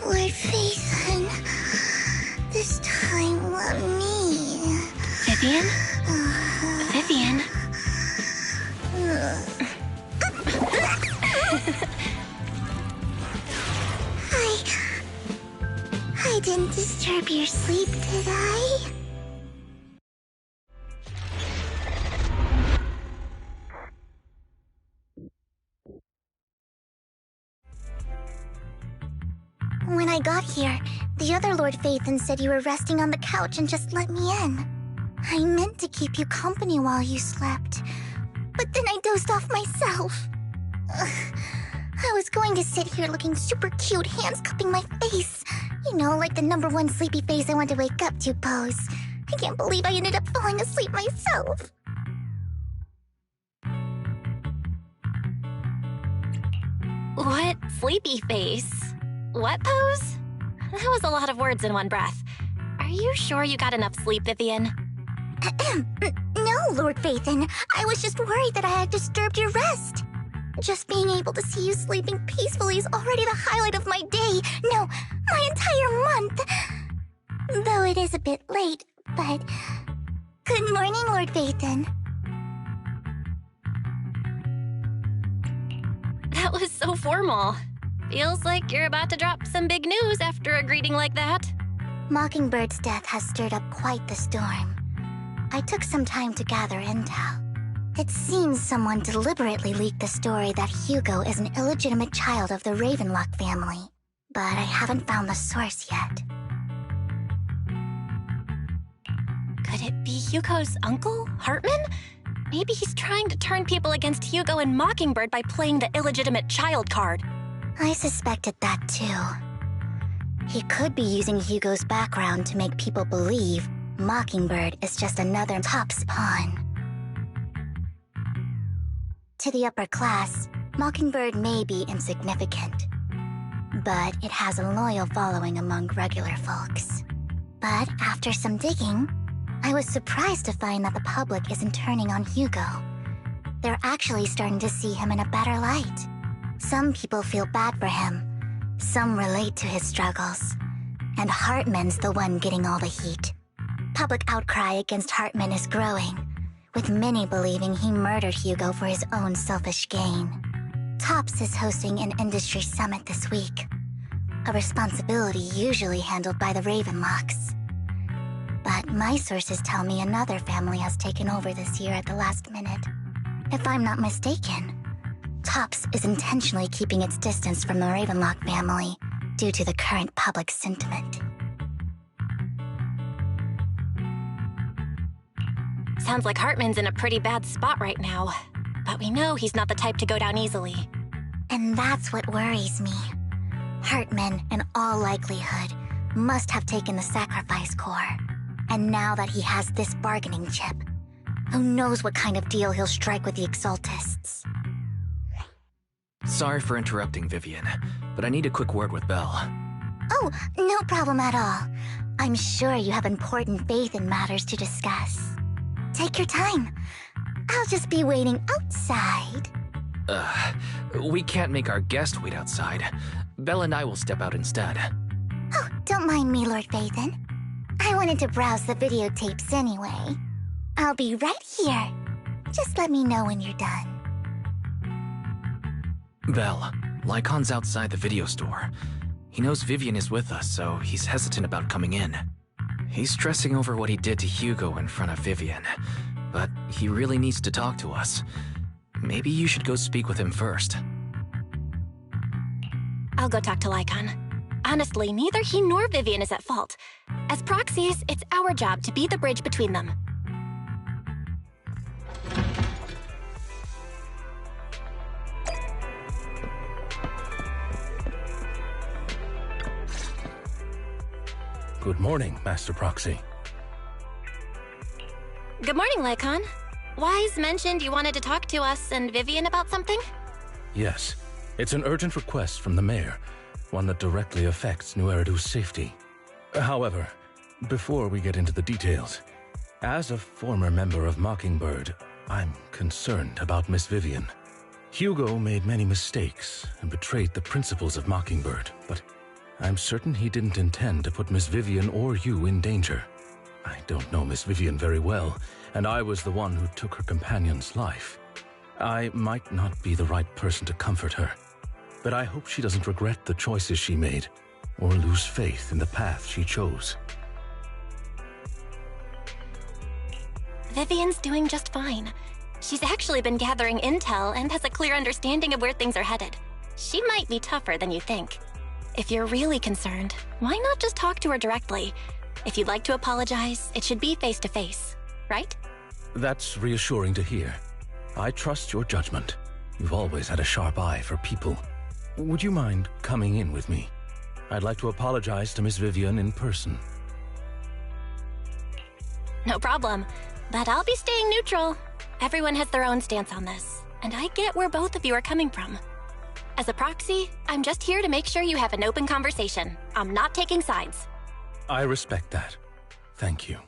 Lord Phaethon, this time let me. Vivian? Vivian? I didn't disturb your sleep, did I? When I got here, the other Lord Phaethon said you were resting on the couch and just let me in. I meant to keep you company while you slept, but then I dozed off myself. I was going to sit here looking super cute, hands cupping my face. You know, like the #1 sleepy face I want to wake up to pose. I can't believe I ended up falling asleep myself. What sleepy face? What pose? That was a lot of words in one breath. Are you sure you got enough sleep, Vivian? No, Lord Phaethon. I was just worried that I had disturbed your rest. Just being able to see you sleeping peacefully is already the highlight of my day. No, my entire month. Though it is a bit late, but... Good morning, Lord Phaethon. That was so formal. Feels like you're about to drop some big news after a greeting like that. Mockingbird's death has stirred up quite the storm. I took some time to gather intel. It seems someone deliberately leaked the story that Hugo is an illegitimate child of the Ravenlock family, but I haven't found the source yet. Could it be Hugo's uncle, Hartman? Maybe he's trying to turn people against Hugo and Mockingbird by playing the illegitimate child card. I suspected that too. He could be using Hugo's background to make people believe Mockingbird is just another Top's pawn. To the upper class, Mockingbird may be insignificant, but it has a loyal following among regular folks. But after some digging, I was surprised to find that the public isn't turning on Hugo. They're actually starting to see him in a better light. Some people feel bad for him, some relate to his struggles, and Hartman's the one getting all the heat. Public outcry against Hartman is growing, with many believing he murdered Hugo for his own selfish gain. Tops is hosting an industry summit this week, a responsibility usually handled by the Ravenlocks. But my sources tell me another family has taken over this year at the last minute. If I'm not mistaken, Tops is intentionally keeping its distance from the Ravenlock family due to the current public sentiment. Sounds like Hartman's in a pretty bad spot right now, but we know he's not the type to go down easily. And that's what worries me. Hartman, in all likelihood, must have taken the sacrifice core. And now that he has this bargaining chip, who knows what kind of deal he'll strike with the Exaltists. Sorry for interrupting, Vivian, but I need a quick word with Belle. Oh, no problem at all. I'm sure you have important faith in matters to discuss. Take your time. I'll just be waiting outside. We can't make our guest wait outside. Belle and I will step out instead. Oh, don't mind me, Lord Phaethon. I wanted to browse the videotapes anyway. I'll be right here. Just let me know when you're done. Belle, Lycon's outside the video store. He knows Vivian is with us, so he's hesitant about coming in. He's stressing over what he did to Hugo in front of Vivian, but he really needs to talk to us. Maybe you should go speak with him first. I'll go talk to Lycon. Honestly, neither he nor Vivian is at fault. As proxies, it's our job to be the bridge between them. Good morning, Master Proxy. Good morning, Lycon. Wise mentioned you wanted to talk to us and Vivian about something? Yes, it's an urgent request from the mayor, one that directly affects New Eridu's safety. However, before we get into the details, As a former member of Mockingbird, I'm concerned about Miss Vivian. Hugo made many mistakes and betrayed the principles of Mockingbird, but I'm certain he didn't intend to put Miss Vivian or you in danger. I don't know Miss Vivian very well, and I was the one who took her companion's life. I might not be the right person to comfort her, but I hope she doesn't regret the choices she made or lose faith in the path she chose. Vivian's doing just fine. She's actually been gathering intel and has a clear understanding of where things are headed. She might be tougher than you think. If you're really concerned, why not just talk to her directly? If you'd like to apologize, it should be face-to-face, right? That's reassuring to hear. I trust your judgment. You've always had a sharp eye for people. Would you mind coming in with me? I'd like to apologize to Miss Vivian in person. No problem, but I'll be staying neutral. Everyone has their own stance on this, and I get where both of you are coming from. As a proxy, I'm just here to make sure you have an open conversation. I'm not taking sides. I respect that. Thank you.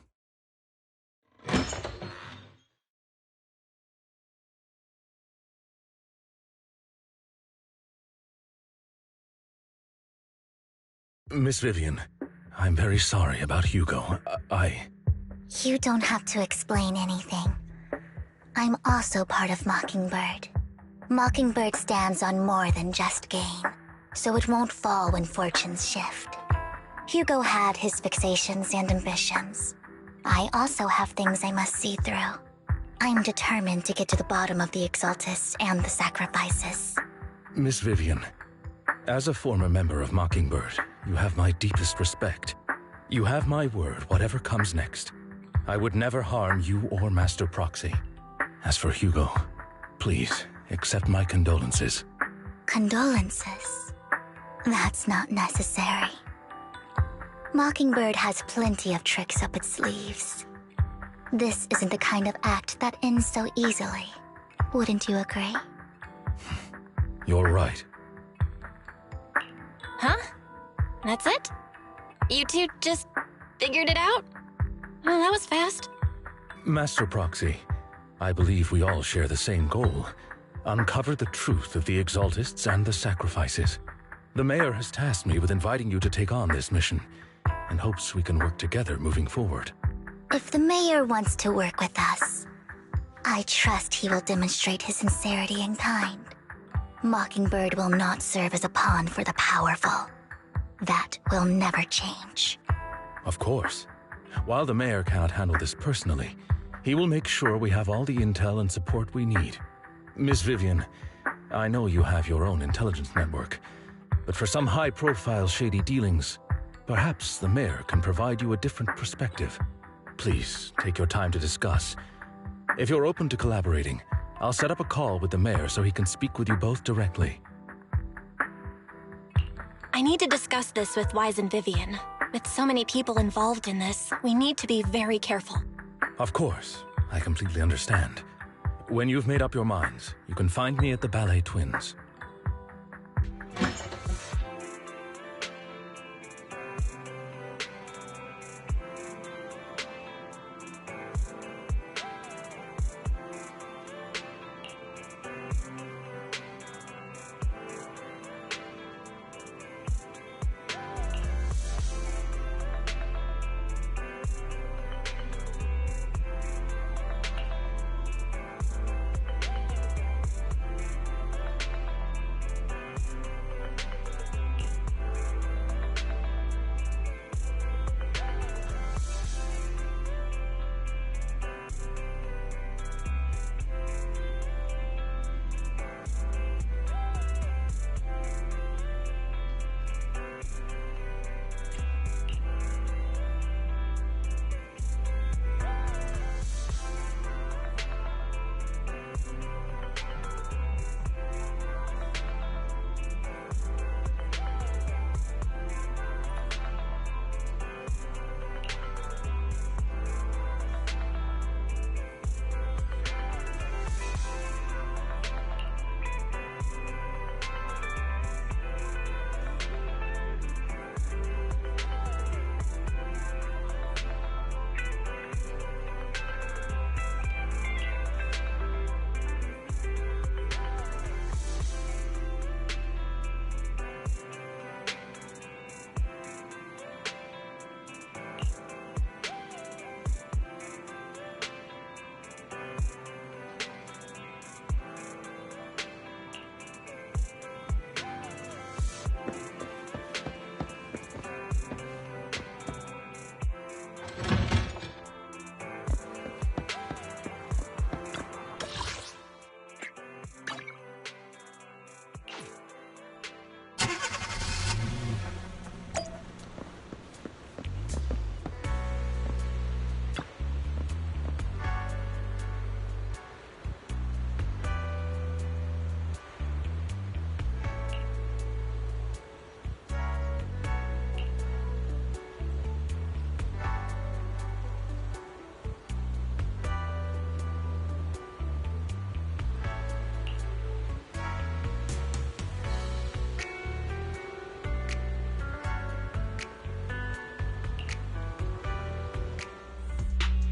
Miss Vivian, I'm very sorry about Hugo. You don't have to explain anything. I'm also part of Mockingbird. Mockingbird stands on more than just gain, so it won't fall when fortunes shift. Hugo had his fixations and ambitions. I also have things I must see through. I'm determined to get to the bottom of the Exaltists and the sacrifices. Miss Vivian, as a former member of Mockingbird, you have my deepest respect. You have my word, whatever comes next. I would never harm you or Master Proxy. As for Hugo, please accept my condolences. Condolences? That's not necessary. Mockingbird has plenty of tricks up its sleeves. This isn't the kind of act that ends so easily. Wouldn't you agree? You're right. Huh? That's it? You two just figured it out? Oh, that was fast. Master Proxy, I believe we all share the same goal. Uncover the truth of the Exaltists and the sacrifices. The Mayor has tasked me with inviting you to take on this mission, and hopes we can work together moving forward. If the Mayor wants to work with us, I trust he will demonstrate his sincerity in kind. Mockingbird will not serve as a pawn for the powerful. That will never change. Of course. While the Mayor cannot handle this personally, he will make sure we have all the intel and support we need. Miss Vivian, I know you have your own intelligence network, but for some high-profile shady dealings, perhaps the Mayor can provide you a different perspective. Please, take your time to discuss. If you're open to collaborating, I'll set up a call with the Mayor so he can speak with you both directly. I need to discuss this with Wise and Vivian. With so many people involved in this, we need to be very careful. Of course, I completely understand. When you've made up your minds, you can find me at the Ballet Twins.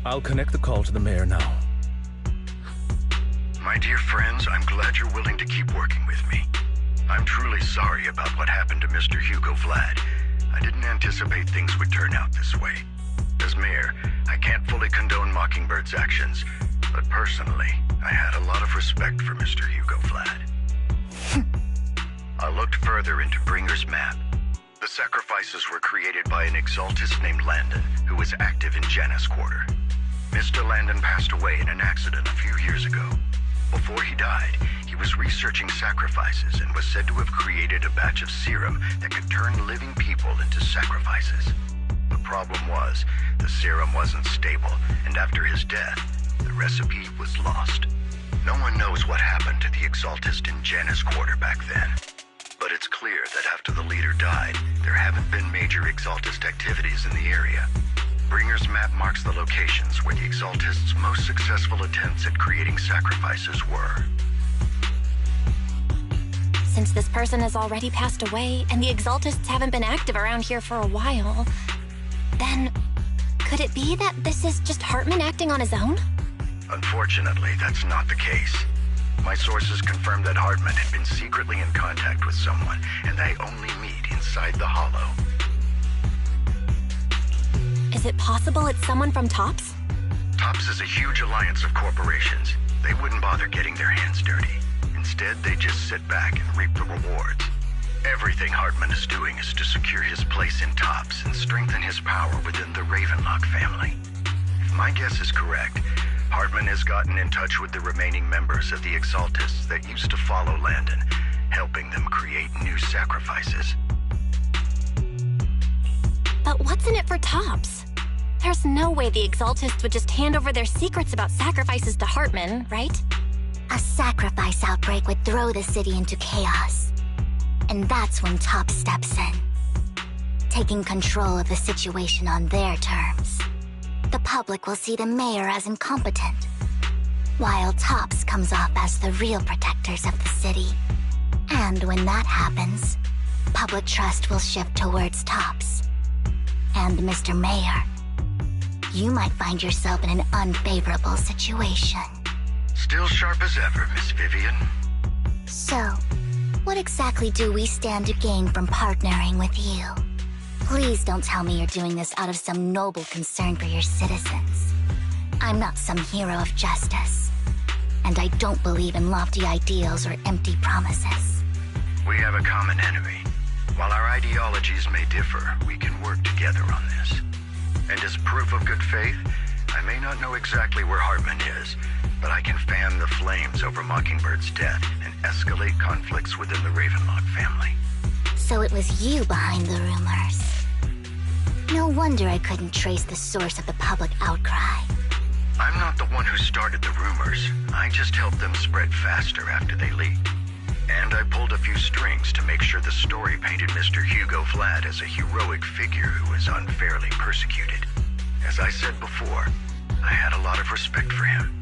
I'll connect the call to the mayor now. My dear friends, I'm glad you're willing to keep working with me. I'm truly sorry about what happened to Mr. Hugo Vlad. I didn't anticipate things would turn out this way. As mayor, I can't fully condone Mockingbird's actions, but personally, I had a lot of respect for Mr. Hugo Vlad. I looked further into Bringer's map. The sacrifices were created by an exaltist named Landon, who was active in Janus Quarter. Mr. Landon passed away in an accident a few years ago. Before he died, he was researching sacrifices and was said to have created a batch of serum that could turn living people into sacrifices. The problem was, the serum wasn't stable, and after his death, the recipe was lost. No one knows what happened to the exaltist in Janus Quarter back then. But it's clear that after the leader died, there haven't been major exaltist activities in the area. Bringer's map marks the locations where the exaltists' most successful attempts at creating sacrifices were. Since this person has already passed away, and the exaltists haven't been active around here for a while, then could it be that this is just Hartman acting on his own? Unfortunately, that's not the case. My sources confirmed that Hartman had been secretly in contact with someone, and they only meet inside the Hollow. Is it possible it's someone from TOPS? TOPS is a huge alliance of corporations. They wouldn't bother getting their hands dirty. Instead, they just sit back and reap the rewards. Everything Hartman is doing is to secure his place in TOPS and strengthen his power within the Ravenlock family. If my guess is correct, Hartman has gotten in touch with the remaining members of the Exaltists that used to follow Landon, helping them create new sacrifices. But what's in it for TOPS? There's no way the Exaltists would just hand over their secrets about sacrifices to Hartman, right? A sacrifice outbreak would throw the city into chaos. And that's when TOPS steps in, taking control of the situation on their terms. The public will see the mayor as incompetent, while TOPS comes off as the real protectors of the city. And when that happens, public trust will shift towards TOPS. And Mr. Mayor, you might find yourself in an unfavorable situation. Still sharp as ever, Miss Vivian. So, what exactly do we stand to gain from partnering with you? Please don't tell me you're doing this out of some noble concern for your citizens. I'm not some hero of justice, and I don't believe in lofty ideals or empty promises. We have a common enemy. While our ideologies may differ, we can work together on this. And as proof of good faith, I may not know exactly where Hartman is, but I can fan the flames over Mockingbird's death and escalate conflicts within the Ravenlock family. So it was you behind the rumors. No wonder I couldn't trace the source of the public outcry. I'm not the one who started the rumors. I just helped them spread faster after they leaked. And I pulled a few strings to make sure the story painted Mr. Hugo Vlad as a heroic figure who was unfairly persecuted. As I said before, I had a lot of respect for him,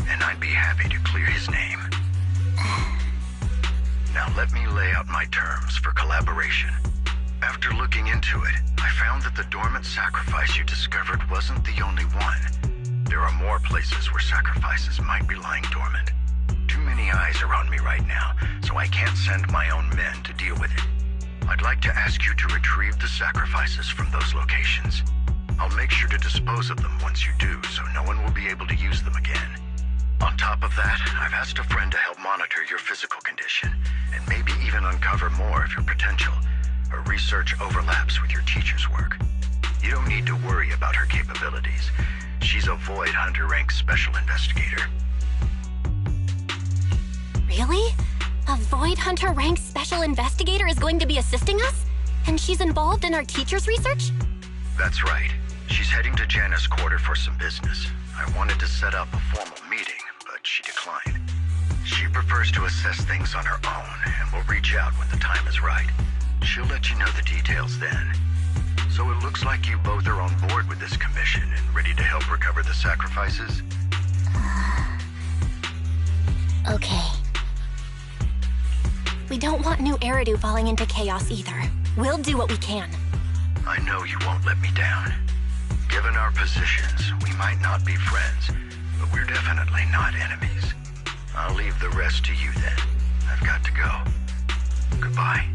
and I'd be happy to clear his name. Now let me lay out my terms for collaboration. After looking into it, I found that the dormant sacrifice you discovered wasn't the only one. There are more places where sacrifices might be lying dormant. Too many eyes are on me right now, so I can't send my own men to deal with it. I'd like to ask you to retrieve the sacrifices from those locations. I'll make sure to dispose of them once you do, so no one will be able to use them again. On top of that, I've asked a friend to help monitor your physical condition, and maybe even uncover more of your potential. Her research overlaps with your teacher's work. You don't need to worry about her capabilities. She's a Void Hunter rank special investigator. Really? A Void Hunter ranked special investigator is going to be assisting us? And she's involved in our teacher's research? That's right. She's heading to Janus Quarter for some business. I wanted to set up a formal meeting, but she declined. She prefers to assess things on her own, and will reach out when the time is right. She'll let you know the details then. So it looks like you both are on board with this commission and ready to help recover the sacrifices? Okay. We don't want New Eridu falling into chaos either. We'll do what we can. I know you won't let me down. Given our positions, we might not be friends, but we're definitely not enemies. I'll leave the rest to you then. I've got to go. Goodbye.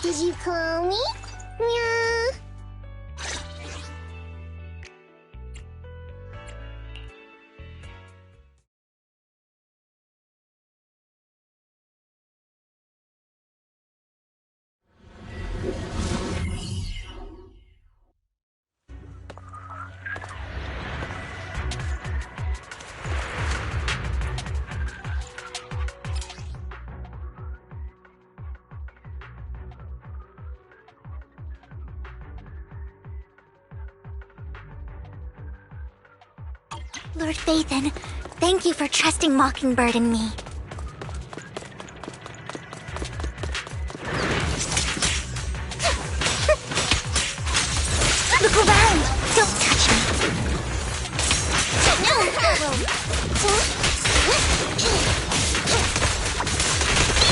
Did you call me? Meow. Lord Phaethon, thank you for trusting Mockingbird and me. Look around! Don't touch me! No!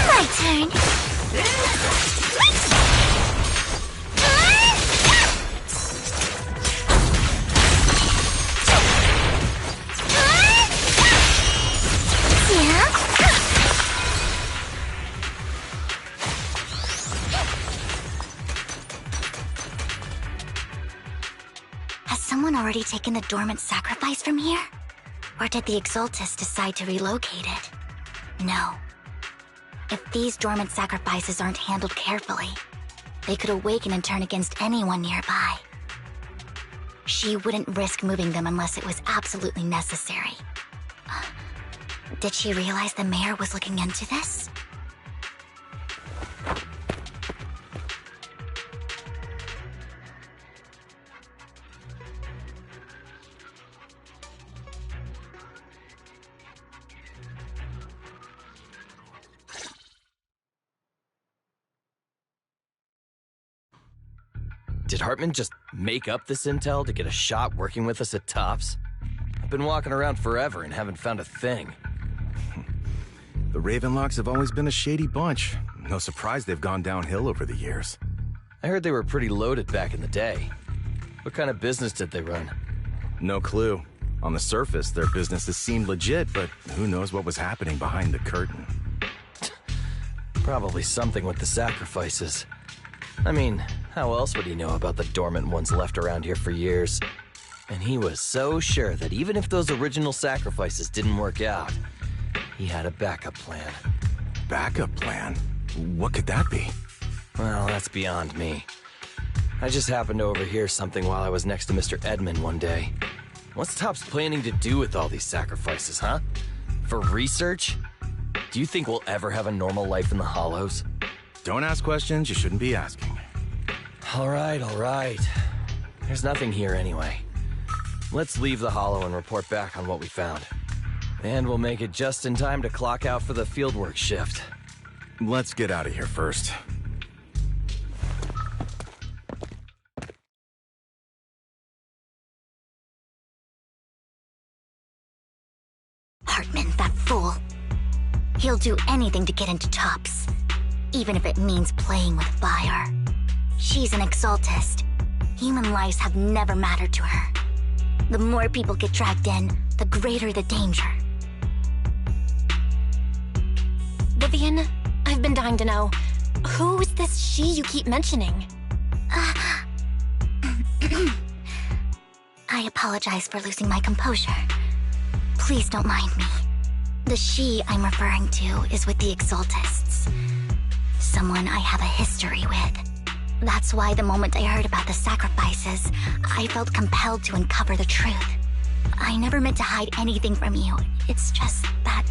My turn! Has someone already taken the dormant sacrifice from here? Or did the Exaltus decide to relocate it? No. If these dormant sacrifices aren't handled carefully, they could awaken and turn against anyone nearby. She wouldn't risk moving them unless it was absolutely necessary. Did she realize the mayor was looking into this? Did Hartman just make up this intel to get a shot working with us at Tops? I've been walking around forever and haven't found a thing. The Ravenlocks have always been a shady bunch. No surprise they've gone downhill over the years. I heard they were pretty loaded back in the day. What kind of business did they run? No clue. On the surface, their businesses seemed legit, but who knows what was happening behind the curtain. Probably something with the sacrifices. I mean, how else would he know about the dormant ones left around here for years? And he was so sure that even if those original sacrifices didn't work out, he had a backup plan. Backup plan? What could that be? Well, that's beyond me. I just happened to overhear something while I was next to Mr. Edmund one day. What's Tops planning to do with all these sacrifices, huh? For research? Do you think we'll ever have a normal life in the Hollows? Don't ask questions you shouldn't be asking. All right. There's nothing here anyway. Let's leave the Hollow and report back on what we found. And we'll make it just in time to clock out for the fieldwork shift. Let's get out of here first. Hartman, that fool. He'll do anything to get into Tops, even if it means playing with fire. She's an Exaltist. Human lives have never mattered to her. The more people get dragged in, the greater the danger. Vivian, I've been dying to know, who is this she you keep mentioning? I apologize for losing my composure. Please don't mind me. The she I'm referring to is with the Exaltists. Someone I have a history with. That's why the moment I heard about the sacrifices, I felt compelled to uncover the truth. I never meant to hide anything from you. It's just that,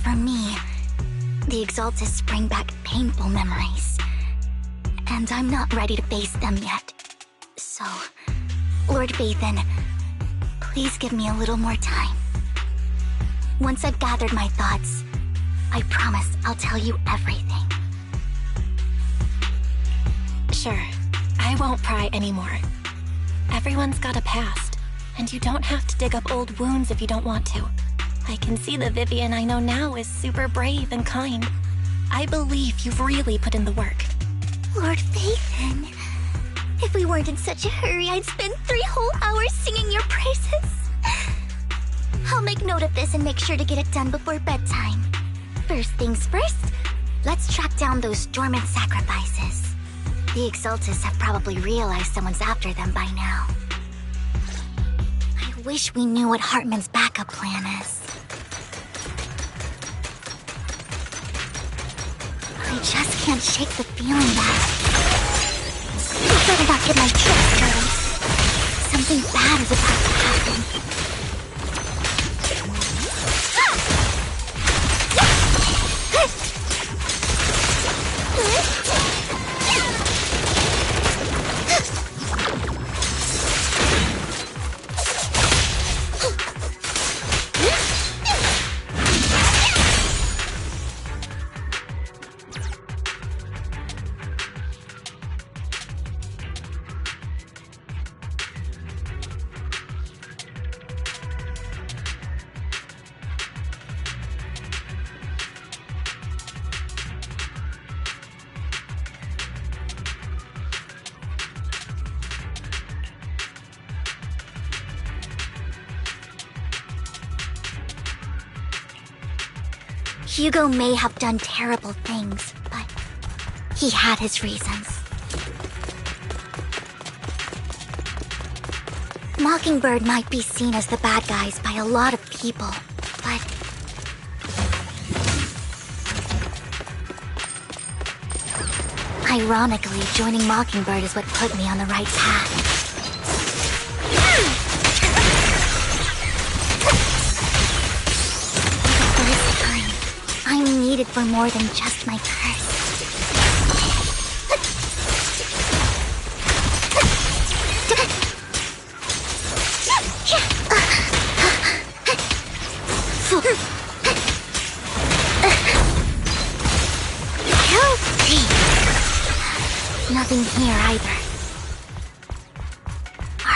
for me, the Exaltists bring back painful memories. And I'm not ready to face them yet. So, Lord Vathan, please give me a little more time. Once I've gathered my thoughts, I promise I'll tell you everything. Sure, I won't pry anymore. Everyone's got a past, and you don't have to dig up old wounds if you don't want to. I can see the Vivian I know now is super brave and kind. I believe you've really put in the work. Lord Vathan, if we weren't in such a hurry, I'd spend 3 whole hours singing your praises. I'll make note of this and make sure to get it done before bedtime. First things first, let's track down those dormant sacrifices. The Exaltists have probably realized someone's after them by now. I wish we knew what Hartman's backup plan is. I just can't shake the feeling that I better not get my tricks dirty. Something bad is about to happen. Hugo may have done terrible things, but he had his reasons. Mockingbird might be seen as the bad guys by a lot of people, but ironically, joining Mockingbird is what put me on the right path. I'm needed for more than just my curse. Guilty. Nothing here either.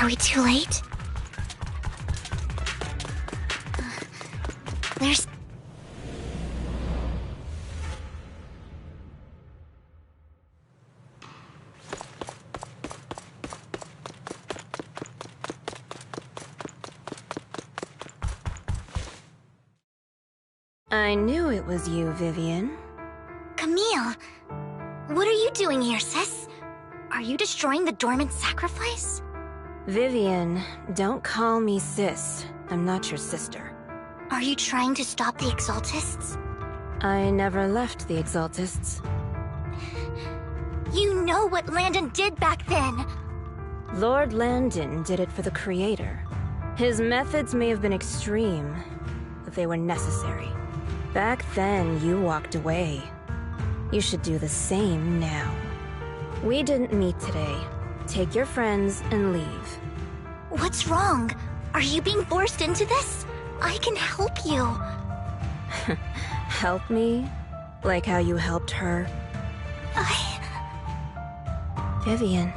Are we too late? There's... I knew it was you, Vivian. Camille, what are you doing here, sis? Are you destroying the dormant sacrifice? Vivian, don't call me sis. I'm not your sister. Are you trying to stop the Exaltists? I never left the Exaltists. You know what Landon did back then! Lord Landon did it for the Creator. His methods may have been extreme, but they were necessary. Back then, you walked away. You should do the same now. We didn't meet today. Take your friends and leave. What's wrong? Are you being forced into this? I can help you. Help me? Like how you helped her? Vivian,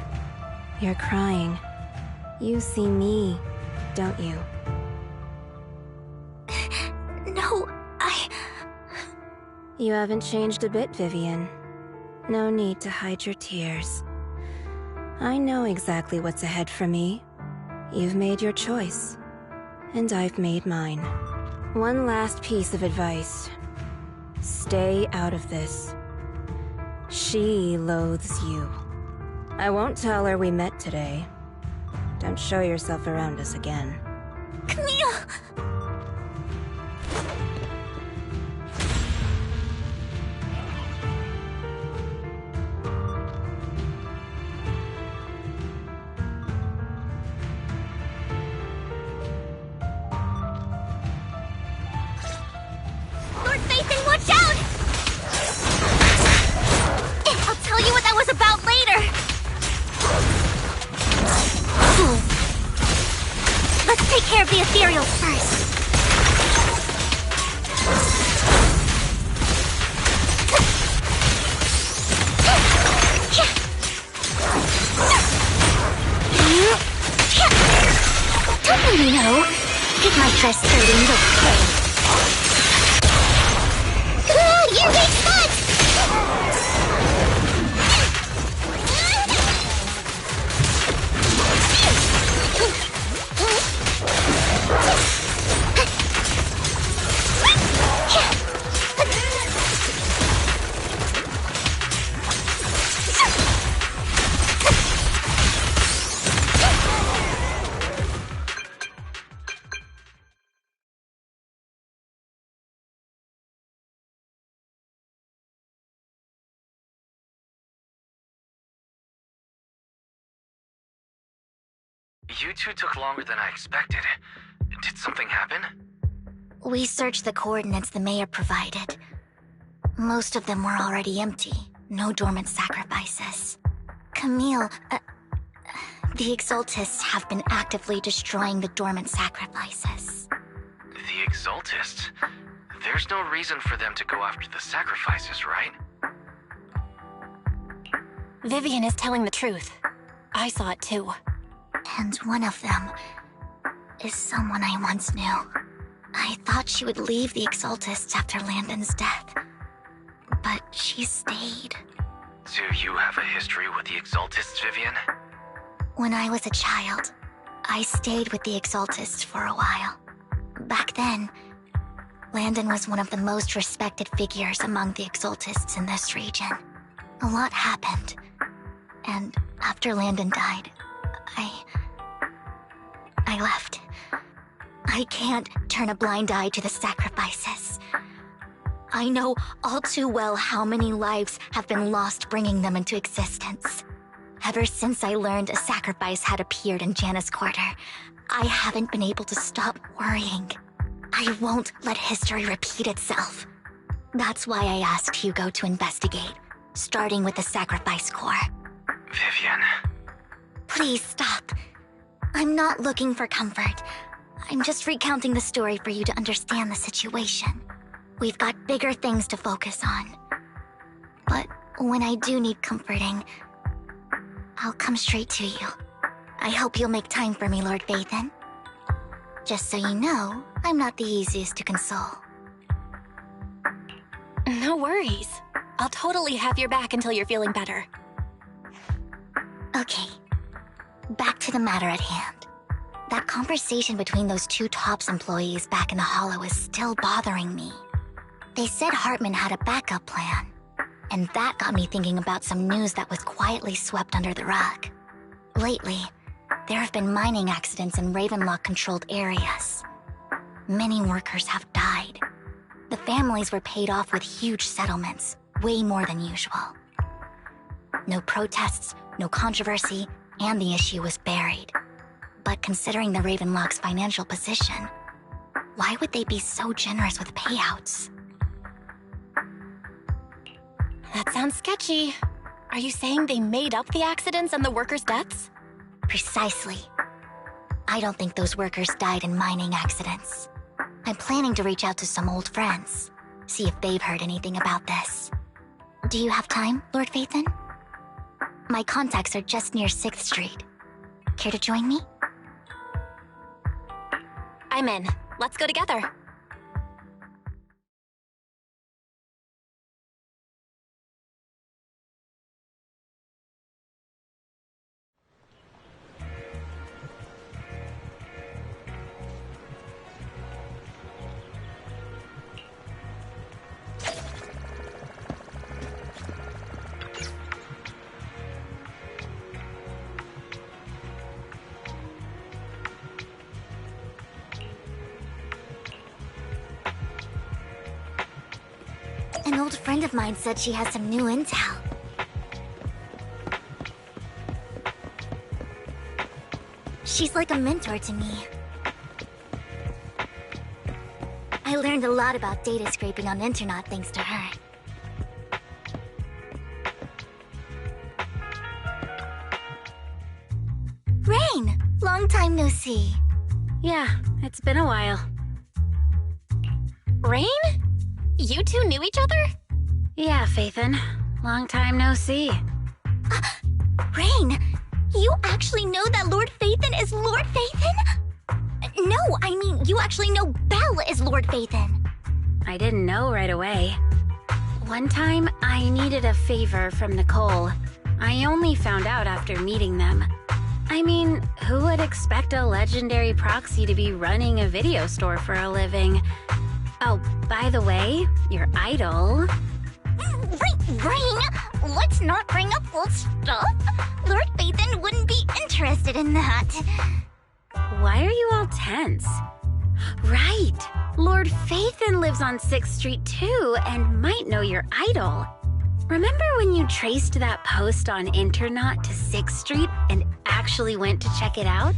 you're crying. You see me, don't you? No, You haven't changed a bit, Vivian. No need to hide your tears. I know exactly what's ahead for me. You've made your choice, and I've made mine. One last piece of advice. Stay out of this. She loathes you. I won't tell her we met today. Don't show yourself around us again. Camille! care of the ethereals first. Don't you know? Take my dress hurting the pain. You weak spot! You two took longer than I expected. Did something happen? We searched the coordinates the mayor provided. Most of them were already empty. No dormant sacrifices. Camille, the Exaltists have been actively destroying the dormant sacrifices. The Exaltists? There's no reason for them to go after the sacrifices, right? Vivian is telling the truth. I saw it too. And one of them is someone I once knew. I thought she would leave the Exaltists after Landon's death, but she stayed. Do you have a history with the Exaltists, Vivian? When I was a child, I stayed with the Exaltists for a while. Back then, Landon was one of the most respected figures among the Exaltists in this region. A lot happened, and after Landon died, I left. I can't turn a blind eye to the sacrifices. I know all too well how many lives have been lost bringing them into existence. Ever since I learned a sacrifice had appeared in Janus Quarter, I haven't been able to stop worrying. I won't let history repeat itself. That's why I asked Hugo to investigate, starting with the Sacrifice Corps. Vivian. Please stop. I'm not looking for comfort. I'm just recounting the story for you to understand the situation. We've got bigger things to focus on. But when I do need comforting, I'll come straight to you. I hope you'll make time for me, Lord Vathan. Just so you know, I'm not the easiest to console. No worries. I'll totally have your back until you're feeling better. Okay. Back to the matter at hand. That conversation between those two TOPS employees back in the Hollow is still bothering me. They said Hartman had a backup plan, and that got me thinking about some news that was quietly swept under the rug. Lately, there have been mining accidents in Ravenlock-controlled areas. Many workers have died. The families were paid off with huge settlements, way more than usual. No protests, no controversy, and the issue was buried. But considering the Ravenlock's financial position, why would they be so generous with payouts? That sounds sketchy. Are you saying they made up the accidents and the workers' deaths? Precisely. I don't think those workers died in mining accidents. I'm planning to reach out to some old friends, see if they've heard anything about this. Do you have time, Lord Vathan? My contacts are just near 6th Street. Care to join me? I'm in. Let's go together. An old friend of mine said she has some new intel. She's like a mentor to me. I learned a lot about data scraping on the internet thanks to her. Rain! Long time no see. Yeah, it's been a while. Rain? You two knew each other? Yeah, Phaethon. Long time no see. Rain, you actually know that Lord Phaethon is Lord Phaethon? No, I mean, you actually know Belle is Lord Phaethon. I didn't know right away. One time, I needed a favor from Nicole. I only found out after meeting them. I mean, who would expect a legendary proxy to be running a video store for a living? Oh, by the way, your idol... Rain, let's not bring up old stuff. Lord Phaethon wouldn't be interested in that. Why are you all tense? Right! Lord Phaethon lives on 6th Street too, and might know your idol. Remember when you traced that post on Internet to 6th Street and actually went to check it out?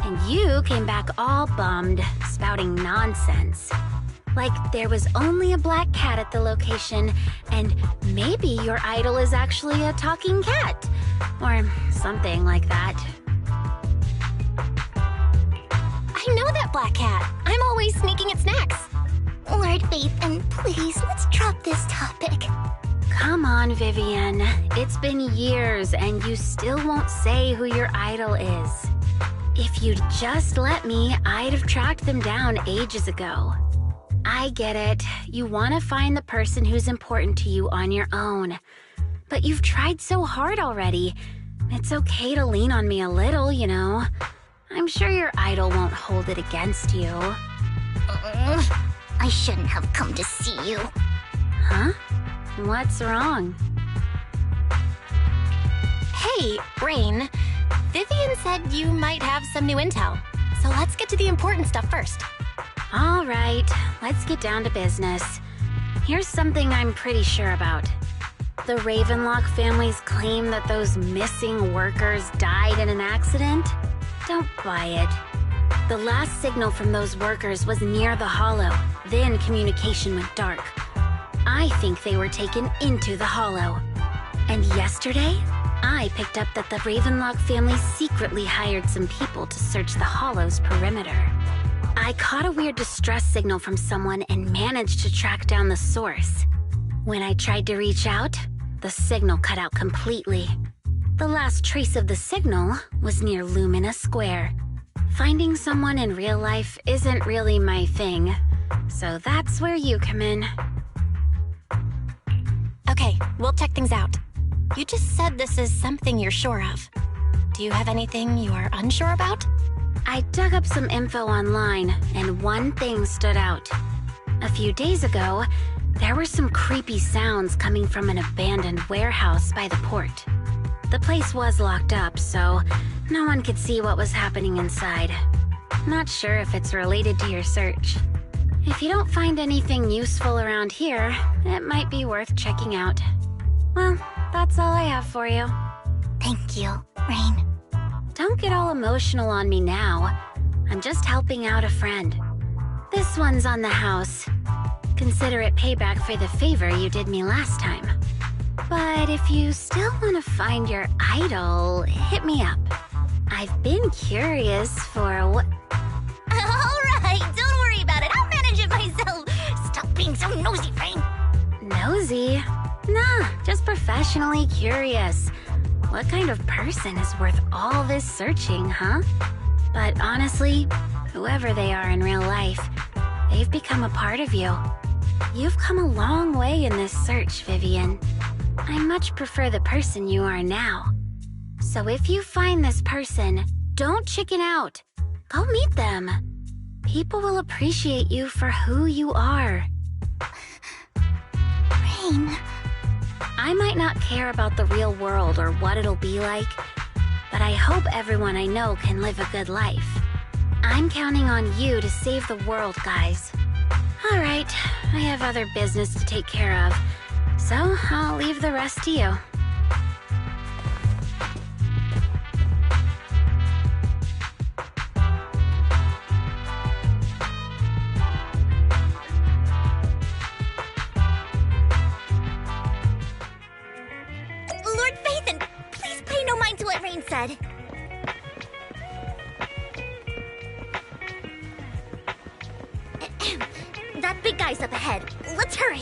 And you came back all bummed, spouting nonsense. Like there was only a black cat at the location, and maybe your idol is actually a talking cat. Or something like that. I know that black cat. I'm always sneaking at snacks. Lord Phaethon, please, let's drop this topic. Come on, Vivian. It's been years, and you still won't say who your idol is. If you'd just let me, I'd have tracked them down ages ago. I get it. You want to find the person who's important to you on your own. But you've tried so hard already. It's okay to lean on me a little, you know. I'm sure your idol won't hold it against you. I shouldn't have come to see you. Huh? What's wrong? Hey, Rain. Vivian said you might have some new intel. So let's get to the important stuff first. All right, let's get down to business. Here's something I'm pretty sure about. The Ravenlock family's claim that those missing workers died in an accident? Don't buy it. The last signal from those workers was near the Hollow, then communication went dark. I think they were taken into the Hollow. And yesterday, I picked up that the Ravenlock family secretly hired some people to search the Hollow's perimeter. I caught a weird distress signal from someone and managed to track down the source. When I tried to reach out, the signal cut out completely. The last trace of the signal was near Lumina Square. Finding someone in real life isn't really my thing, so that's where you come in. Okay, we'll check things out. You just said this is something you're sure of. Do you have anything you are unsure about? I dug up some info online, and one thing stood out. A few days ago, there were some creepy sounds coming from an abandoned warehouse by the port. The place was locked up, so no one could see what was happening inside. Not sure if it's related to your search. If you don't find anything useful around here, it might be worth checking out. Well, that's all I have for you. Thank you, Rain. Don't get all emotional on me now. I'm just helping out a friend. This one's on the house. Consider it payback for the favor you did me last time. But if you still want to find your idol, hit me up. I've been curious for what... Alright, don't worry about it. I'll manage it myself. Stop being so nosy, Rain. Nosy? Nah, just professionally curious. What kind of person is worth all this searching, huh? But honestly, whoever they are in real life, they've become a part of you. You've come a long way in this search, Vivian. I much prefer the person you are now. So if you find this person, don't chicken out. Go meet them. People will appreciate you for who you are. Rain... I might not care about the real world or what it'll be like, but I hope everyone I know can live a good life. I'm counting on you to save the world, guys. All right, I have other business to take care of, so I'll leave the rest to you. Lord Phaethon, please pay no mind to what Rain said. guys up ahead. Let's hurry.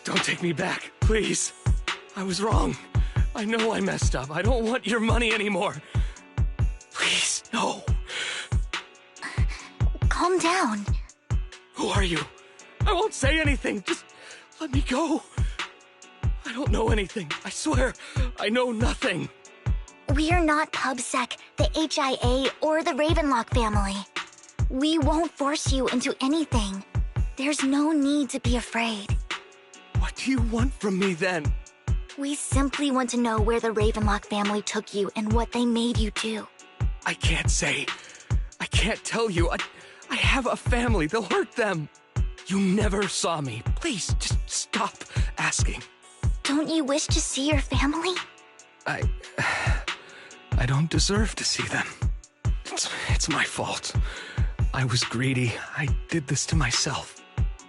Don't take me back, please. I was wrong. I know I messed up. I don't want your money anymore. Please, no. Calm down. Who are you? I won't say anything. Just let me go. I don't know anything. I swear, I know nothing. We're not PubSec, the HIA, or the Ravenlock family. We won't force you into anything. There's no need to be afraid. What do you want from me then? We simply want to know where the Ravenlock family took you and what they made you do. I can't say. I can't tell you. I have a family. They'll hurt them. You never saw me. Please, just stop asking. Don't you wish to see your family? I don't deserve to see them. It's my fault. I was greedy. I did this to myself.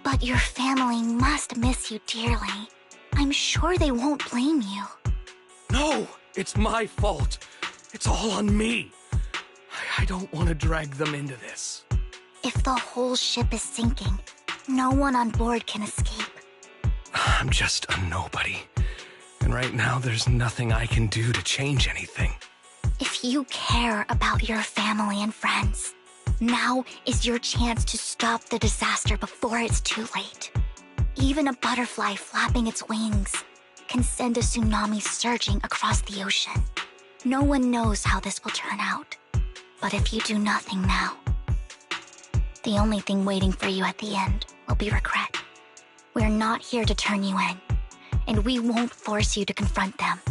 But your family must miss you dearly. I'm sure they won't blame you. No, it's my fault. It's all on me. I don't want to drag them into this. If the whole ship is sinking, no one on board can escape. I'm just a nobody. And right now, there's nothing I can do to change anything. If you care about your family and friends, now is your chance to stop the disaster before it's too late. Even a butterfly flapping its wings can send a tsunami surging across the ocean. No one knows how this will turn out. But if you do nothing now, the only thing waiting for you at the end will be regret. We're not here to turn you in, and we won't force you to confront them.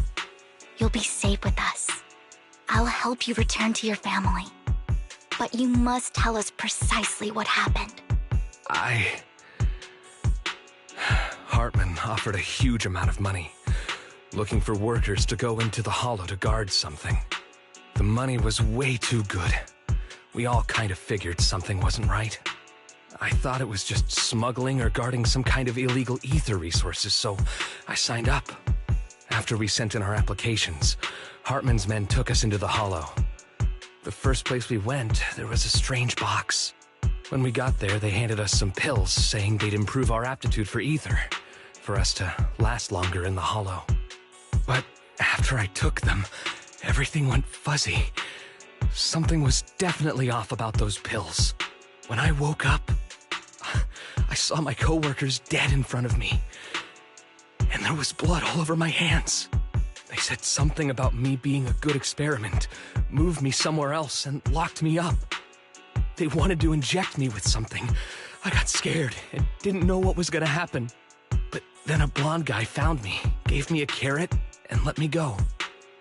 You'll be safe with us. I'll help you return to your family. But you must tell us precisely what happened. Hartman offered a huge amount of money, looking for workers to go into the hollow to guard something. The money was way too good. We all kind of figured something wasn't right. I thought it was just smuggling or guarding some kind of illegal ether resources, so I signed up. After we sent in our applications, Hartman's men took us into the hollow. The first place we went, there was a strange box. When we got there, they handed us some pills, saying they'd improve our aptitude for ether, for us to last longer in the hollow. But after I took them, everything went fuzzy. Something was definitely off about those pills. When I woke up, I saw my coworkers dead in front of me. And there was blood all over my hands. They said something about me being a good experiment, moved me somewhere else, and locked me up. They wanted to inject me with something. I got scared and didn't know what was gonna happen. But then a blonde guy found me, gave me a carrot, and let me go.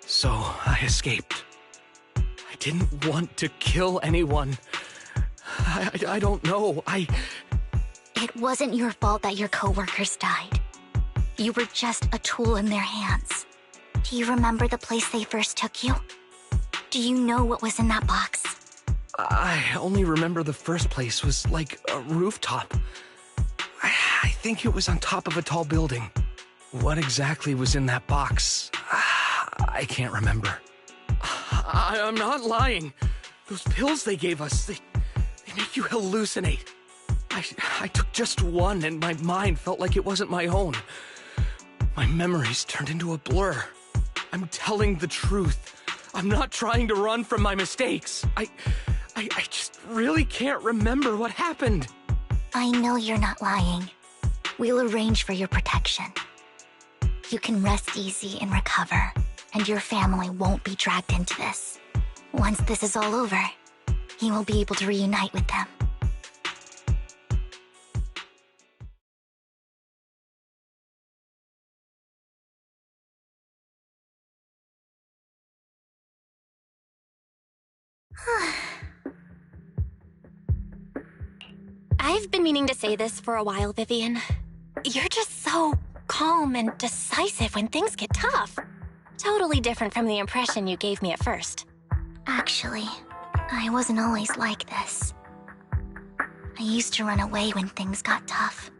So I escaped. I didn't want to kill anyone. I don't know. It wasn't your fault that your coworkers died. You were just a tool in their hands. Do you remember the place they first took you? Do you know what was in that box? I only remember the first place was like a rooftop. I think it was on top of a tall building. What exactly was in that box? I can't remember. I'm not lying. Those pills they gave us, they make you hallucinate. I took just one and my mind felt like it wasn't my own. My memories turned into a blur. I'm telling the truth. I'm not trying to run from my mistakes. I just really can't remember what happened. I know you're not lying. We'll arrange for your protection. You can rest easy and recover, and your family won't be dragged into this. Once this is all over, you will be able to reunite with them. I've been meaning to say this for a while, Vivian. You're just so calm and decisive when things get tough. Totally different from the impression you gave me at first. Actually, I wasn't always like this. I used to run away when things got tough.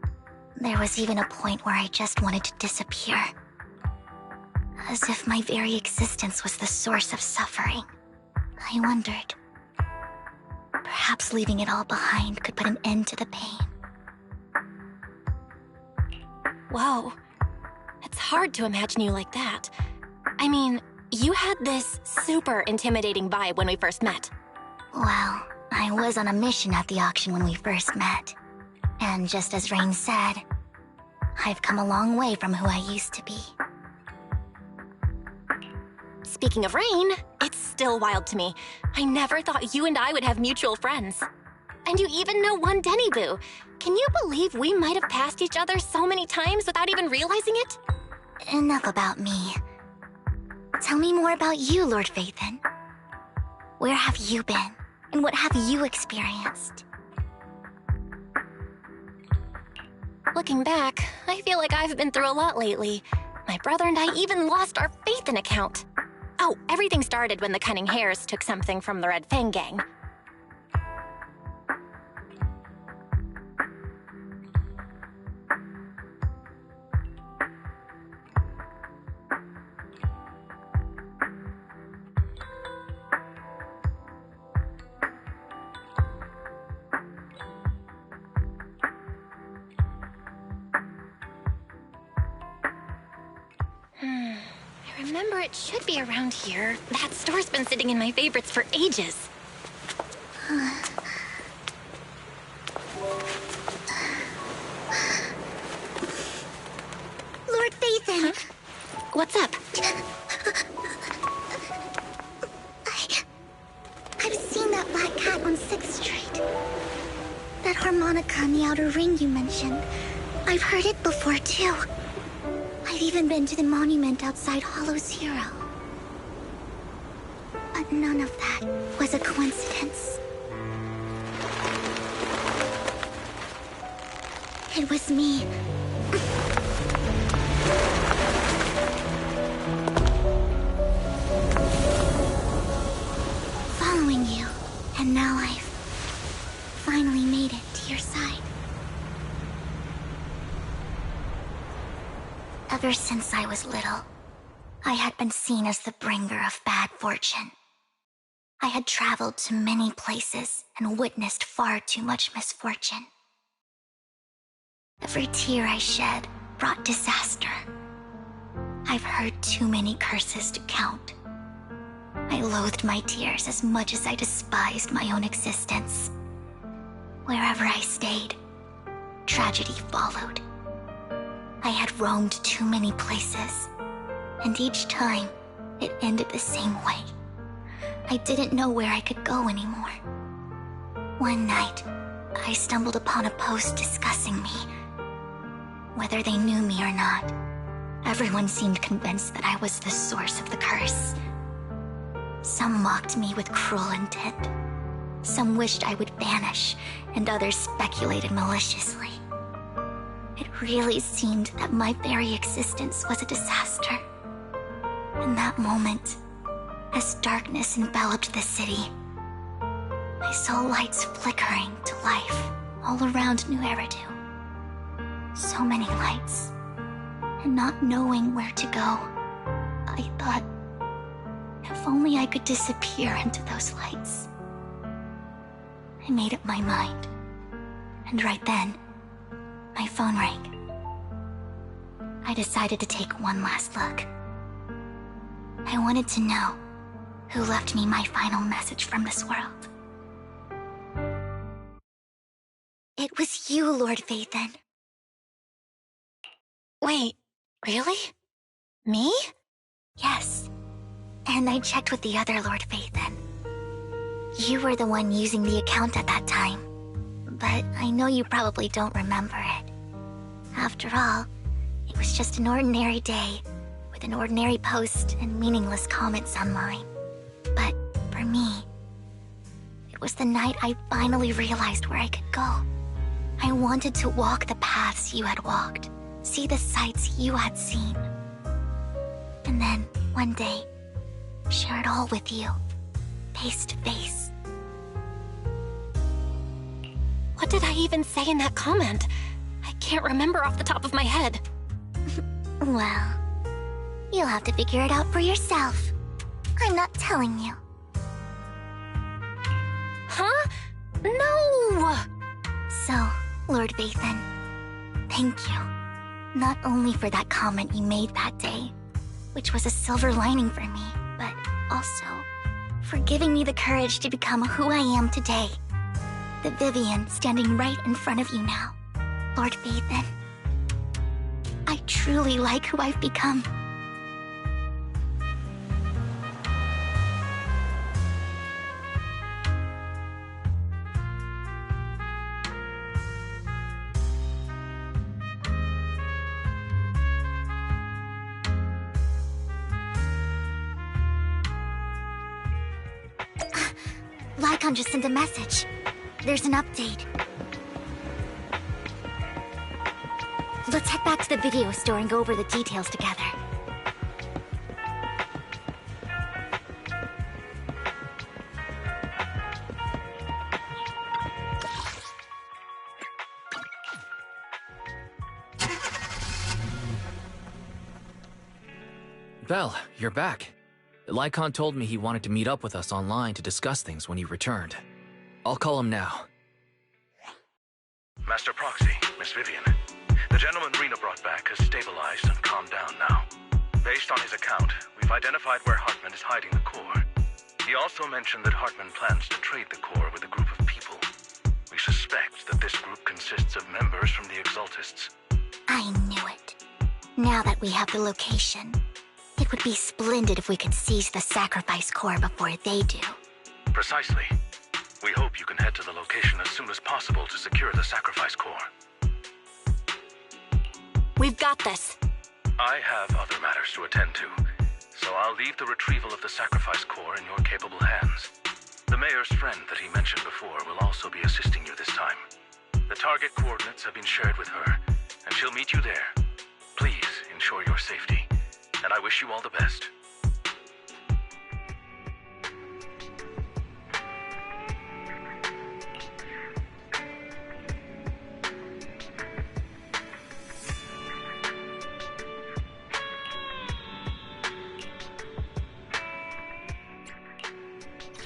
There was even a point where I just wanted to disappear. As if my very existence was the source of suffering. I wondered. Perhaps leaving it all behind could put an end to the pain. Whoa. It's hard to imagine you like that. I mean, you had this super intimidating vibe when we first met. Well, I was on a mission at the auction when we first met. And just as Rain said, I've come a long way from who I used to be. Speaking of Rain, it's still wild to me. I never thought you and I would have mutual friends. And you even know one Denny Boo. Can you believe we might have passed each other so many times without even realizing it? Enough about me. Tell me more about you, Lord Phaethon. Where have you been? And what have you experienced? Looking back, I feel like I've been through a lot lately. My brother and I even lost our Phaethon account. Oh, everything started when the Cunning Hares took something from the Red Fang gang. I remember it should be around here. That store's been sitting in my favorites for ages. Lord Phaethon! Huh? What's up? I've seen that black cat on 6th Street. That harmonica in the outer ring you mentioned. I've heard it before, too. I've even been to the monument outside Hollow Zero. But none of that was a coincidence. It was me. Following you, and now I've finally made it to your side. Ever since I was little, I had been seen as the bringer of bad fortune. I had traveled to many places and witnessed far too much misfortune. Every tear I shed brought disaster. I've heard too many curses to count. I loathed my tears as much as I despised my own existence. Wherever I stayed, tragedy followed. I had roamed too many places, and each time, it ended the same way. I didn't know where I could go anymore. One night, I stumbled upon a post discussing me. Whether they knew me or not, everyone seemed convinced that I was the source of the curse. Some mocked me with cruel intent. Some wished I would vanish, and others speculated maliciously. It really seemed that my very existence was a disaster. In that moment, as darkness enveloped the city, I saw lights flickering to life all around New Eridu. So many lights, and not knowing where to go, I thought, if only I could disappear into those lights. I made up my mind, and right then, my phone rang. I decided to take one last look. I wanted to know who left me my final message from this world. It was you, Lord Phaethon. Wait, really? Me? Yes. And I checked with the other Lord Phaethon. You were the one using the account at that time. But I know you probably don't remember it. After all, it was just an ordinary day, with an ordinary post and meaningless comments online. But for me, it was the night I finally realized where I could go. I wanted to walk the paths you had walked, see the sights you had seen. And then, one day, share it all with you, face to face. What did I even say in that comment? I can't remember off the top of my head. Well, you'll have to figure it out for yourself. I'm not telling you. Huh? No! So, Lord Phaethon, thank you. Not only for that comment you made that day, which was a silver lining for me, but also for giving me the courage to become who I am today. The Vivian standing right in front of you now. Lord Phaethon. I truly like who I've become. Lycon just sent a message. There's an update. Let's head back to the video store and go over the details together. Vel, you're back. Lycon told me he wanted to meet up with us online to discuss things when he returned. I'll call him now. Master Proxy, Miss Vivian. The gentleman Rena brought back has stabilized and calmed down now. Based on his account, we've identified where Hartman is hiding the core. He also mentioned that Hartman plans to trade the core with a group of people. We suspect that this group consists of members from the Exaltists. I knew it. Now that we have the location, it would be splendid if we could seize the sacrifice core before they do. Precisely. We hope you can head to the location as soon as possible to secure the sacrifice core. We've got this. I have other matters to attend to, so I'll leave the retrieval of the sacrifice core in your capable hands. The mayor's friend that he mentioned before will also be assisting you this time. The target coordinates have been shared with her, and she'll meet you there. Please ensure your safety, and I wish you all the best.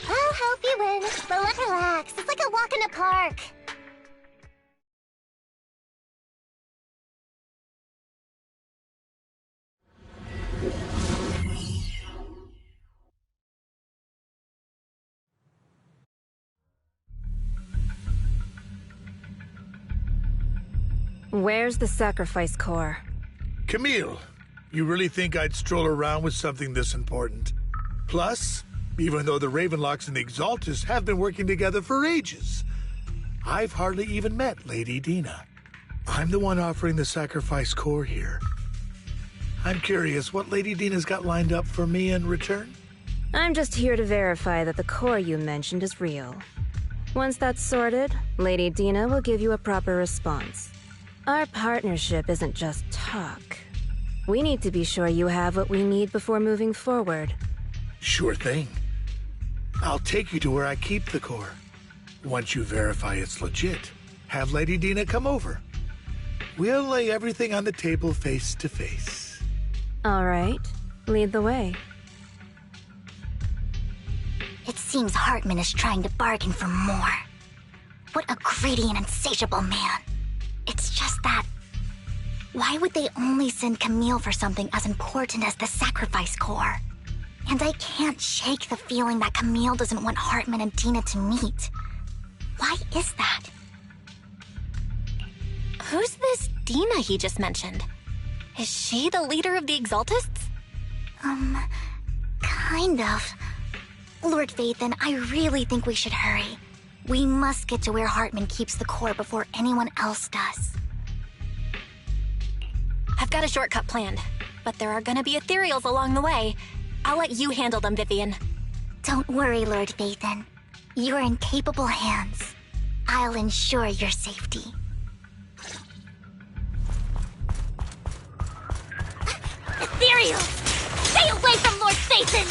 I'll help you win, but let's relax. It's like a walk in a park. Where's the sacrifice core? Camille, you really think I'd stroll around with something this important? Plus, even though the Ravenlocks and the Exaltists have been working together for ages, I've hardly even met Lady Dina. I'm the one offering the sacrifice core here. I'm curious what Lady Dina's got lined up for me in return? I'm just here to verify that the core you mentioned is real. Once that's sorted, Lady Dina will give you a proper response. Our partnership isn't just talk. We need to be sure you have what we need before moving forward. Sure thing. I'll take you to where I keep the core. Once you verify it's legit, have Lady Dina come over. We'll lay everything on the table face to face. All right, lead the way. It seems Hartman is trying to bargain for more. What a greedy and insatiable man. It's just that... why would they only send Camille for something as important as the sacrifice core? And I can't shake the feeling that Camille doesn't want Hartman and Dina to meet. Why is that? Who's this Dina he just mentioned? Is she the leader of the Exaltists? Kind of. Lord Phaethon, I really think we should hurry. We must get to where Hartman keeps the core before anyone else does. I've got a shortcut planned, but there are gonna be ethereals along the way. I'll let you handle them, Vivian. Don't worry, Lord Phaethon. You're in capable hands. I'll ensure your safety. Ethereal! Stay away from Lord Phaethon!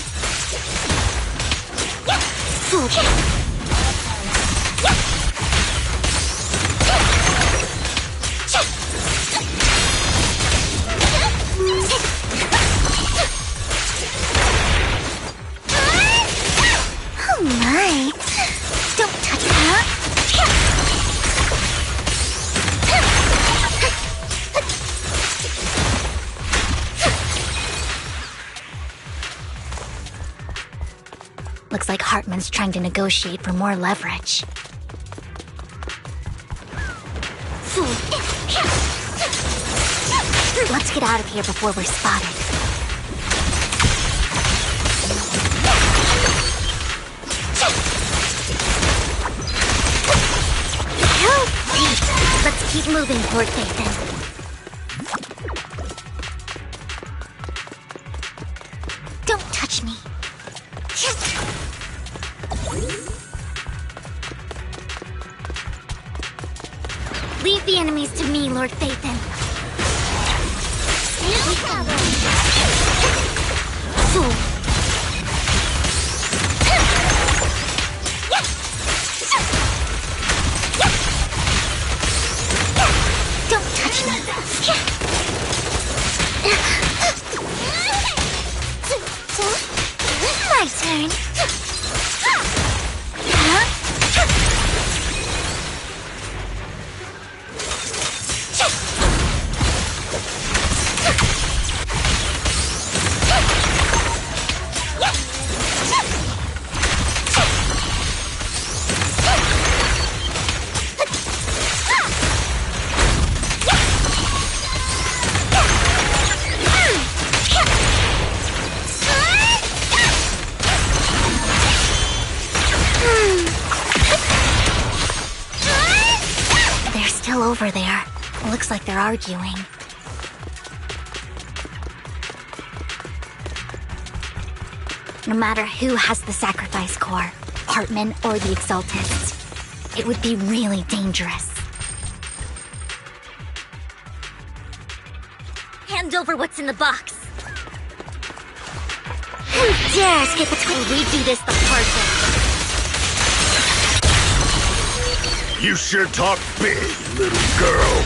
Oh my! Don't touch that! Looks like Hartman's trying to negotiate for more leverage. Let's get out of here before we're spotted. Great. Let's keep moving, Lord Phaethon. Don't touch me. Leave the enemies to me, Lord Phaethon. Don't touch me. My turn. Over there. Looks like they're arguing. No matter who has the sacrifice core, Hartman or the Exaltists, it would be really dangerous. Hand over what's in the box. Who dares get between? We do this the hard way. You sure talk big, little girl.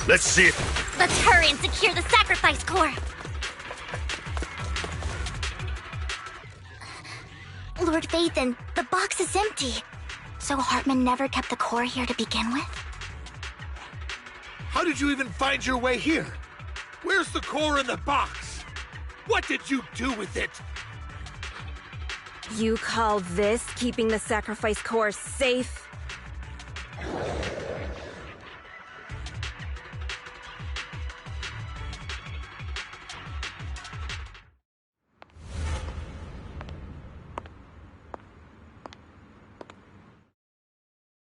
Let's see it. Let's hurry and secure the sacrifice core. Lord Phaethon, the box is empty. So Hartman never kept the core here to begin with? How did you even find your way here? Where's the core in the box? What did you do with it? You call this keeping the sacrifice core safe?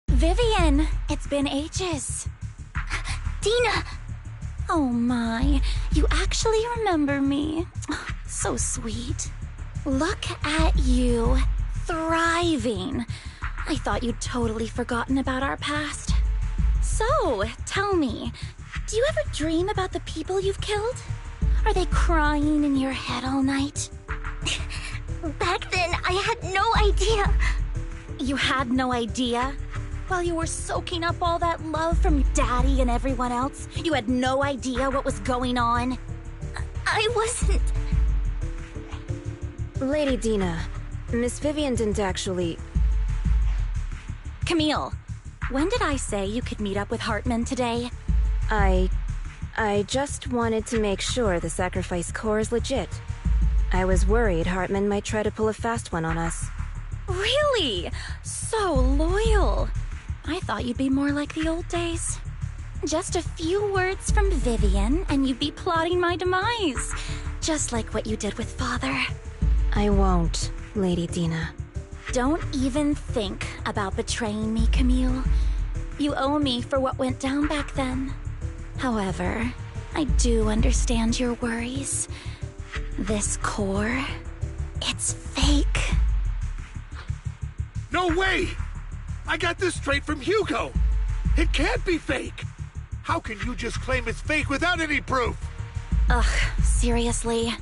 Vivian, it's been ages. Dina! Oh my, you actually remember me. So sweet. Look at you, thriving. I thought you'd totally forgotten about our past. So, tell me, do you ever dream about the people you've killed? Are they crying in your head all night? Back then, I had no idea. You had no idea? While you were soaking up all that love from Daddy and everyone else, you had no idea what was going on? I wasn't... Lady Dina, Miss Vivian didn't actually... Camille, when did I say you could meet up with Hartman today? I just wanted to make sure the sacrifice core is legit. I was worried Hartman might try to pull a fast one on us. Really? So loyal. I thought you'd be more like the old days. Just a few words from Vivian and you'd be plotting my demise. Just like what you did with Father. I won't, Lady Dina. Don't even think about betraying me, Camille. You owe me for what went down back then. However, I do understand your worries. This core, it's fake. No way! I got this straight from Hugo. It can't be fake. How can you just claim it's fake without any proof? Ugh, seriously.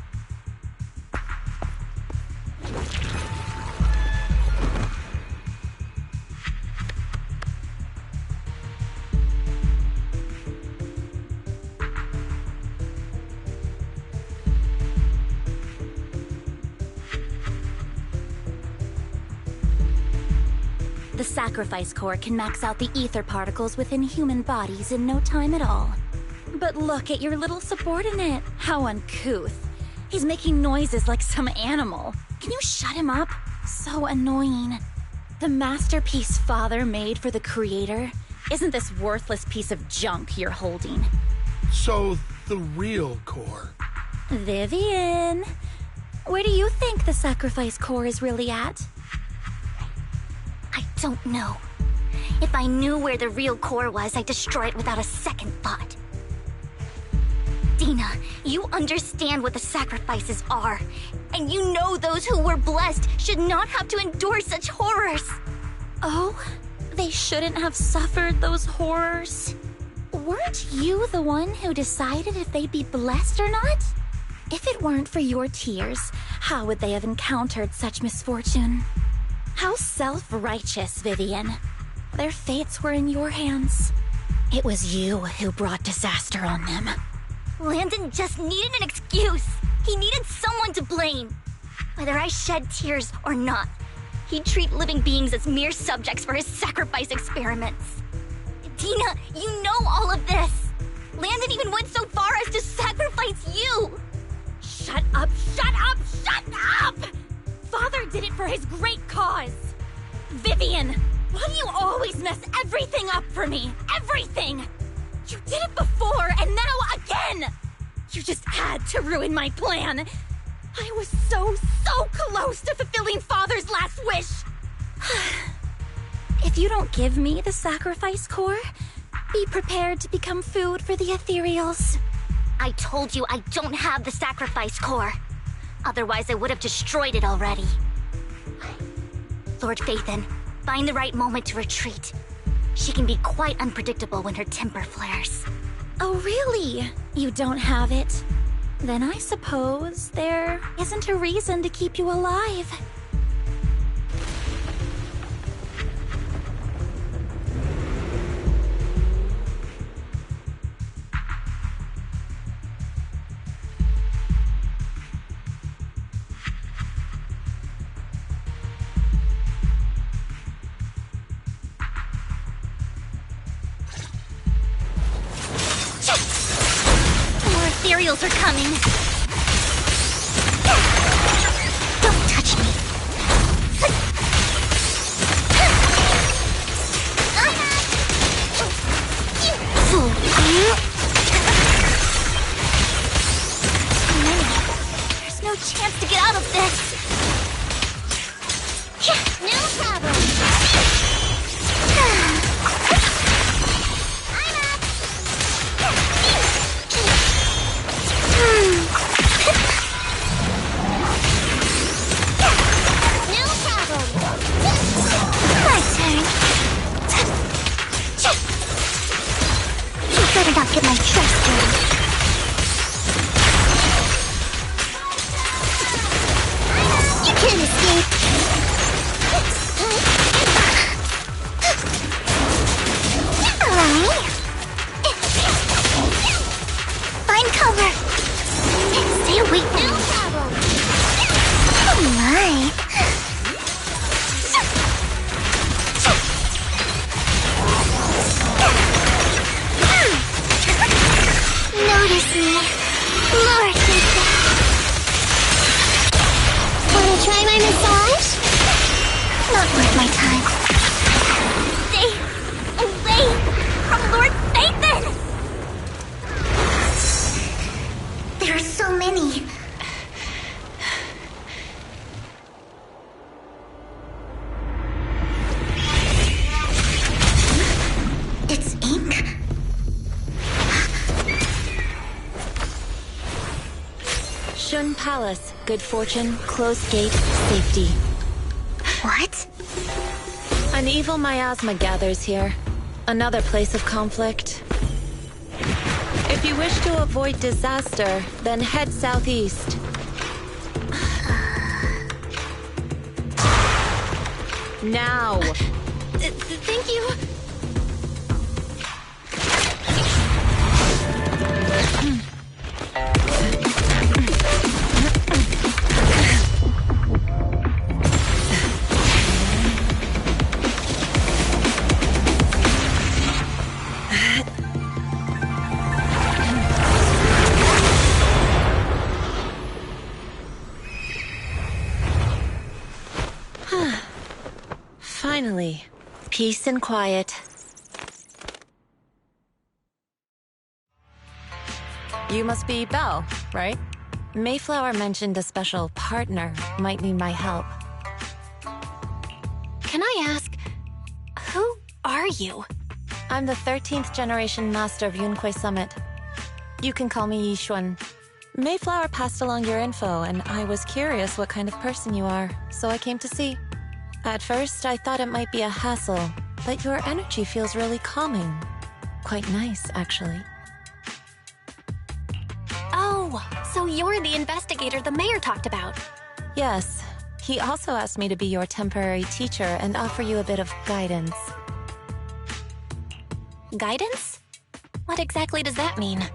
The sacrifice core can max out the ether particles within human bodies in no time at all. But look at your little subordinate. How uncouth. He's making noises like some animal. Can you shut him up? So annoying. The masterpiece Father made for the creator isn't this worthless piece of junk you're holding. So, the real core. Vivian, where do you think the sacrifice core is really at? I don't know. If I knew where the real core was, I'd destroy it without a second thought. Dina, you understand what the sacrifices are. And you know those who were blessed should not have to endure such horrors. Oh, they shouldn't have suffered those horrors. Weren't you the one who decided if they'd be blessed or not? If it weren't for your tears, how would they have encountered such misfortune? How self-righteous, Vivian. Their fates were in your hands. It was you who brought disaster on them. Landon just needed an excuse. He needed someone to blame. Whether I shed tears or not, he'd treat living beings as mere subjects for his sacrifice experiments. Dina, you know all of this. Landon even went so far as to sacrifice you. Shut up, shut up, shut up! Father did it for his great cause. Vivian, why do you always mess everything up for me? Everything! You did it before, and now again! You just had to ruin my plan. I was so close to fulfilling Father's last wish. If you don't give me the sacrifice core, be prepared to become food for the ethereals. I told you I don't have the sacrifice core. Otherwise, I would have destroyed it already. Lord Phaethon, find the right moment to retreat. She can be quite unpredictable when her temper flares. Oh, really? You don't have it? Then I suppose there isn't a reason to keep you alive. More ethereals are coming. Don't touch me. Fool. So many. There's no chance to get out of this. No problem. Better not get my dress dirty. You can't escape. Alright. Find cover. Stay awake. No problem. Oh my. Notice me, Lord Phaethon. Wanna try my massage? Not worth my time. Stay away from Lord Phaethon! There are so many. It's ink. Shun Palace, good fortune, closed gate, safety. What? An evil miasma gathers here. Another place of conflict. If you wish to avoid disaster, then head southeast. Now! Thank you! Peace and quiet. You must be Belle, right? Mayflower mentioned a special partner might need my help. Can I ask, who are you? I'm the 13th generation master of Yunhui Summit. You can call me Yixuan. Mayflower passed along your info, and I was curious what kind of person you are, so I came to see. At first, I thought it might be a hassle, but your energy feels really calming. Quite nice, actually. Oh, so you're the investigator the mayor talked about. Yes. He also asked me to be your temporary teacher and offer you a bit of guidance. Guidance? What exactly does that mean?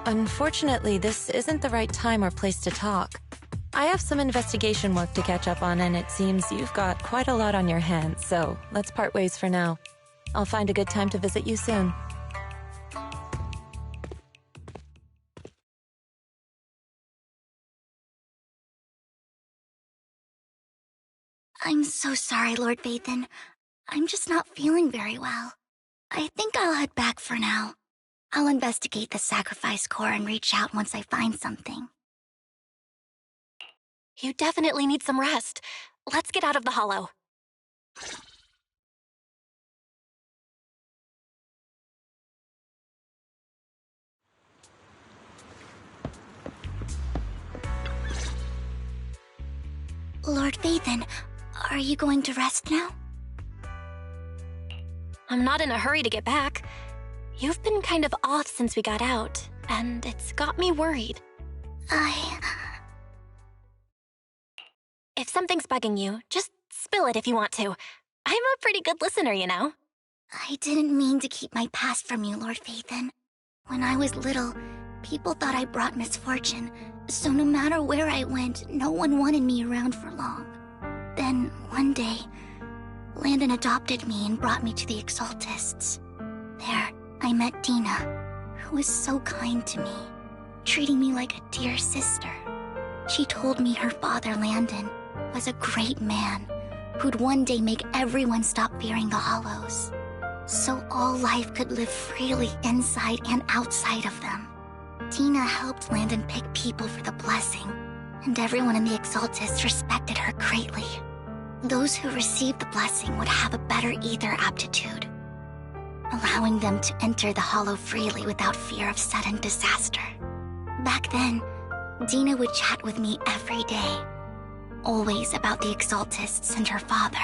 Unfortunately, this isn't the right time or place to talk. I have some investigation work to catch up on, and it seems you've got quite a lot on your hands, so let's part ways for now. I'll find a good time to visit you soon. I'm so sorry, Lord Vathan. I'm just not feeling very well. I think I'll head back for now. I'll investigate the sacrifice core and reach out once I find something. You definitely need some rest. Let's get out of the hollow. Lord Vathan, are you going to rest now? I'm not in a hurry to get back. You've been kind of off since we got out, and it's got me worried. If something's bugging you, just spill it if you want to. I'm a pretty good listener, you know. I didn't mean to keep my past from you, Lord Vathan. When I was little, people thought I brought misfortune, so no matter where I went, no one wanted me around for long. Then, one day, Landon adopted me and brought me to the Exaltists. There, I met Dina, who was so kind to me, treating me like a dear sister. She told me her father, Landon, was a great man who'd one day make everyone stop fearing the Hollows, so all life could live freely inside and outside of them. Dina helped Landon pick people for the blessing, and everyone in the Exaltists respected her greatly. Those who received the blessing would have a better ether aptitude, allowing them to enter the Hollow freely without fear of sudden disaster. Back then, Dina would chat with me every day, always about the Exaltists and her father.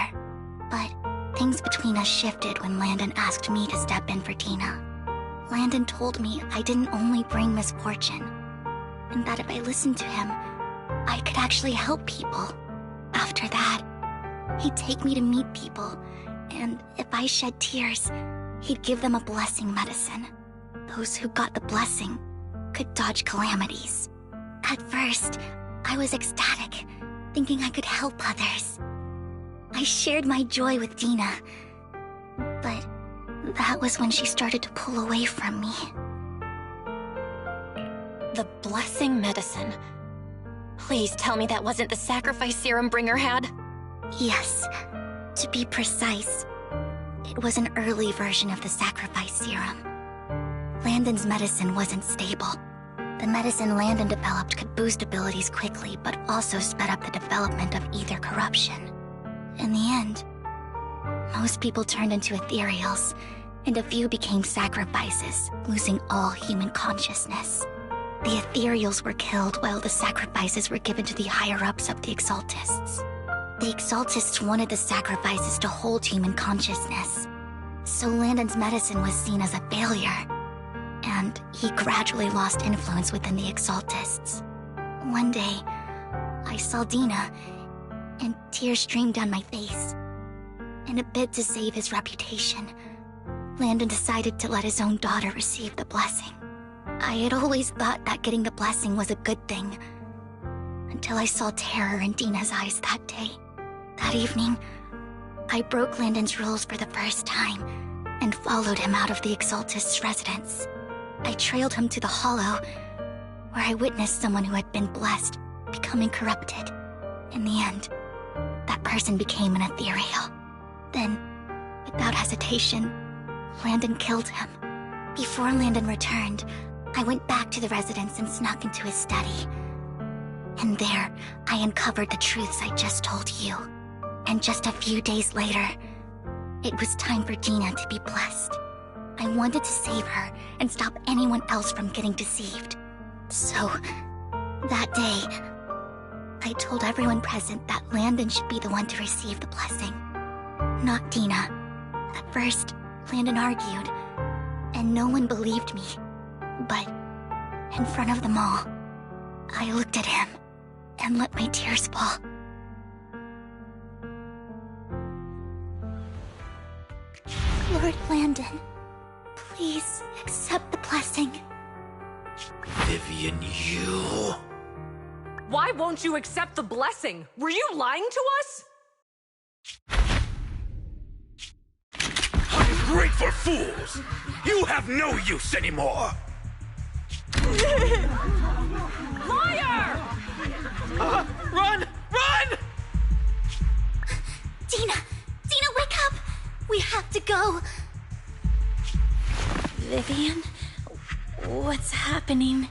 But things between us shifted when Landon asked me to step in for Dina. Landon told me I didn't only bring misfortune, and that if I listened to him, I could actually help people. After that, he'd take me to meet people, and if I shed tears, he'd give them a blessing medicine. Those who got the blessing could dodge calamities. At first, I was ecstatic, thinking I could help others. I shared my joy with Dina, but that was when she started to pull away from me. The blessing medicine. Please tell me that wasn't the sacrifice serum Bringer had? Yes. To be precise, it was an early version of the sacrifice serum. Landon's medicine wasn't stable. The medicine Landon developed could boost abilities quickly, but also sped up the development of ether corruption. In the end, most people turned into ethereals, and a few became sacrifices, losing all human consciousness. The ethereals were killed while the sacrifices were given to the higher-ups of the Exaltists. The Exaltists wanted the sacrifices to hold human consciousness, so Landon's medicine was seen as a failure, and he gradually lost influence within the Exaltists. One day, I saw Dina, and tears streamed down my face. In a bid to save his reputation, Landon decided to let his own daughter receive the blessing. I had always thought that getting the blessing was a good thing, until I saw terror in Dina's eyes that day. That evening, I broke Landon's rules for the first time, and followed him out of the Exaltist's residence. I trailed him to the Hollow, where I witnessed someone who had been blessed becoming corrupted. In the end, that person became an ethereal. Then, without hesitation, Landon killed him. Before Landon returned, I went back to the residence and snuck into his study. And there, I uncovered the truths I just told you. And just a few days later, it was time for Dina to be blessed. I wanted to save her and stop anyone else from getting deceived. So, that day, I told everyone present that Landon should be the one to receive the blessing, not Dina. At first, Landon argued, and no one believed me. But, in front of them all, I looked at him and let my tears fall. Lord Landon, please accept the blessing. Vivian, you... Why won't you accept the blessing? Were you lying to us? Ungrateful fools! You have no use anymore! Liar! Run! Run! Dina! Dina, wake up! We have to go! Vivian? What's happening?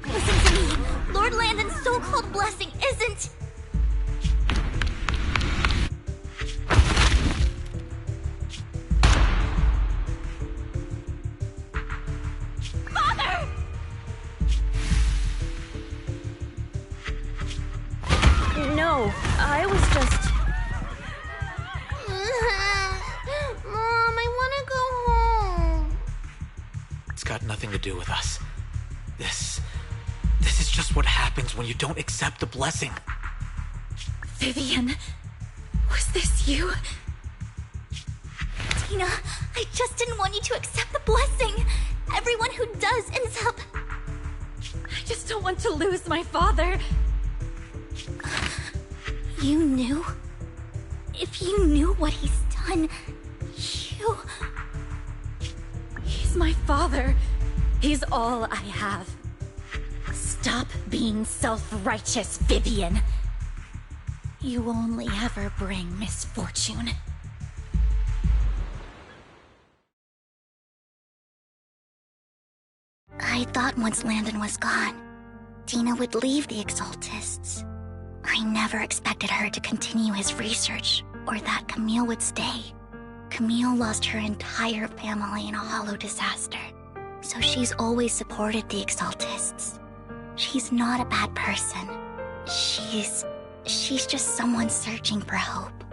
Listen to me! Lord Landon's so-called blessing isn't... Father! No, I was just... Mom, I want to go home. It's got nothing to do with us. This is just what happens when you don't accept the blessing. Vivian, was this you? Dina, I just didn't want you to accept the blessing. Everyone who does ends up... I just don't want to lose my father. You knew? If you knew what he's done, you... He's my father. He's all I have. Stop being self-righteous, Vivian. You only ever bring misfortune. I thought once Landon was gone, Dina would leave the Exaltists. I never expected her to continue his research, or that Camille would stay. Camille lost her entire family in a hollow disaster, so she's always supported the Exaltists. She's not a bad person. She's just someone searching for hope.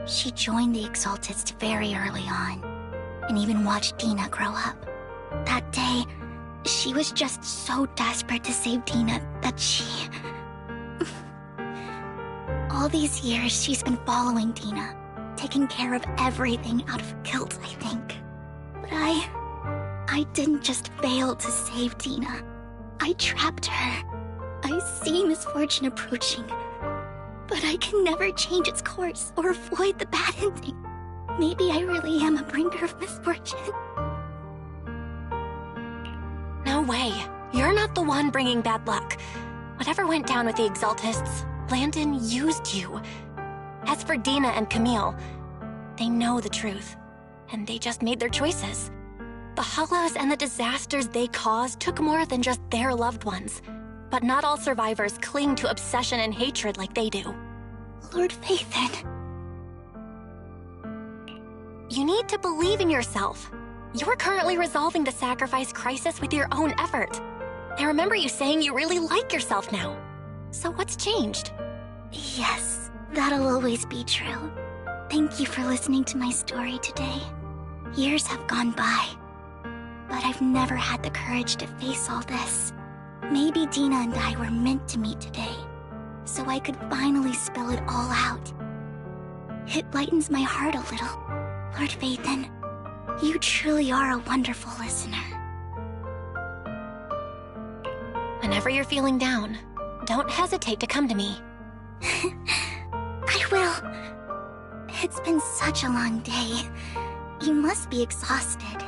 She joined the Exaltists very early on, and even watched Dina grow up. That day, she was just so desperate to save Dina that she... All these years, she's been following Dina, taking care of everything out of guilt, I think. But I didn't just fail to save Dina. I trapped her. I see misfortune approaching, but I can never change its course or avoid the bad ending. Maybe I really am a bringer of misfortune. No way. You're not the one bringing bad luck. Whatever went down with the Exaltists, Landon used you. As for Dina and Camille, they know the truth, and they just made their choices. The hollows and the disasters they caused took more than just their loved ones. But not all survivors cling to obsession and hatred like they do. Lord Phaethon. You need to believe in yourself. You're currently resolving the sacrifice crisis with your own effort. I remember you saying you really like yourself now. So what's changed? Yes, that'll always be true. Thank you for listening to my story today. Years have gone by, but I've never had the courage to face all this. Maybe Dina and I were meant to meet today, so I could finally spill it all out. It lightens my heart a little. Lord Phaethon, you truly are a wonderful listener. Whenever you're feeling down, don't hesitate to come to me. I will. It's been such a long day. You must be exhausted.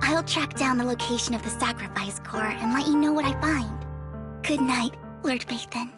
I'll track down the location of the sacrifice core and let you know what I find. Good night, Lord Phaethon.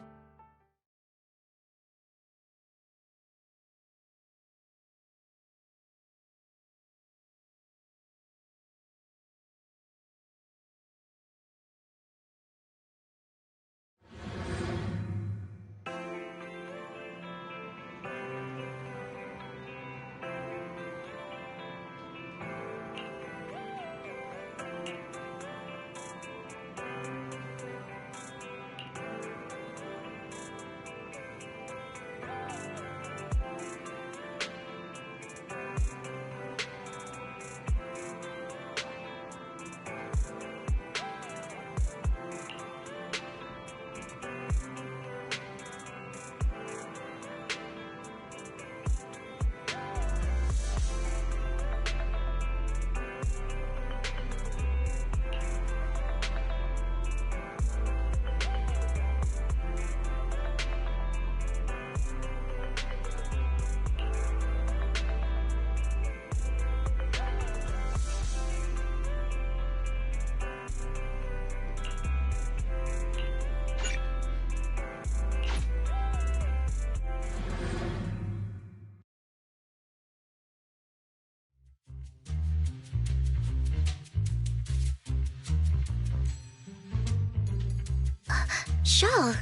Shaw,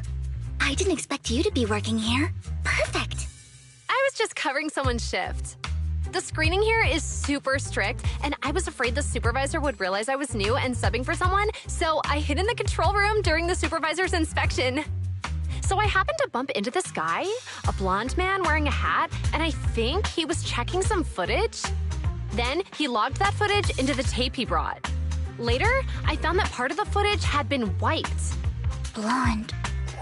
I didn't expect you to be working here. Perfect. I was just covering someone's shift. The screening here is super strict, and I was afraid the supervisor would realize I was new and subbing for someone, so I hid in the control room during the supervisor's inspection. So I happened to bump into this guy, a blonde man wearing a hat, and I think he was checking some footage. Then he logged that footage into the tape he brought. Later, I found that part of the footage had been wiped. Blonde,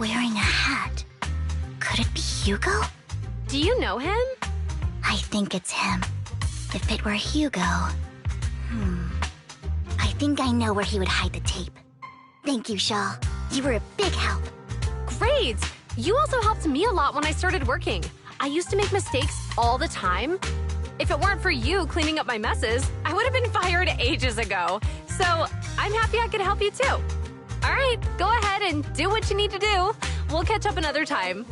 wearing a hat. Could it be Hugo? Do you know him? I think it's him. If it were Hugo... I think I know where he would hide the tape. Thank you, Shaw. You were a big help. Great! You also helped me a lot when I started working. I used to make mistakes all the time. If it weren't for you cleaning up my messes, I would have been fired ages ago. So I'm happy I could help you too. All right, go ahead and do what you need to do. We'll catch up another time.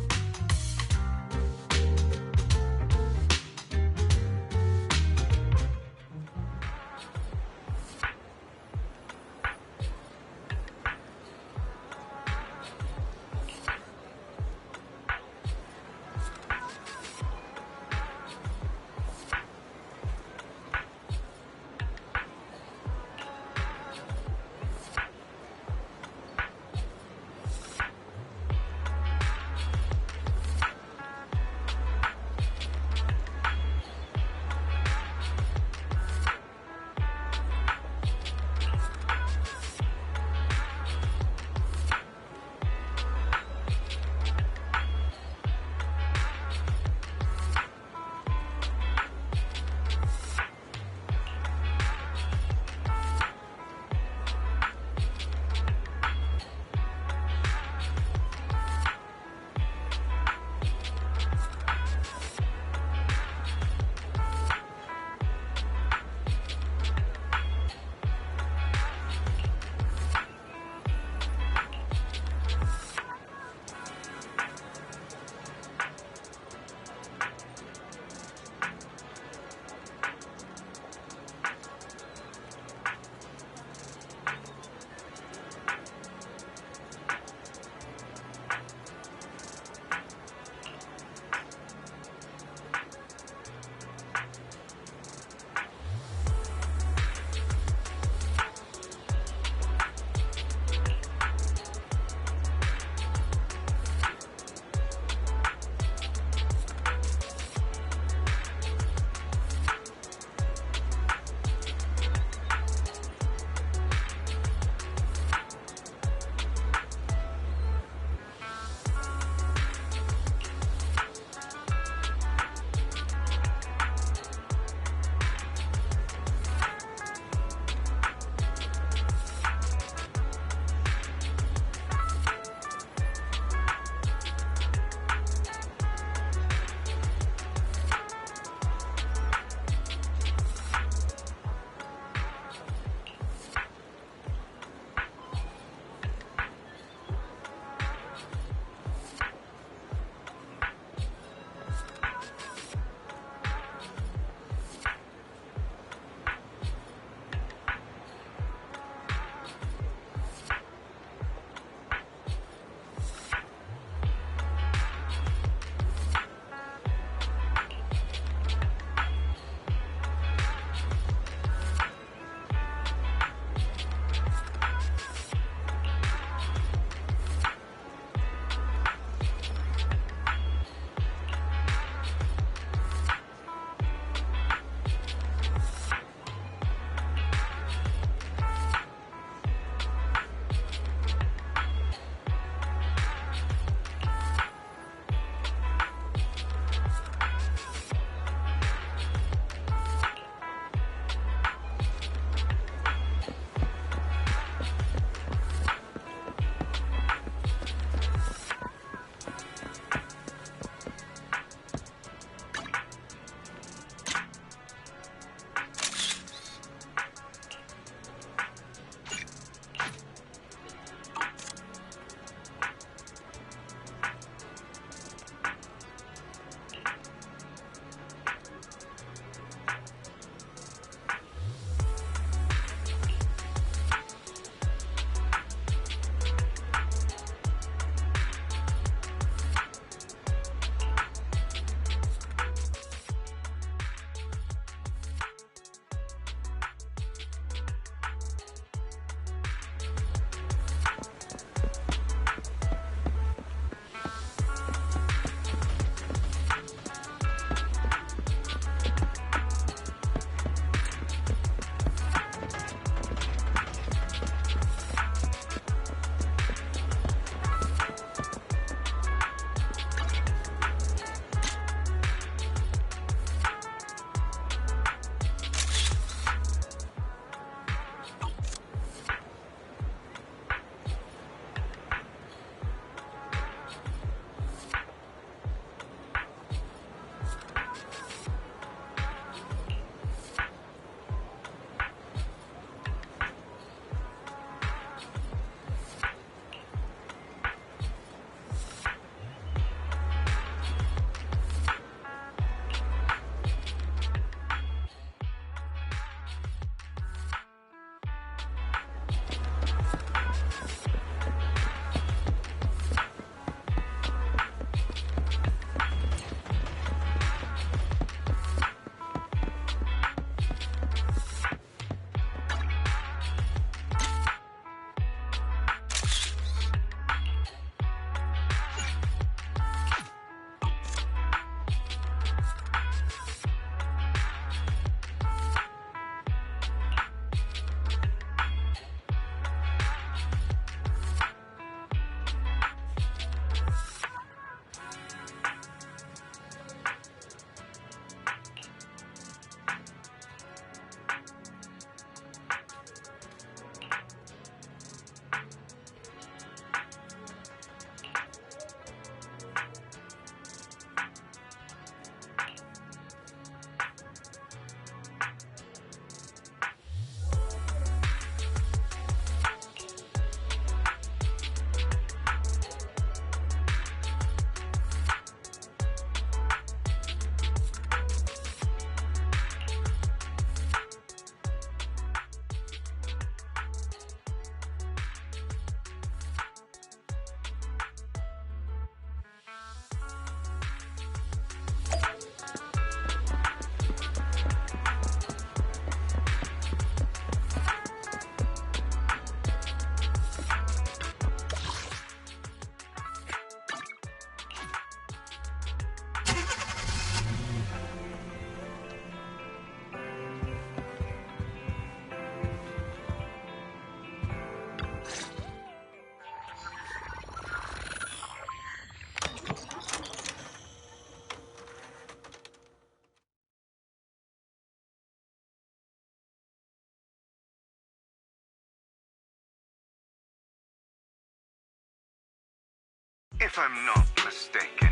If I'm not mistaken,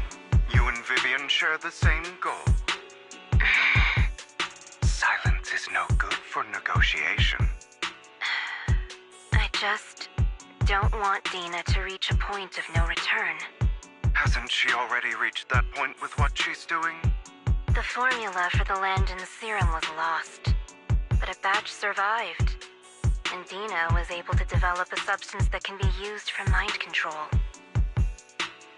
you and Vivian share the same goal. Silence is no good for negotiation. I just don't want Dina to reach a point of no return. Hasn't she already reached that point with what she's doing? The formula for the Landon serum was lost, but a batch survived, and Dina was able to develop a substance that can be used for mind control.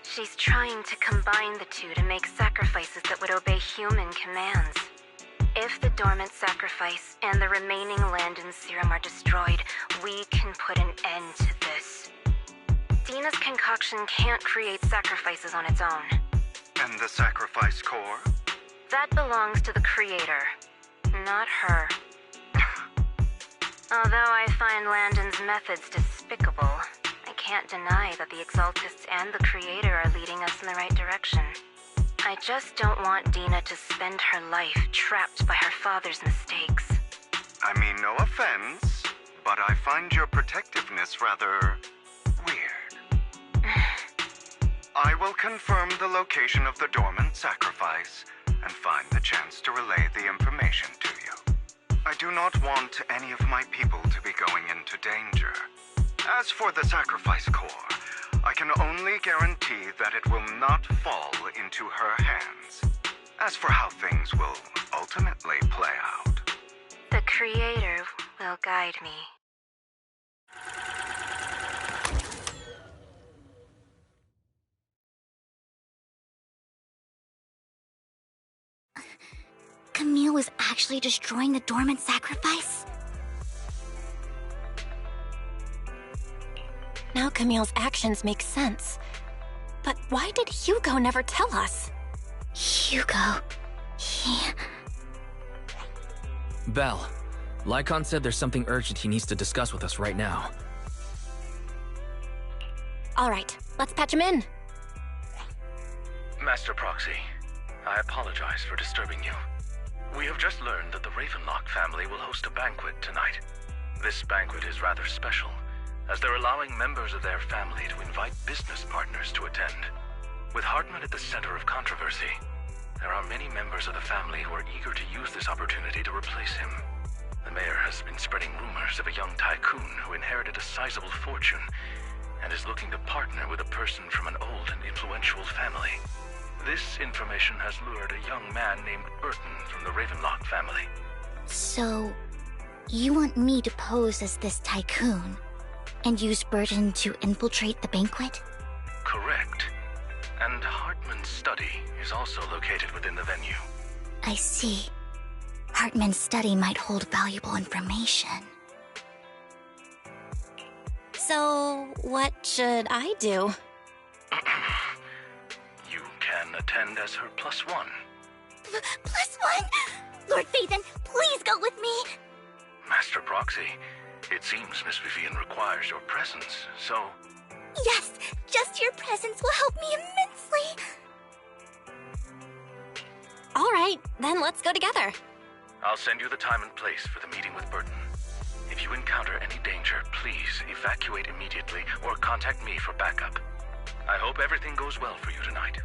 She's trying to combine the two to make sacrifices that would obey human commands. If the dormant sacrifice and the remaining Landon serum are destroyed, we can put an end to this. Dina's concoction can't create sacrifices on its own. And the sacrifice core? That belongs to the creator, not her. Although I find Landon's methods despicable, I can't deny that the Exaltists and the creator are leading us in the right direction. I just don't want Dina to spend her life trapped by her father's mistakes. I mean, no offense, but I find your protectiveness rather weird. I will confirm the location of the dormant sacrifice and find the chance to relay the information to you. I do not want any of my people to be going into danger. As for the sacrifice core, I can only guarantee that it will not fall into her hands. As for how things will ultimately play out, the creator will guide me. Camille was actually destroying the dormant sacrifice? Now Camille's actions make sense. But why did Hugo never tell us? Hugo... he... Belle, Lycon said there's something urgent he needs to discuss with us right now. All right, let's patch him in. Master Proxy, I apologize for disturbing you. We have just learned that the Ravenlock family will host a banquet tonight. This banquet is rather special, as they're allowing members of their family to invite business partners to attend. With Hartman at the center of controversy, there are many members of the family who are eager to use this opportunity to replace him. The mayor has been spreading rumors of a young tycoon who inherited a sizable fortune and is looking to partner with a person from an old and influential family. This information has lured a young man named Burton from the Ravenlock family. So, you want me to pose as this tycoon and use Burton to infiltrate the banquet? Correct. And Hartman's study is also located within the venue. I see. Hartman's study might hold valuable information. So, what should I do? You can attend as her +1. +1? Lord Phaethon, please go with me! Master Proxy, it seems Miss Vivian requires your presence, so... Yes, just your presence will help me immensely! All right, then let's go together. I'll send you the time and place for the meeting with Burton. If you encounter any danger, please evacuate immediately or contact me for backup. I hope everything goes well for you tonight.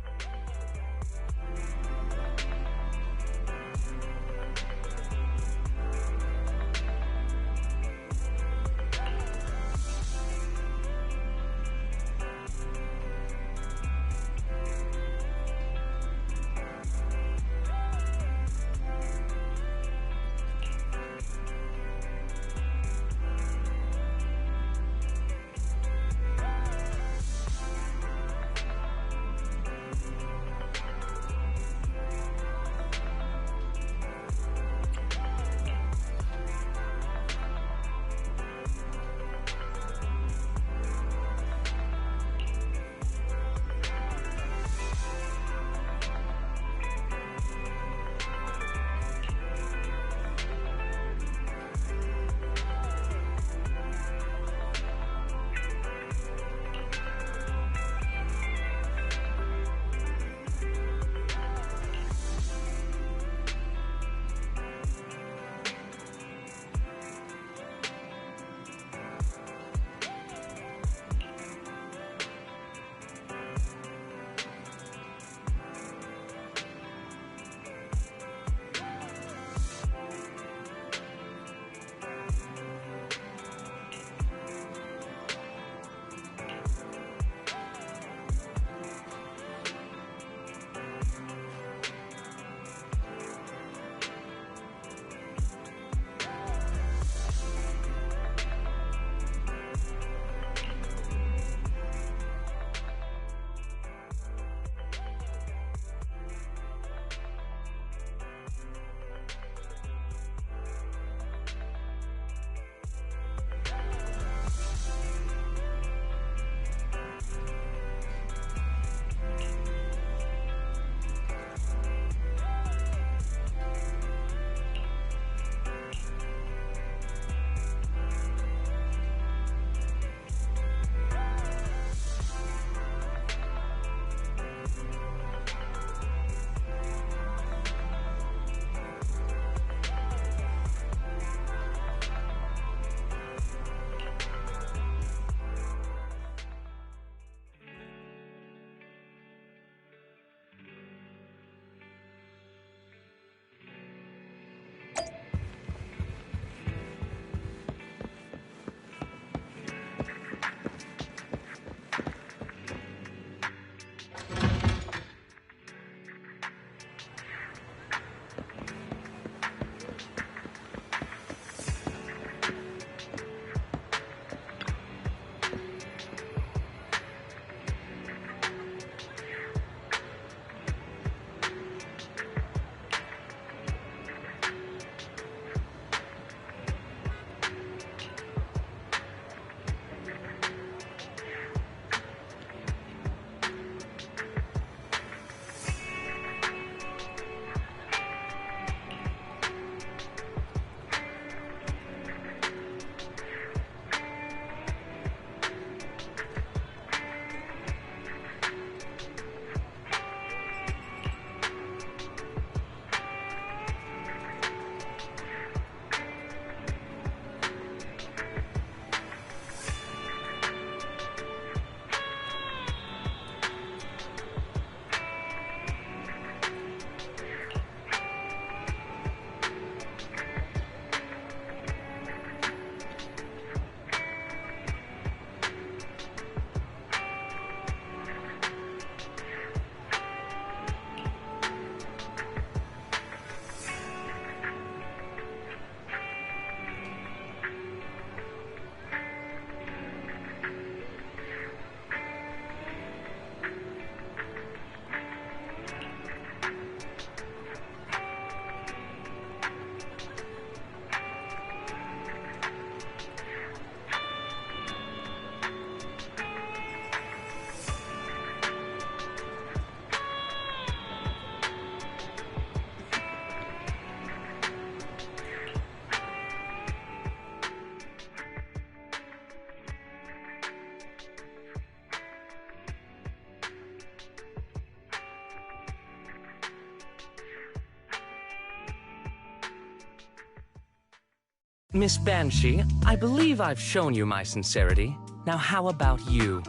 Miss Banshee, I believe I've shown you my sincerity. Now how about you?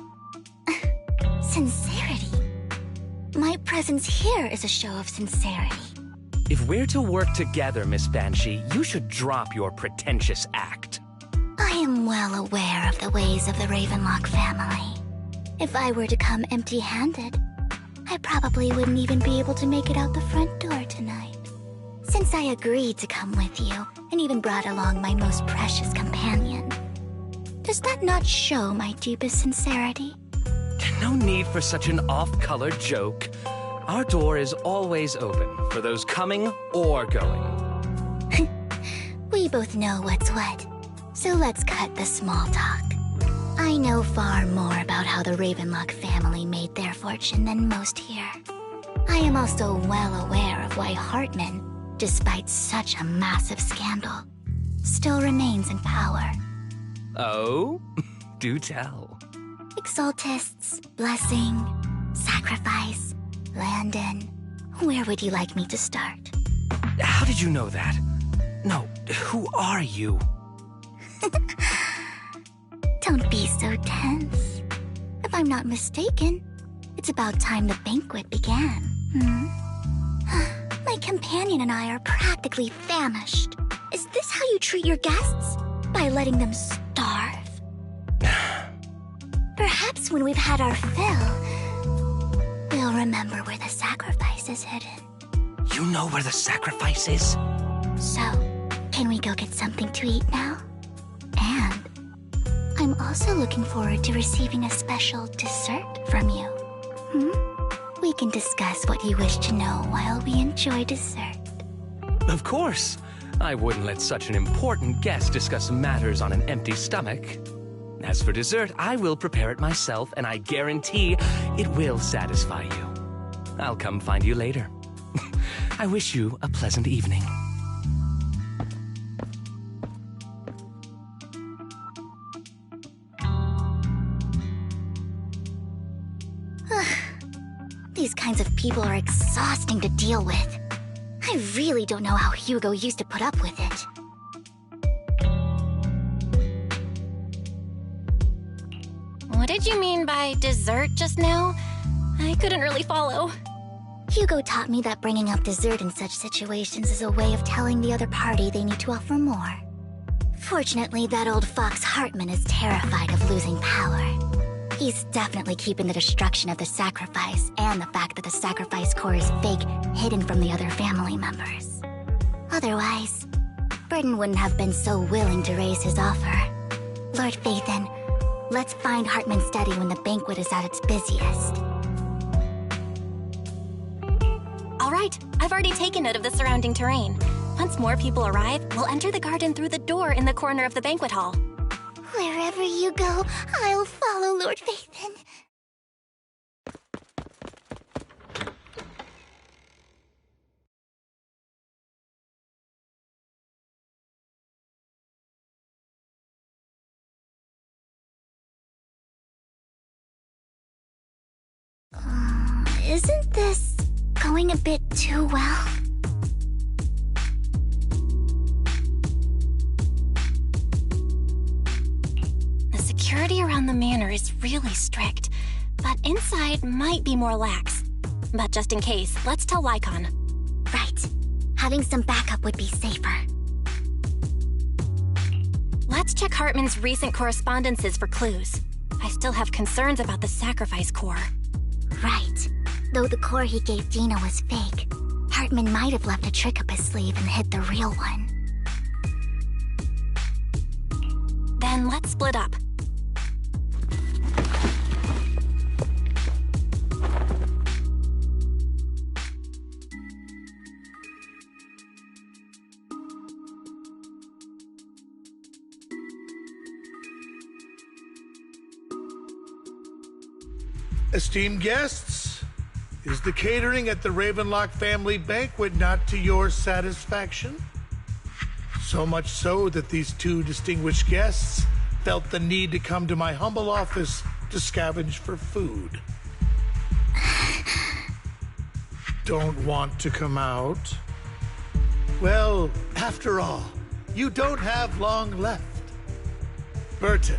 Sincerity? My presence here is a show of sincerity. If we're to work together, Miss Banshee, you should drop your pretentious act. I am well aware of the ways of the Ravenlock family. If I were to come empty-handed, I probably wouldn't even be able to make it out the front door tonight. Since I agreed to come with you, and even brought along my most precious companion, does that not show my deepest sincerity? No need for such an off-color joke. Our door is always open for those coming or going. We both know what's what, so let's cut the small talk. I know far more about how the Ravenlock family made their fortune than most here. I am also well aware of why Hartman, despite such a massive scandal, still remains in power. Oh? Do tell. Exaltists, blessing, sacrifice, Landon. Where would you like me to start? How did you know that? No, who are you? Don't be so tense. If I'm not mistaken, it's about time the banquet began. My companion and I are practically famished. Is this how you treat your guests? By letting them starve? Perhaps when we've had our fill, we'll remember where the sacrifice is hidden. You know where the sacrifice is? So, can we go get something to eat now? And I'm also looking forward to receiving a special dessert from you. We can discuss what you wish to know while we enjoy dessert. Of course. I wouldn't let such an important guest discuss matters on an empty stomach. As for dessert, I will prepare it myself, and I guarantee it will satisfy you. I'll come find you later. I wish you a pleasant evening. These kinds of people are exhausting to deal with. I really don't know how Hugo used to put up with it. What did you mean by dessert just now? I couldn't really follow. Hugo taught me that bringing up dessert in such situations is a way of telling the other party they need to offer more. Fortunately, that old fox Hartman is terrified of losing power. He's definitely keeping the destruction of the sacrifice and the fact that the sacrifice core is fake hidden from the other family members. Otherwise, Burden wouldn't have been so willing to raise his offer. Lord Phaethon, let's find Hartman's study when the banquet is at its busiest. All right, I've already taken note of the surrounding terrain. Once more people arrive, we'll enter the garden through the door in the corner of the banquet hall. Wherever you go, I'll follow, Lord Phaethon. Isn't this going a bit too well? The security around the manor is really strict, but inside might be more lax. But just in case, let's tell Lycon. Right. Having some backup would be safer. Let's check Hartman's recent correspondences for clues. I still have concerns about the sacrifice core. Right. Though the core he gave Dina was fake, Hartman might have left a trick up his sleeve and hid the real one. Then let's split up. Esteemed guests, is the catering at the Ravenlock family banquet not to your satisfaction? So much so that these two distinguished guests felt the need to come to my humble office to scavenge for food. Don't want to come out? Well, after all, you don't have long left. Burton,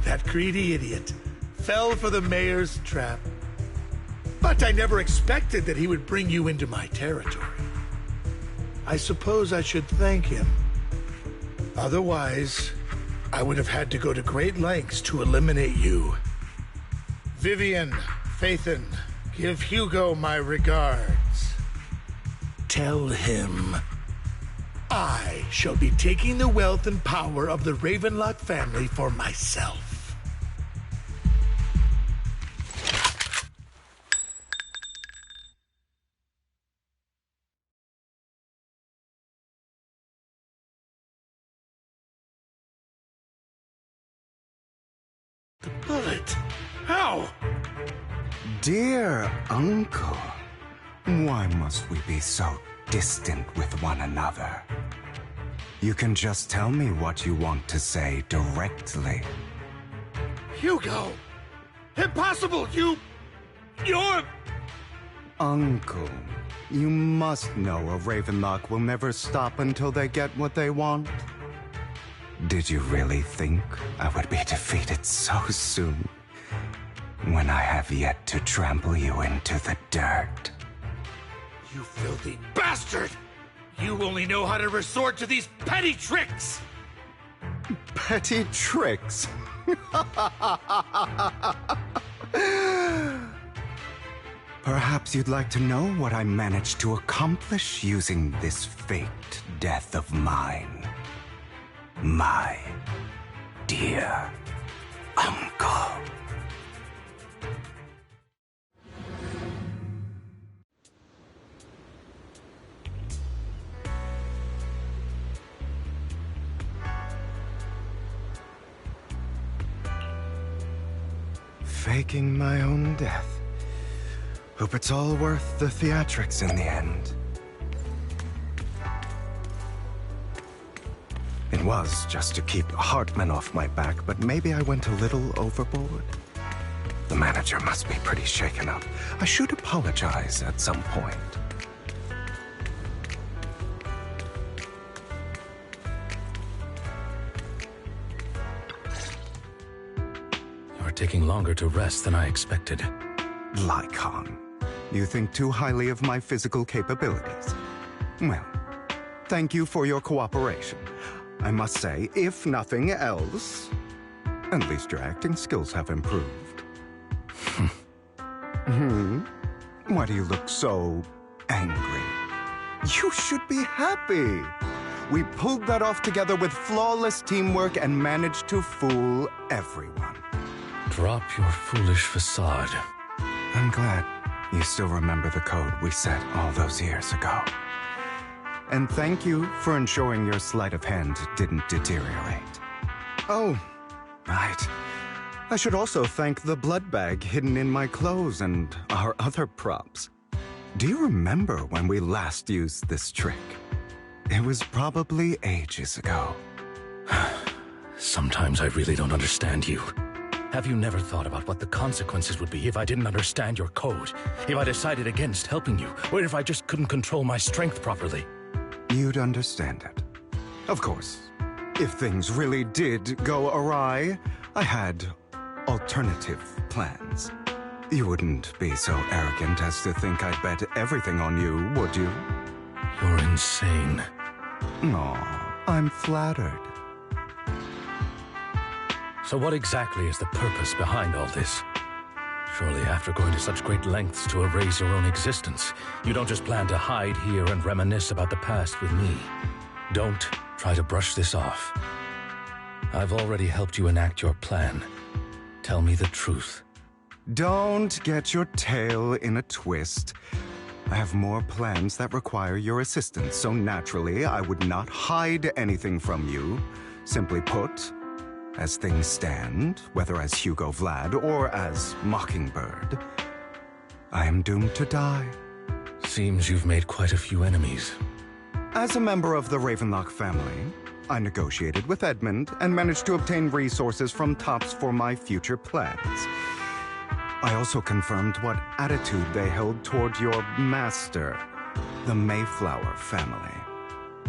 that greedy idiot, fell for the mayor's trap. But I never expected that he would bring you into my territory. I suppose I should thank him. Otherwise, I would have had to go to great lengths to eliminate you. Vivian, Phaethon, give Hugo my regards. Tell him I shall be taking the wealth and power of the Ravenlock family for myself. The bullet? How? Dear Uncle, why must we be so distant with one another? You can just tell me what you want to say directly. Hugo! Impossible! You're... Uncle, you must know a Ravenlock will never stop until they get what they want. Did you really think I would be defeated so soon, when I have yet to trample you into the dirt? You filthy bastard! You only know how to resort to these petty tricks! Petty tricks? Perhaps you'd like to know what I managed to accomplish using this faked death of mine. My dear Uncle. Faking my own death. Hope it's all worth the theatrics in the end. It was just to keep Hartman off my back, but maybe I went a little overboard. The manager must be pretty shaken up. I should apologize at some point. You're taking longer to rest than I expected. Lycon, you think too highly of my physical capabilities. Well, thank you for your cooperation. I must say, if nothing else, at least your acting skills have improved. Why do you look so angry? You should be happy. We pulled that off together with flawless teamwork and managed to fool everyone. Drop your foolish facade. I'm glad you still remember the code we set all those years ago. And thank you for ensuring your sleight of hand didn't deteriorate. Oh, right. I should also thank the blood bag hidden in my clothes and our other props. Do you remember when we last used this trick? It was probably ages ago. Sometimes I really don't understand you. Have you never thought about what the consequences would be if I didn't understand your code? If I decided against helping you? Or if I just couldn't control my strength properly? You'd understand it. Of course, if things really did go awry, I had alternative plans. You wouldn't be so arrogant as to think I'd bet everything on you, would you? You're insane. Aw, I'm flattered. So what exactly is the purpose behind all this? Surely after going to such great lengths to erase your own existence, you don't just plan to hide here and reminisce about the past with me. Don't try to brush this off. I've already helped you enact your plan. Tell me the truth. Don't get your tail in a twist. I have more plans that require your assistance, so naturally I would not hide anything from you. Simply put, as things stand, whether as Hugo Vlad or as Mockingbird, I am doomed to die. Seems you've made quite a few enemies. As a member of the Ravenlock family, I negotiated with Edmund and managed to obtain resources from Tops for my future plans. I also confirmed what attitude they held toward your master, the Mayflower family.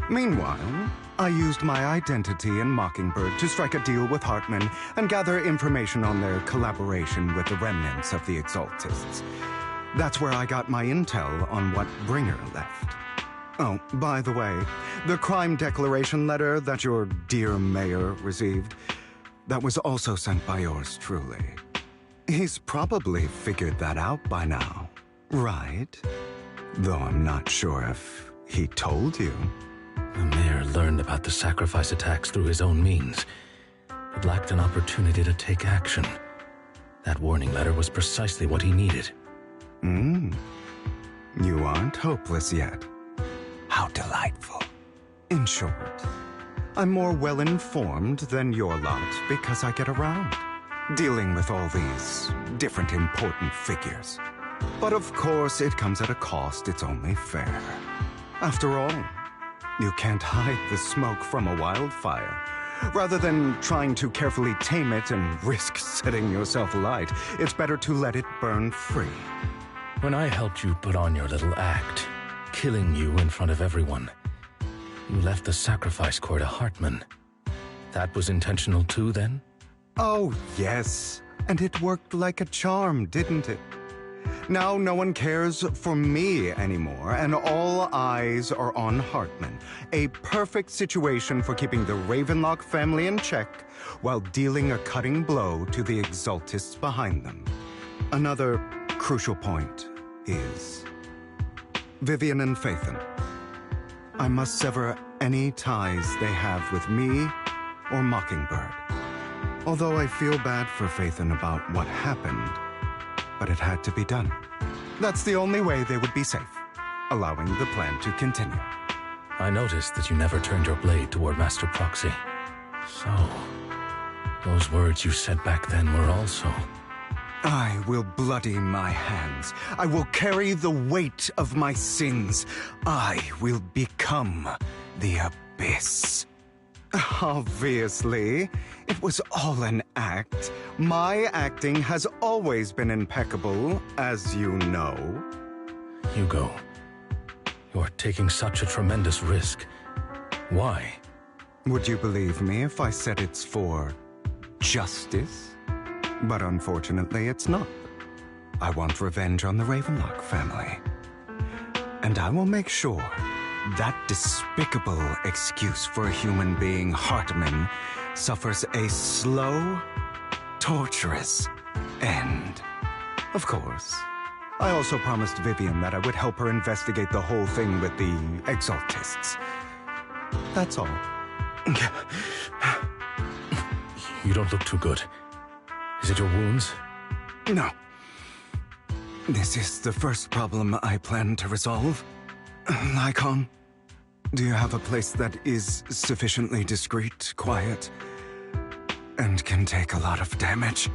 Meanwhile, I used my identity in Mockingbird to strike a deal with Hartman and gather information on their collaboration with the remnants of the Exaltists. That's where I got my intel on what Bringer left. Oh, by the way, the crime declaration letter that your dear mayor received, that was also sent by yours truly. He's probably figured that out by now, right? Though I'm not sure if he told you. The mayor learned about the sacrifice attacks through his own means, but lacked an opportunity to take action. That warning letter was precisely what he needed. You aren't hopeless yet. How delightful. In short, I'm more well-informed than your lot because I get around, dealing with all these different important figures. But of course, it comes at a cost. It's only fair. After all, you can't hide the smoke from a wildfire. Rather than trying to carefully tame it and risk setting yourself alight, it's better to let it burn free. When I helped you put on your little act, killing you in front of everyone, you left the sacrifice core to Hartman. That was intentional too, then? Oh, yes. And it worked like a charm, didn't it? Now no one cares for me anymore, and all eyes are on Hartman. A perfect situation for keeping the Ravenlock family in check while dealing a cutting blow to the Exaltists behind them. Another crucial point is Vivian and Phaethon. I must sever any ties they have with me or Mockingbird. Although I feel bad for Phaethon about what happened, but it had to be done. That's the only way they would be safe, allowing the plan to continue. I noticed that you never turned your blade toward Master Proxy. So, those words you said back then were also... I will bloody my hands. I will carry the weight of my sins. I will become the Abyss. Obviously, it was all an act. My acting has always been impeccable, as you know. Hugo, you're taking such a tremendous risk. Why? Would you believe me if I said it's for justice? But unfortunately, it's not. I want revenge on the Ravenlock family. And I will make sure that despicable excuse for a human being, Hartman, suffers a slow, torturous end. Of course, I also promised Vivian that I would help her investigate the whole thing with the Exaltists. That's all. You don't look too good. Is it your wounds? No. This is the first problem I plan to resolve. Lycon, do you have a place that is sufficiently discreet, quiet, and can take a lot of damage?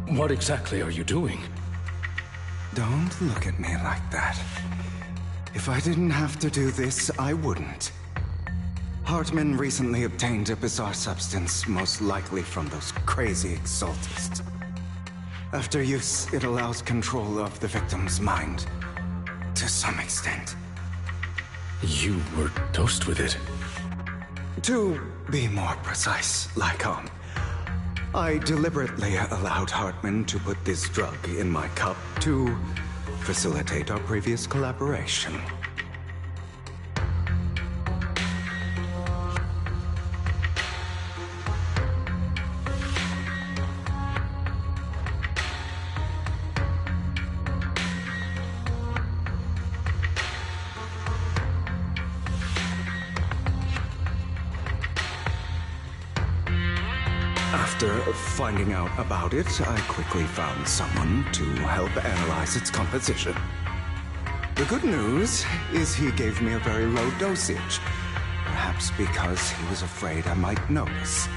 What exactly are you doing? Don't look at me like that. If I didn't have to do this, I wouldn't. Hartman recently obtained a bizarre substance, most likely from those crazy Exaltists. After use, it allows control of the victim's mind, to some extent. You were dosed with it? To be more precise, Lycon, I deliberately allowed Hartman to put this drug in my cup to facilitate our previous collaboration. After finding out about it, I quickly found someone to help analyze its composition. The good news is he gave me a very low dosage, perhaps because he was afraid I might notice.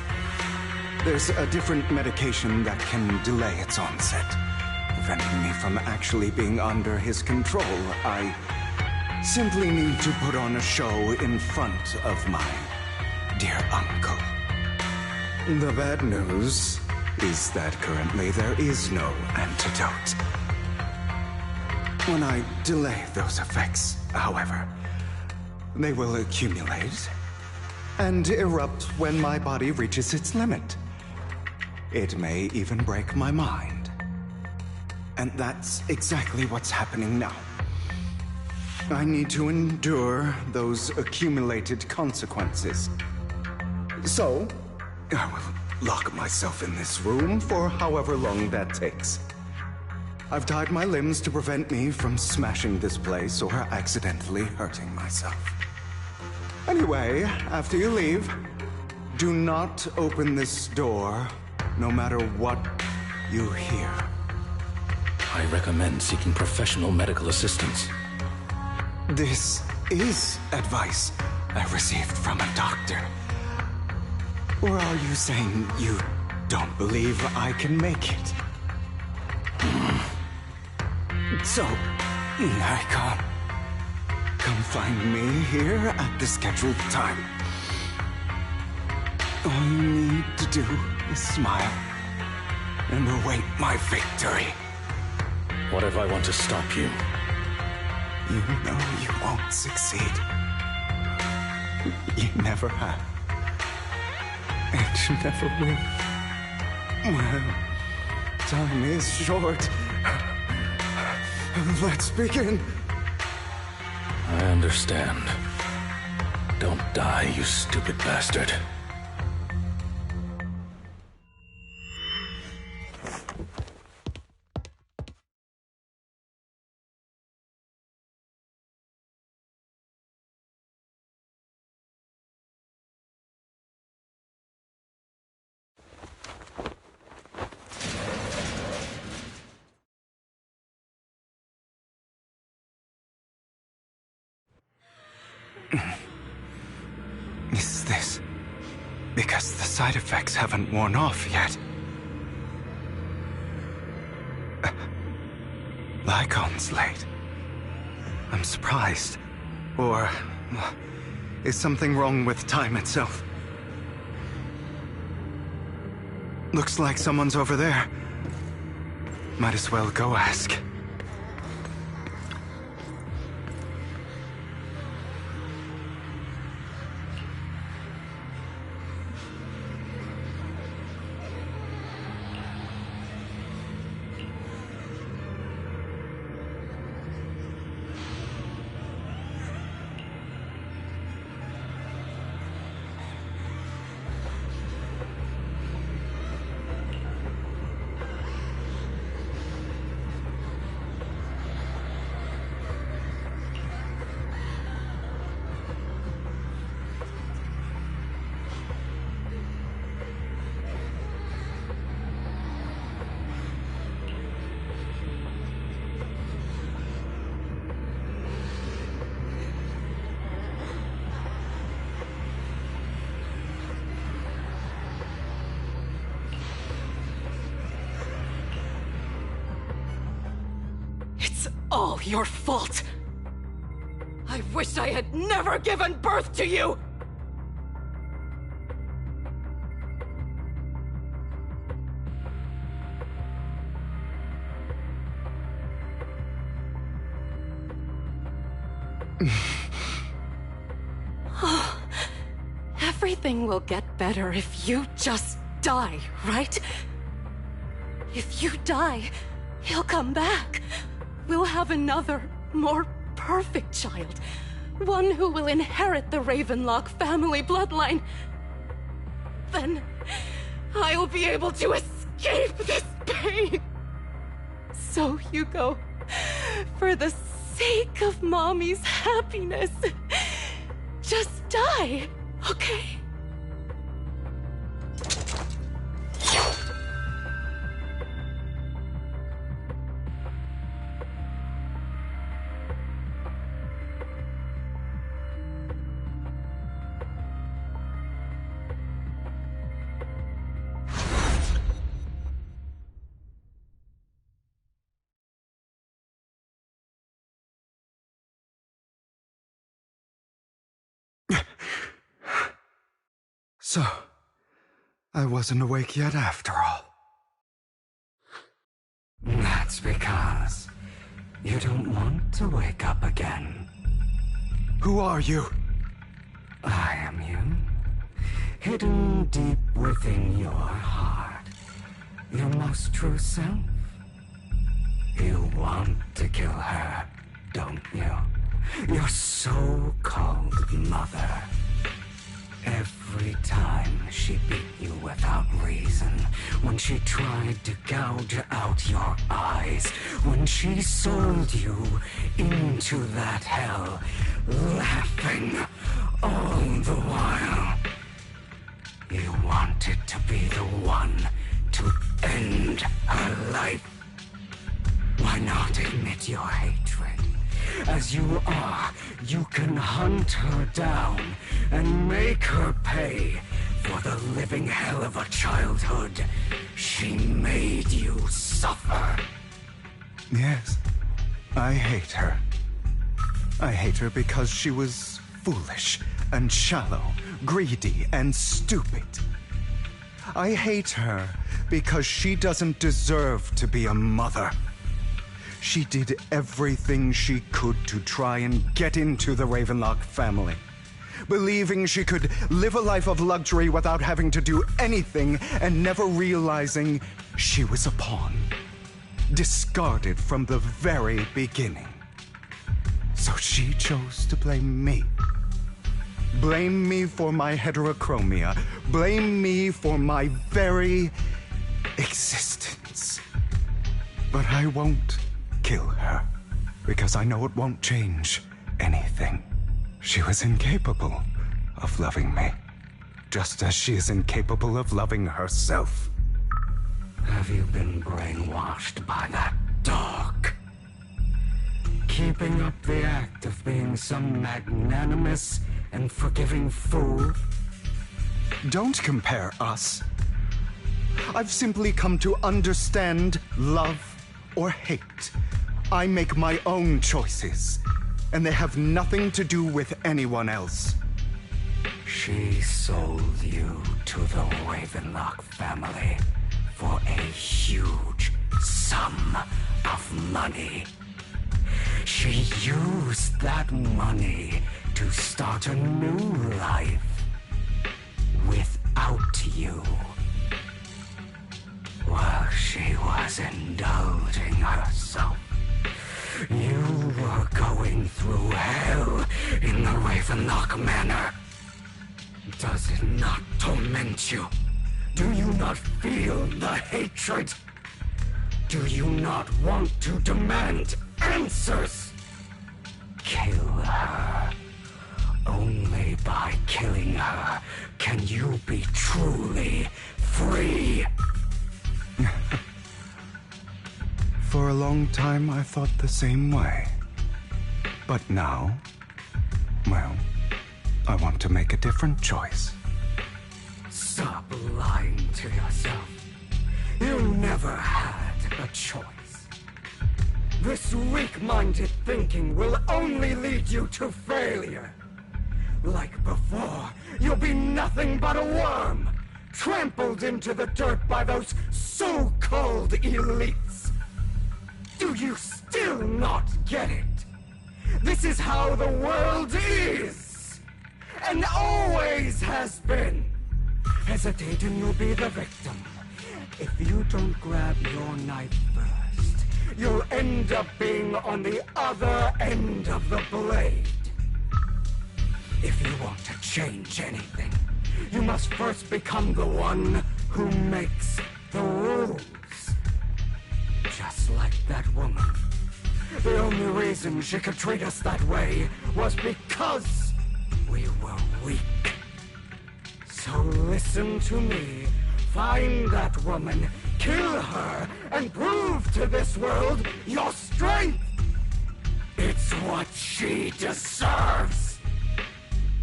There's a different medication that can delay its onset, preventing me from actually being under his control. I simply need to put on a show in front of my dear uncle. The bad news is that currently there is no antidote. When I delay those effects, however, they will accumulate and erupt when my body reaches its limit. It may even break my mind. And that's exactly what's happening now. I need to endure those accumulated consequences. So, I will lock myself in this room for however long that takes. I've tied my limbs to prevent me from smashing this place or accidentally hurting myself. Anyway, after you leave, do not open this door, no matter what you hear. I recommend seeking professional medical assistance. This is advice I received from a doctor. Or are you saying you don't believe I can make it? So, Nikon, come find me here at the scheduled time. All you need to do is smile and await my victory. What if I want to stop you? You know you won't succeed. You never have. And you never will. Well, time is short. Let's begin. I understand. Don't die, you stupid bastard. Is this because the side effects haven't worn off yet? Lycon's late. I'm surprised. Or is something wrong with time itself? Looks like someone's over there. Might as well go ask. All your fault! I wish I had never given birth to you! Everything will get better if you just die, right? If you die, he'll come back. We'll have another, more perfect child. One who will inherit the Ravenlock family bloodline. Then, I'll be able to escape this pain. So, Hugo, for the sake of Mommy's happiness, just die, okay? So, I wasn't awake yet after all. That's because you don't want to wake up again. Who are you? I am you. Hidden deep within your heart. Your most true self. You want to kill her, don't you? Your so-called mother. Every time she beat you without reason, when she tried to gouge out your eyes, when she sold you into that hell, laughing all the while. You wanted to be the one to end her life. Why not admit your hatred? As you are, you can hunt her down and make her pay for the living hell of a childhood she made you suffer. Yes, I hate her. I hate her because she was foolish and shallow, greedy and stupid. I hate her because she doesn't deserve to be a mother. She did everything she could to try and get into the Ravenlock family, believing she could live a life of luxury without having to do anything and never realizing she was a pawn, discarded from the very beginning. So she chose to blame me. Blame me for my heterochromia. Blame me for my very existence. But I won't kill her, because I know it won't change anything. She was incapable of loving me, just as she is incapable of loving herself. Have you been brainwashed by that dog? Keeping up the act of being some magnanimous and forgiving fool? Don't compare us. I've simply come to understand love or hate. I make my own choices, and they have nothing to do with anyone else. She sold you to the Ravenlock family for a huge sum of money. She used that money to start a new life without you. While she was indulging herself, you were going through hell in the Ravenlock Manor. Does it not torment you? Do you not feel the hatred? Do you not want to demand answers? Kill her. Only by killing her can you be truly free. For a long time, I thought the same way. But now, well, I want to make a different choice. Stop lying to yourself. You never had a choice. This weak-minded thinking will only lead you to failure. Like before, you'll be nothing but a worm, trampled into the dirt by those so-called elites. Do you still not get it? This is how the world is, and always has been. Hesitate and you'll be the victim. If you don't grab your knife first, you'll end up being on the other end of the blade. If you want to change anything, you must first become the one who makes the rules. Just like that woman. The only reason she could treat us that way was because we were weak. So listen to me. Find that woman, kill her, and prove to this world your strength. It's what she deserves.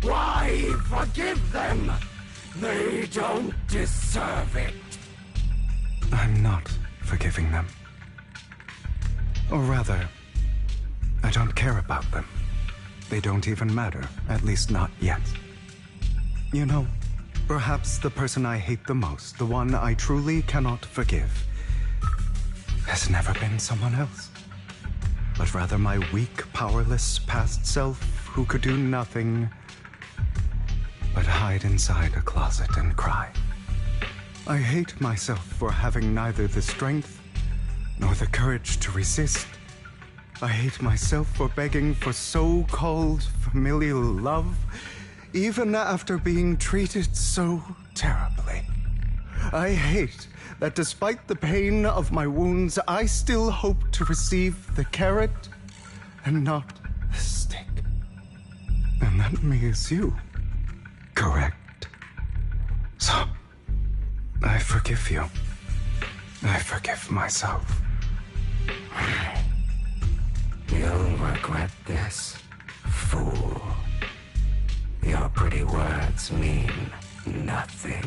Why forgive them? They don't deserve it. I'm not forgiving them. Or rather, I don't care about them. They don't even matter, at least not yet. You know, Perhaps the person I hate the most, the one I truly cannot forgive, has never been someone else, but rather my weak, powerless past self who could do nothing but hide inside a closet and cry. I hate myself for having neither the strength nor the courage to resist. I hate myself for begging for so-called familial love, even after being treated so terribly. I hate that despite the pain of my wounds, I still hope to receive the carrot and not the stick. And that means you, correct? So, I forgive you. I forgive myself. You'll regret this, fool. Your pretty words mean nothing.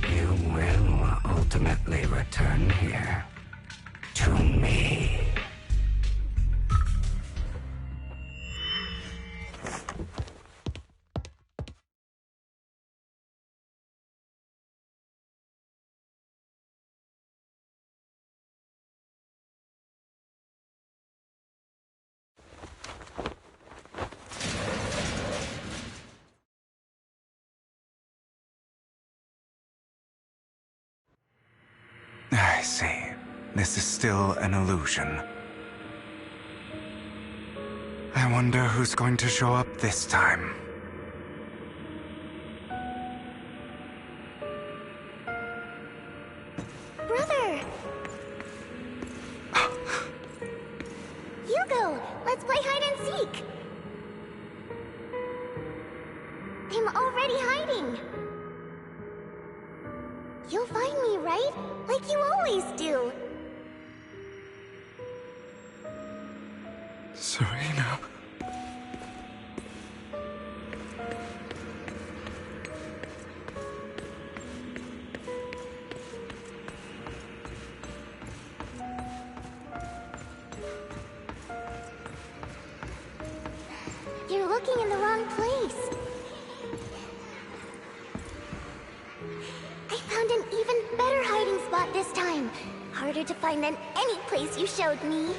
You will ultimately return here to me. I see. This is still an illusion. I wonder who's going to show up this time. Brother! Hugo, let's play hide and seek! I'm already hiding! You'll find me, right? Like you always do! Serena. You're looking in the wrong place. I found an even better hiding spot this time. Harder to find than any place you showed me.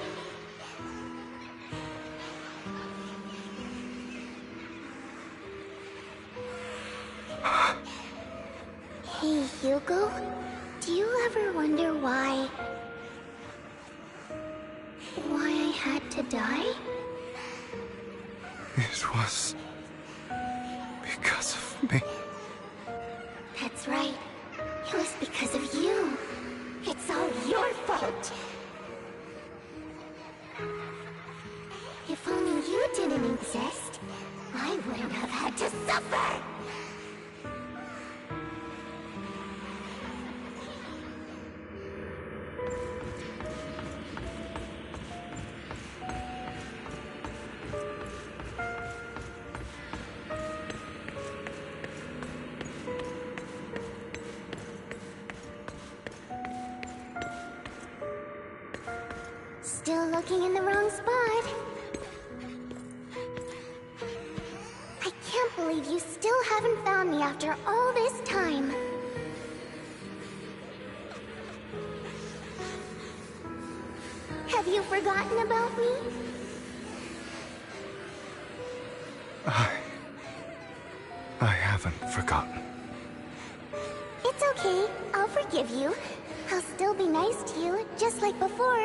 Hey, Hugo. Do you ever wonder why I had to die? It was because of me. That's right. It was because of you. It's all your fault. If only you didn't exist, I wouldn't have had to suffer. Still looking in the wrong spot. I can't believe you still haven't found me after all this time. Have you forgotten about me? I haven't forgotten. It's okay. I'll forgive you. I'll still be nice to you, just like before.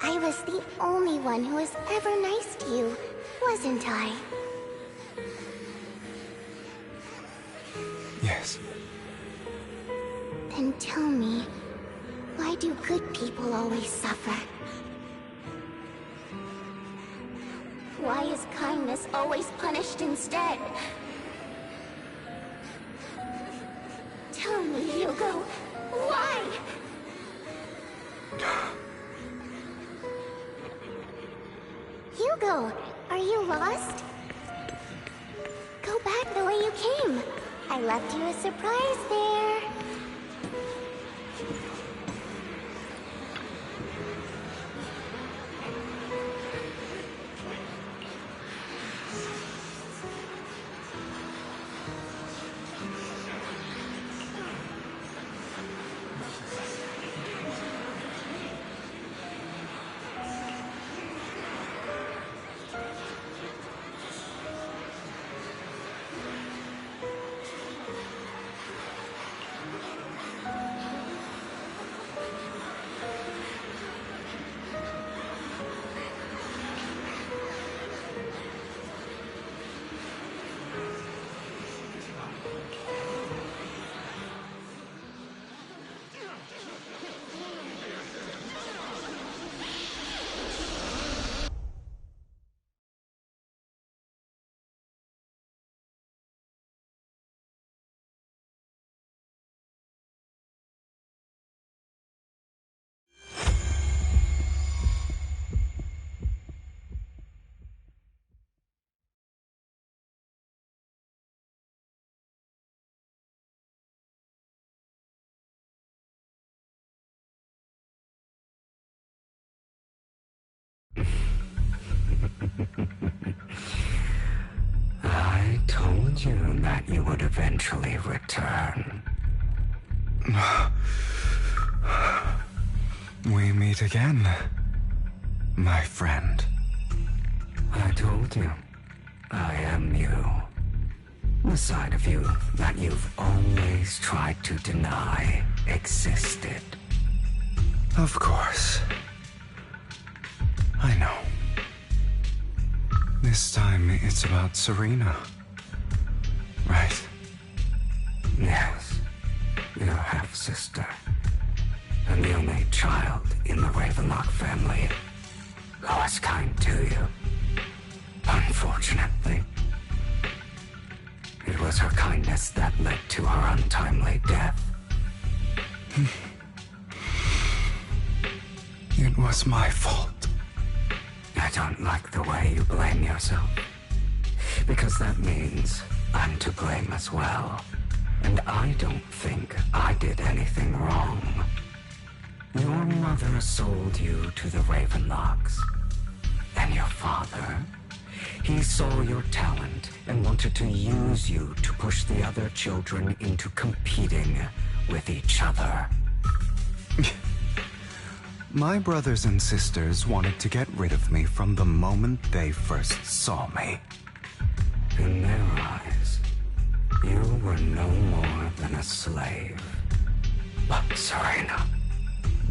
I was the only one who was ever nice to you, wasn't I? Yes. Then tell me, why do good people always suffer? Why is kindness always punished instead? Tell me, Hugo, why? Hugo, are you lost? Go back the way you came. I left you a surprise there. I told you that you would eventually return. We meet again, my friend. I told you, I am you. The side of you that you've always tried to deny existed. Of course. I know. This time it's about Serena. Right? Yes. Your half-sister. And the only child in the Ravenlock family who was kind to you. Unfortunately. It was her kindness that led to her untimely death. It was my fault. I don't like the way you blame yourself. Because that means I'm to blame as well. And I don't think I did anything wrong. Your mother sold you to the Ravenlocks. And your father, he saw your talent and wanted to use you to push the other children into competing with each other. My brothers and sisters wanted to get rid of me from the moment they first saw me. In their eyes, you were no more than a slave. But Serena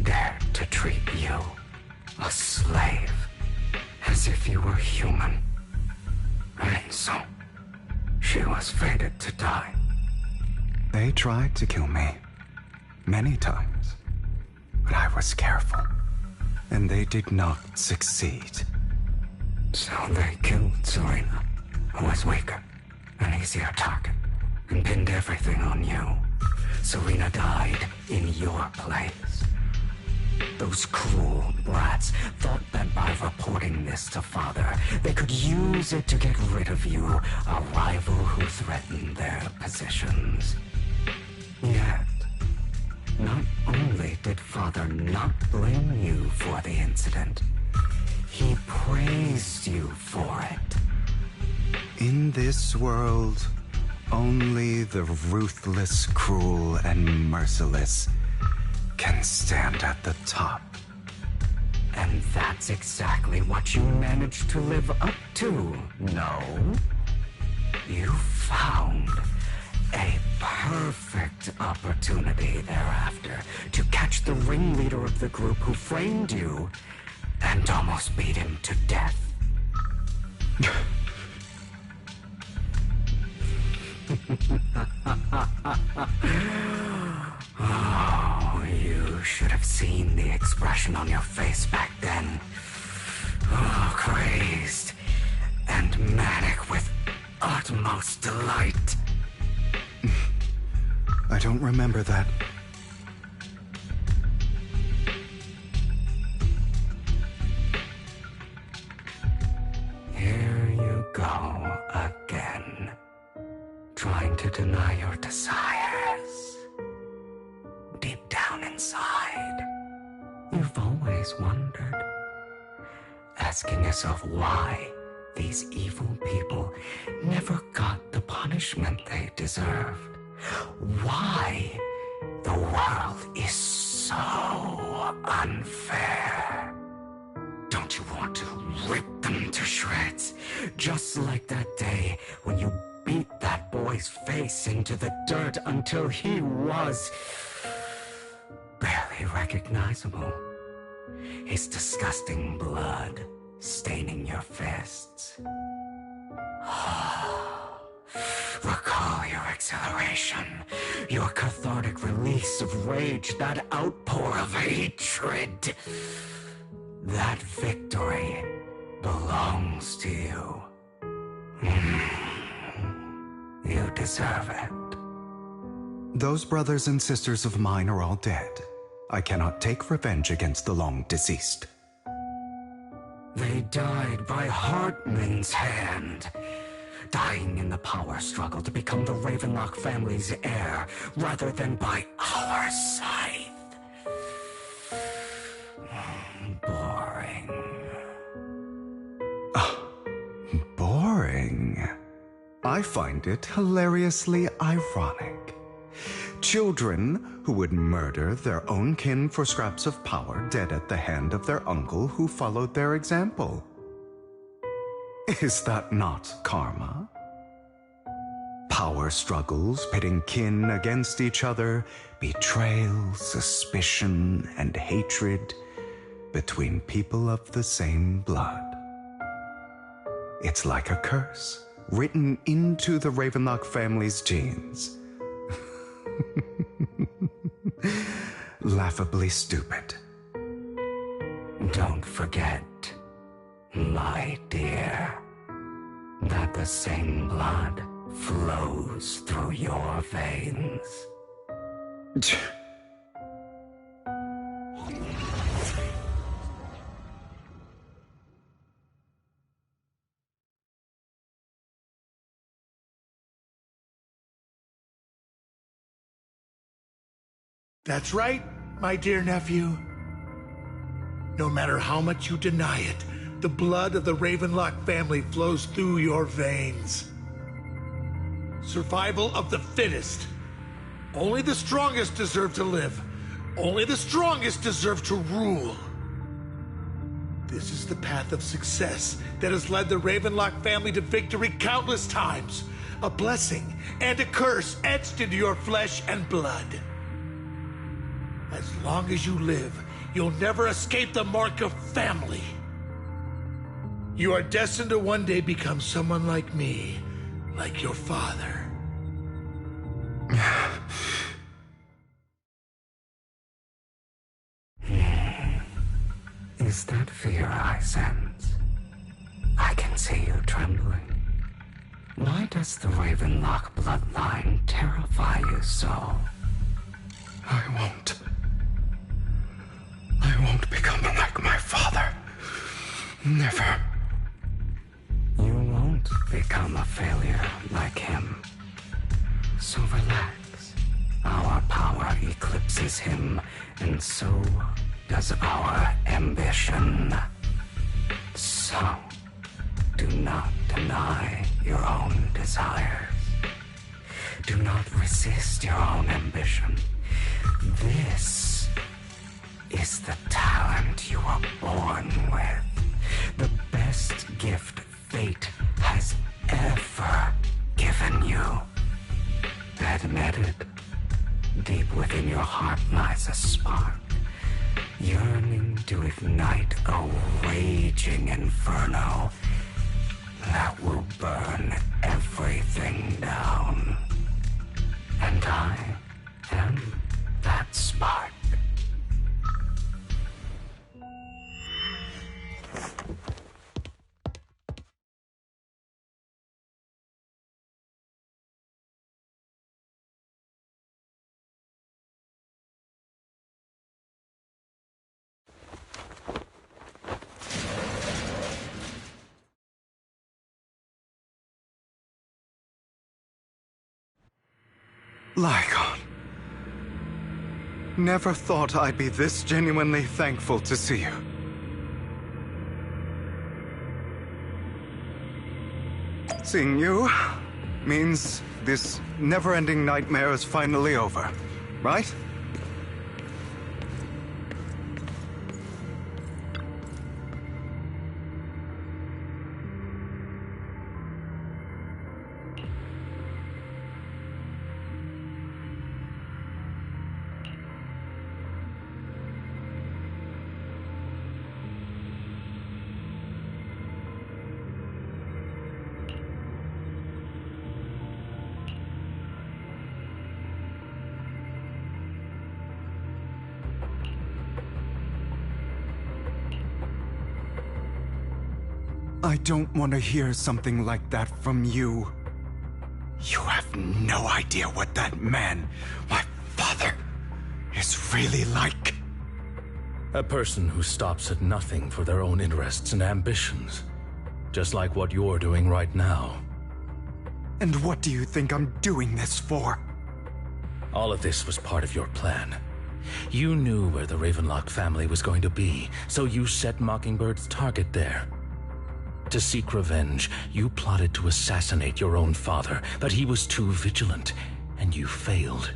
dared to treat you, a slave, as if you were human. And so, she was fated to die. They tried to kill me many times, but I was careful, and they did not succeed. So they killed Serena, who was weaker, an easier target, and pinned everything on you. Serena died in your place. Those cruel brats thought that by reporting this to Father, they could use it to get rid of you, a rival who threatened their positions. Yet, not only did Father not blame you for the incident, he praised you for it. In this world, only the ruthless, cruel, and merciless can stand at the top. And that's exactly what you managed to live up to, no? You found a perfect opportunity thereafter to catch the ringleader of the group who framed you and almost beat him to death. Oh, you should have seen the expression on your face back then. Oh, crazed and manic with utmost delight. I don't remember that. Here you go again, trying to deny your desires. Deep down inside, you've always wondered, asking yourself why these evil people never got the punishment they deserved. Why the world is so unfair. Don't you want to rip them to shreds? Just like that day when you beat that boy's face into the dirt until he was barely recognizable. His disgusting blood staining your fists. Recall your exhilaration, your cathartic release of rage, that outpour of hatred. That victory belongs to you. You deserve it. Those brothers and sisters of mine are all dead. I cannot take revenge against the long deceased. They died by Hartman's hand, dying in the power struggle to become the Ravenlock family's heir, rather than by our scythe. Boring. Oh, I find it hilariously ironic. Children who would murder their own kin for scraps of power dead at the hand of their uncle who followed their example. Is that not karma? Power struggles pitting kin against each other, betrayal, suspicion, and hatred between people of the same blood. It's like a curse written into the Ravenlock family's genes. Laughably stupid. Don't forget, my dear, that the same blood flows through your veins. That's right, my dear nephew. No matter how much you deny it, the blood of the Ravenlock family flows through your veins. Survival of the fittest. Only the strongest deserve to live. Only the strongest deserve to rule. This is the path of success that has led the Ravenlock family to victory countless times. A blessing and a curse etched into your flesh and blood. As long as you live, you'll never escape the mark of family. You are destined to one day become someone like me, like your father. Is that fear I sense? I can see you trembling. Why does the Ravenlock bloodline terrify you so? I won't become like my father. Never. You won't become a failure like him. So relax. Our power eclipses him, and so does our ambition. So, do not deny your own desires. Do not resist your own ambition. This is the talent you were born with. The best gift fate has ever given you. Admit it. Deep within your heart lies a spark, yearning to ignite a raging inferno that will burn everything down. And I am that spark. Lycon. Never thought I'd be this genuinely thankful to see you. Seeing you means this never-ending nightmare is finally over, right? I don't want to hear something like that from you. You have no idea what that man, my father, is really like. A person who stops at nothing for their own interests and ambitions. Just like what you're doing right now. And what do you think I'm doing this for? All of this was part of your plan. You knew where the Ravenlock family was going to be, so you set Mockingbird's target there. To seek revenge, you plotted to assassinate your own father, but he was too vigilant, and you failed.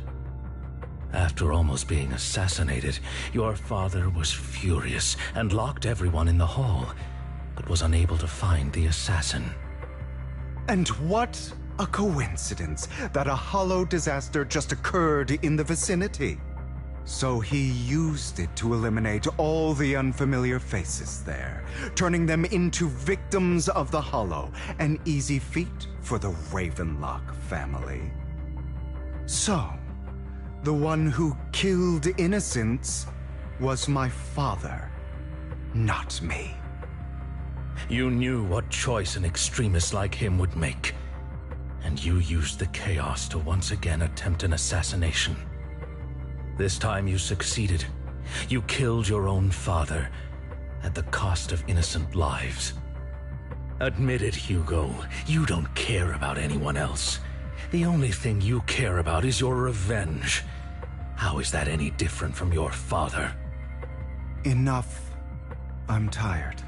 After almost being assassinated, your father was furious and locked everyone in the hall, but was unable to find the assassin. And what a coincidence that a hollow disaster just occurred in the vicinity. So he used it to eliminate all the unfamiliar faces there, turning them into victims of the hollow, an easy feat for the Ravenlock family. So, the one who killed innocents was my father, not me. You knew what choice an extremist like him would make, and you used the chaos to once again attempt an assassination. This time you succeeded. You killed your own father at the cost of innocent lives. Admit it, Hugo. You don't care about anyone else. The only thing you care about is your revenge. How is that any different from your father? Enough. I'm tired.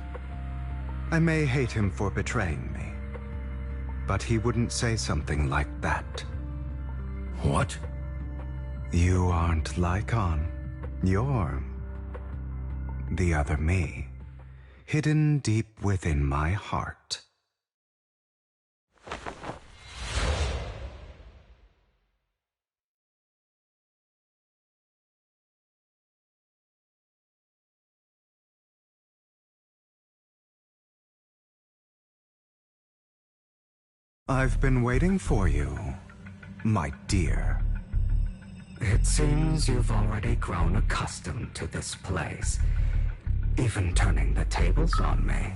I may hate him for betraying me, but he wouldn't say something like that. What? You aren't Lycon. You're the other me, hidden deep within my heart. I've been waiting for you, my dear. It seems you've already grown accustomed to this place, even turning the tables on me.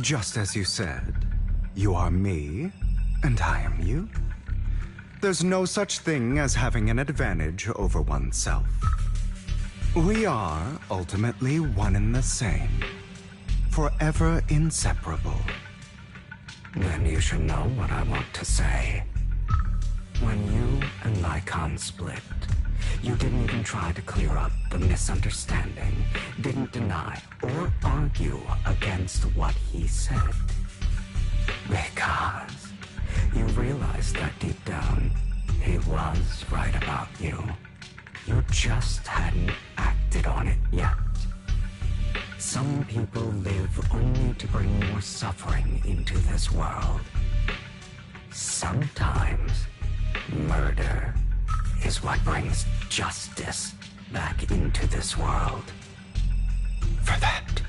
Just as you said, you are me, and I am you. There's no such thing as having an advantage over oneself. We are ultimately one and the same, forever inseparable. Then you should know what I want to say. When you and Lycon split, you didn't even try to clear up the misunderstanding, didn't deny or argue against what he said. Because you realized that deep down, he was right about you. You just hadn't acted on it yet. Some people live only to bring more suffering into this world. Sometimes murder is what brings justice back into this world. For that,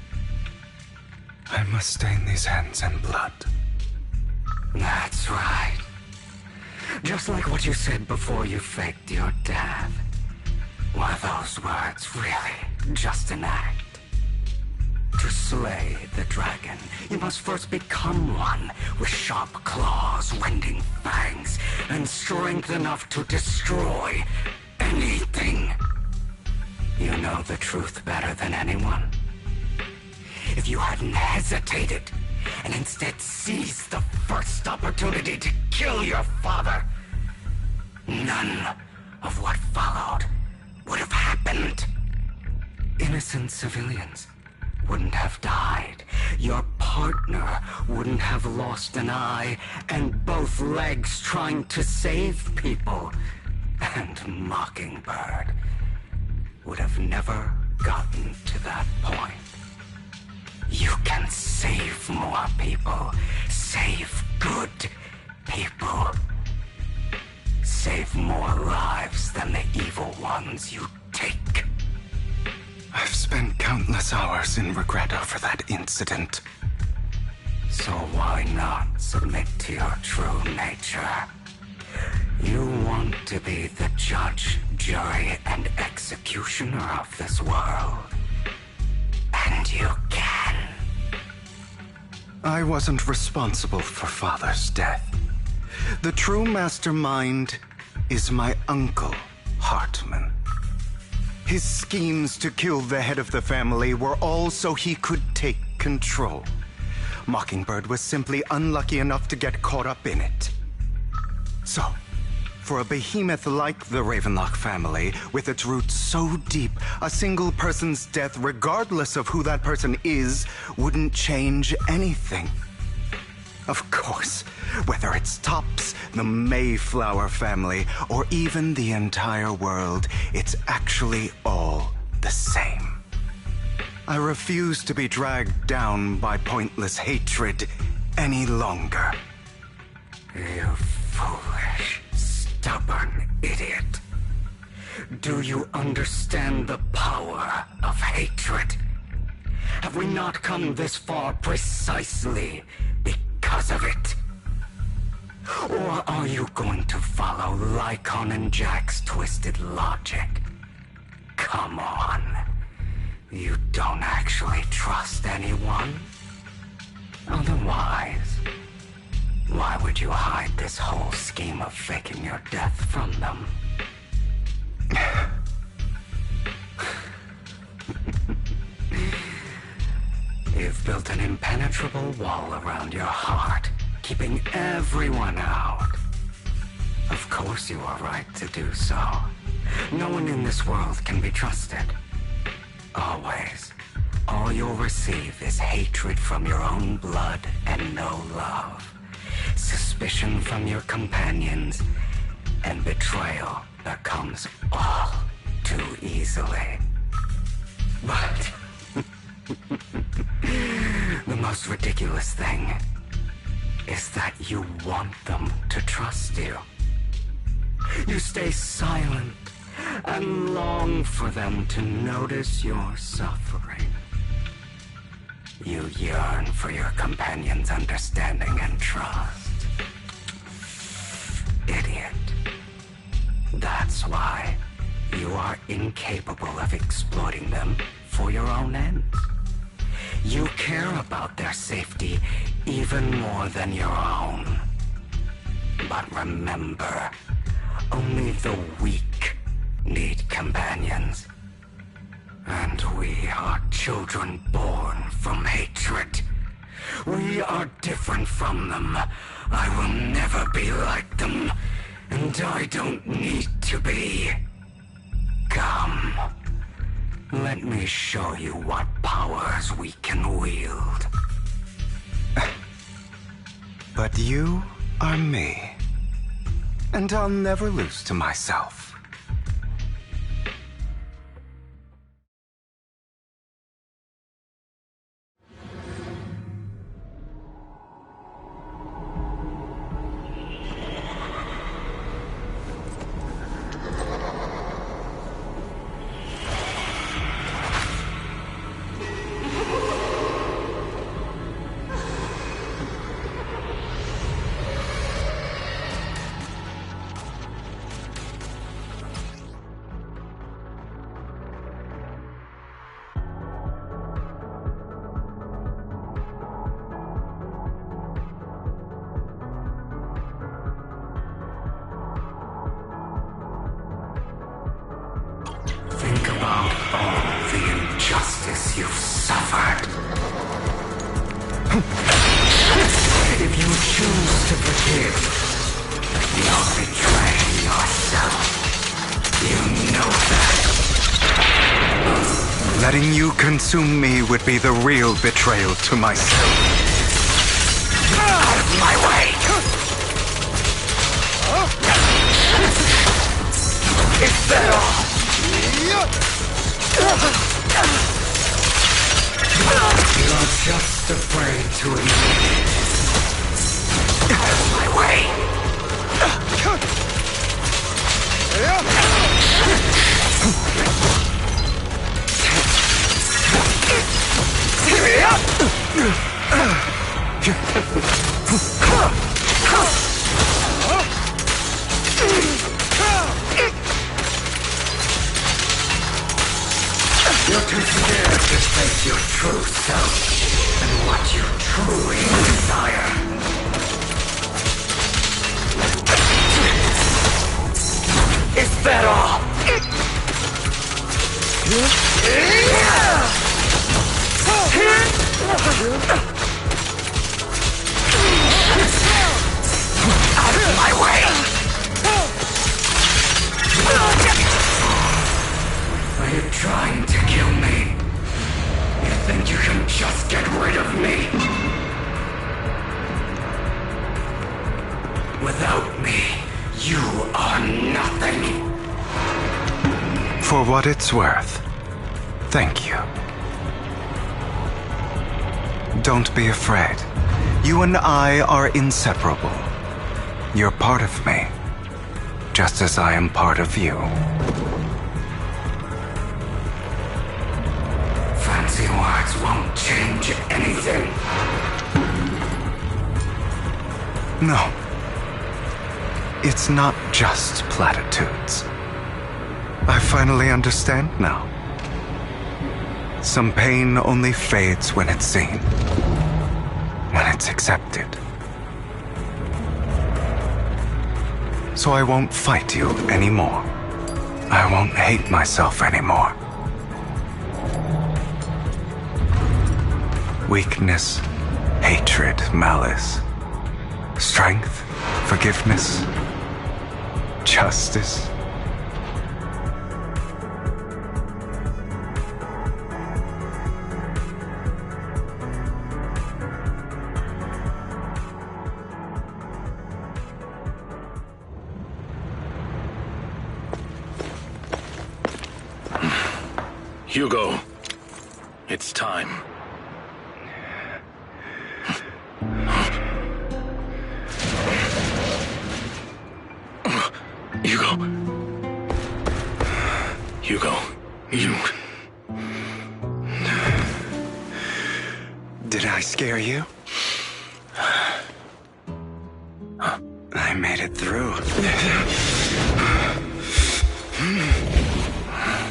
I must stain these hands in blood. That's right. Just like what you said before you faked your death. Were those words really just an act? To slay the dragon, you must first become one with sharp claws, rending fangs, and strength enough to destroy anything. You know the truth better than anyone. If you hadn't hesitated, and instead seized the first opportunity to kill your father, none of what followed would have happened. Innocent civilians wouldn't have died. Your partner wouldn't have lost an eye and both legs trying to save people. And Mockingbird would have never gotten to that point. You can save more people. Save good people. Save more lives than the evil ones you take. I've spent countless hours in regret over that incident. So why not submit to your true nature? You want to be the judge, jury, and executioner of this world. And you can. I wasn't responsible for Father's death. The true mastermind is my uncle, Hartman. His schemes to kill the head of the family were all so he could take control. Mockingbird was simply unlucky enough to get caught up in it. So, For a behemoth like the Ravenlock family, with its roots so deep, a single person's death, regardless of who that person is, wouldn't change anything. Of course, whether it's Tops, the Mayflower family, or even the entire world, it's actually all the same. I refuse to be dragged down by pointless hatred any longer. You foolish, stubborn idiot. Do you understand the power of hatred? Have we not come this far precisely because of it? Or are you going to follow Lycon and Jack's twisted logic? Come on. You don't actually trust anyone? Otherwise, why would you hide this whole scheme of faking your death from them? You've built an impenetrable wall around your heart, keeping everyone out. Of course you are right to do so. No one in this world can be trusted. Always. All you'll receive is hatred from your own blood and no love. Suspicion from your companions, and betrayal that comes all too easily. But the most ridiculous thing is that you want them to trust you. You stay silent and long for them to notice your suffering. You yearn for your companion's understanding and trust. Idiot. That's why you are incapable of exploiting them for your own ends. You care about their safety even more than your own. But remember, only the weak need companions. And we are children born from hatred. We are different from them. I will never be like them, and I don't need to be. Come, let me show you what powers we can wield. But you are me, and I'll never lose to myself. Think about all the injustice you've suffered. If you choose to forgive, you're betraying yourself. You know that. Letting you consume me would be the real betrayal to myself. Out of my way! Is that all? You're just afraid to admit it. Out of my way! You're too scared to face your true self and what you truly desire. Is that all? Out of my way! For what it's worth, thank you. Don't be afraid. You and I are inseparable. You're part of me, just as I am part of you. Fancy words won't change anything. No. It's not just platitudes. I finally understand now. Some pain only fades when it's seen, when it's accepted. So I won't fight you anymore. I won't hate myself anymore. Weakness, hatred, malice, strength, forgiveness, justice. Hugo, it's time. Hugo, you... Did I scare you? I made it through.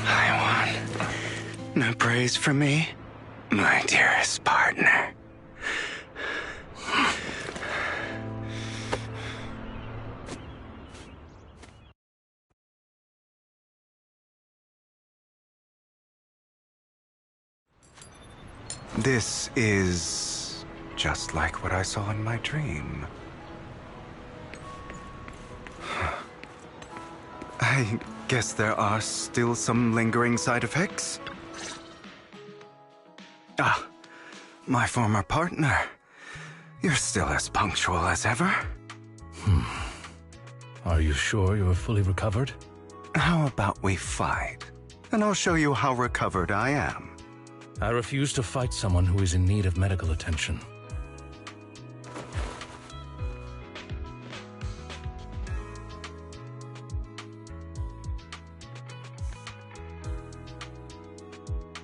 I won. No praise for me, my dearest partner. This is just like what I saw in my dream. I guess there are still some lingering side effects. Ah, my former partner. You're still as punctual as ever. Are you sure you're fully recovered? How about we fight? And I'll show you how recovered I am. I refuse to fight someone who is in need of medical attention.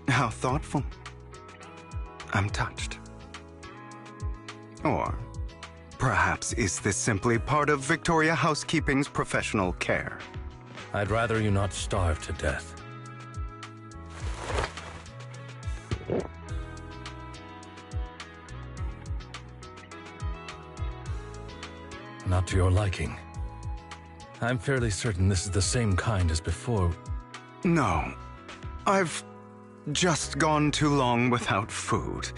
How thoughtful. I'm touched. Or perhaps is this simply part of Victoria Housekeeping's professional care? I'd rather you not starve to death. Not to your liking. I'm fairly certain this is the same kind as before. No. I've just gone too long without food.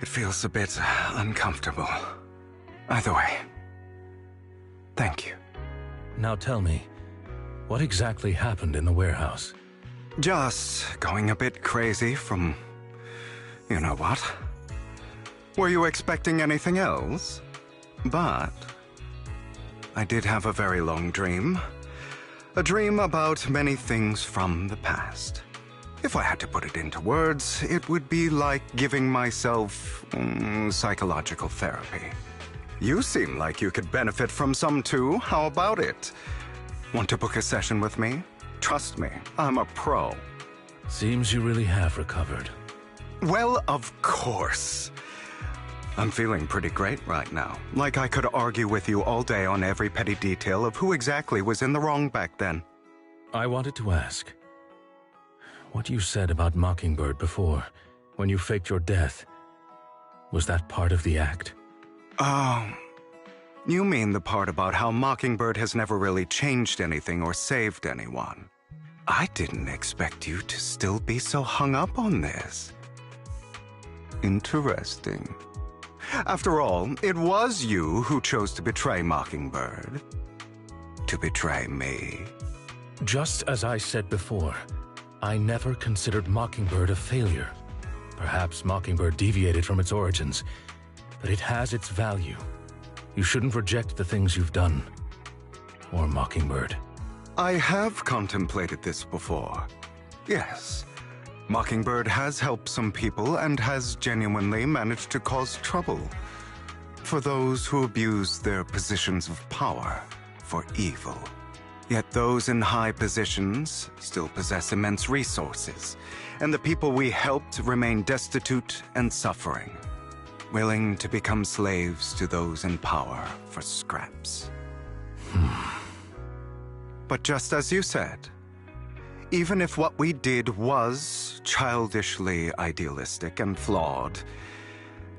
It feels a bit uncomfortable. Either way, thank you. Now tell me, what exactly happened in the warehouse? Just going a bit crazy from... you know what? Were you expecting anything else? But I did have a very long dream. A dream about many things from the past. If I had to put it into words, it would be like giving myself psychological therapy. You seem like you could benefit from some too. How about it? Want to book a session with me? Trust me, I'm a pro. Seems you really have recovered. Well, of course. I'm feeling pretty great right now. Like I could argue with you all day on every petty detail of who exactly was in the wrong back then. I wanted to ask, what you said about Mockingbird before, when you faked your death, was that part of the act? Oh, you mean the part about how Mockingbird has never really changed anything or saved anyone. I didn't expect you to still be so hung up on this. Interesting. After all, it was you who chose to betray Mockingbird. To betray me. Just as I said before, I never considered Mockingbird a failure. Perhaps Mockingbird deviated from its origins, but it has its value. You shouldn't reject the things you've done. Or Mockingbird. I have contemplated this before. Yes, Mockingbird has helped some people and has genuinely managed to cause trouble for those who abuse their positions of power for evil. Yet those in high positions still possess immense resources, and the people we helped remain destitute and suffering, willing to become slaves to those in power for scraps. But just as you said, even if what we did was childishly idealistic and flawed,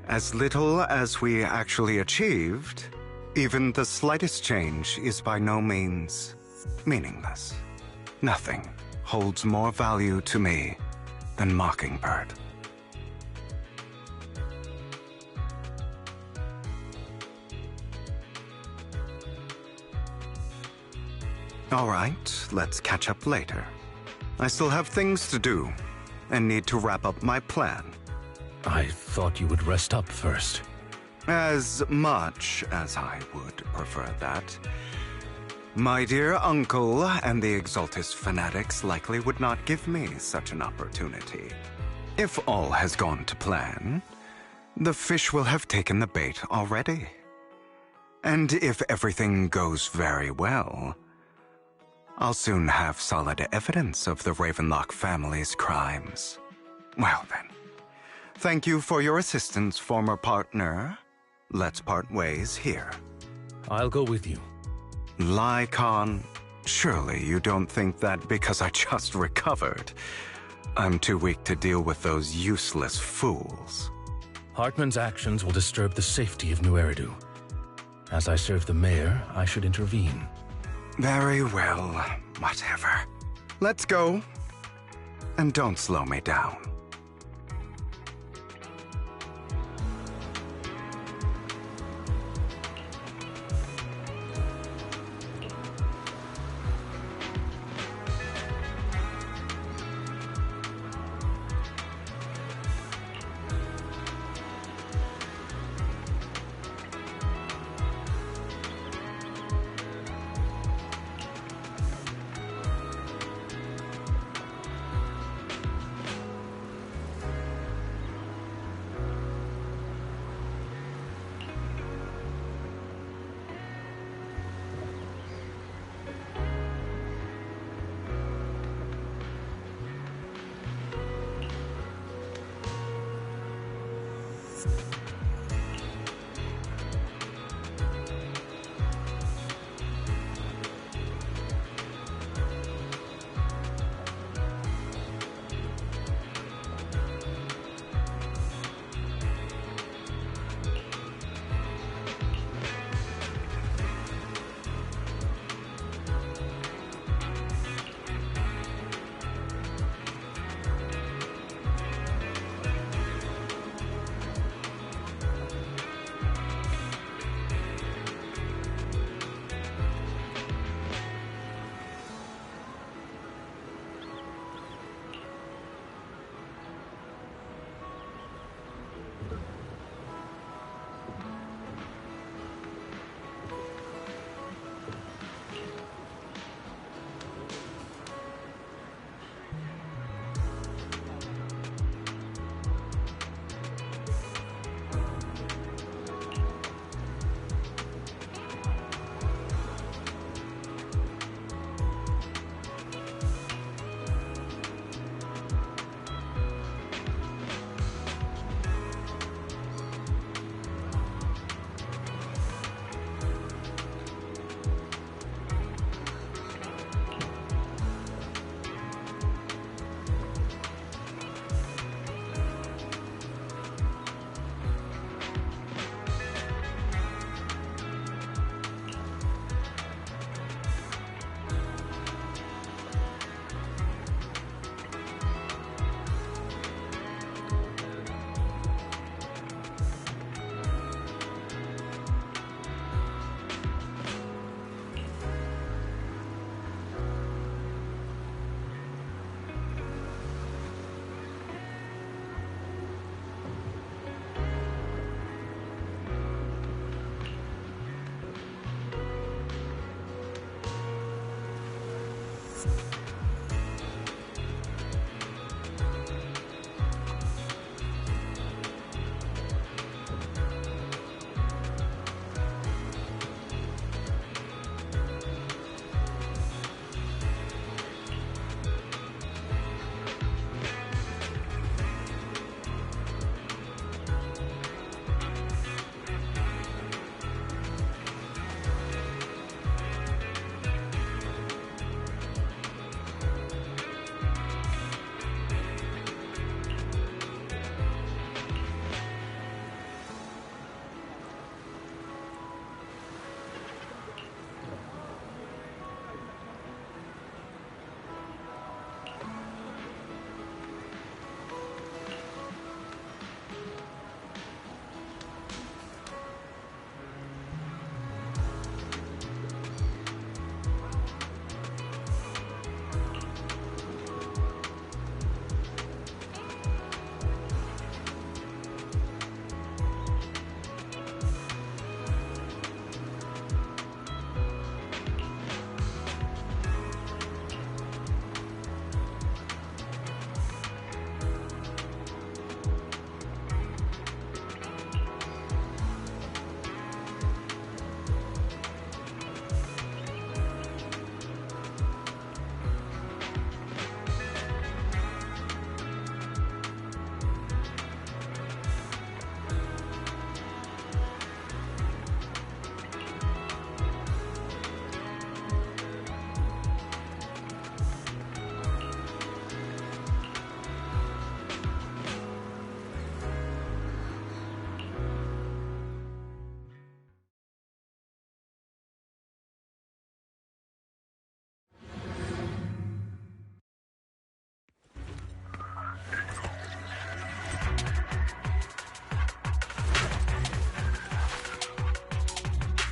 as little as we actually achieved, even the slightest change is by no means meaningless. Nothing holds more value to me than Mockingbird. All right, let's catch up later. I still have things to do and need to wrap up my plan. I thought you would rest up first. As much as I would prefer that. My dear uncle and the Exaltus fanatics likely would not give me such an opportunity. If all has gone to plan, the fish will have taken the bait already. And if everything goes very well, I'll soon have solid evidence of the Ravenlock family's crimes. Well then, thank you for your assistance, former partner. Let's part ways here. I'll go with you. Lycon, surely you don't think that because I just recovered, I'm too weak to deal with those useless fools. Hartman's actions will disturb the safety of New Eridu. As I serve the mayor, I should intervene. Very well, whatever. Let's go. And don't slow me down.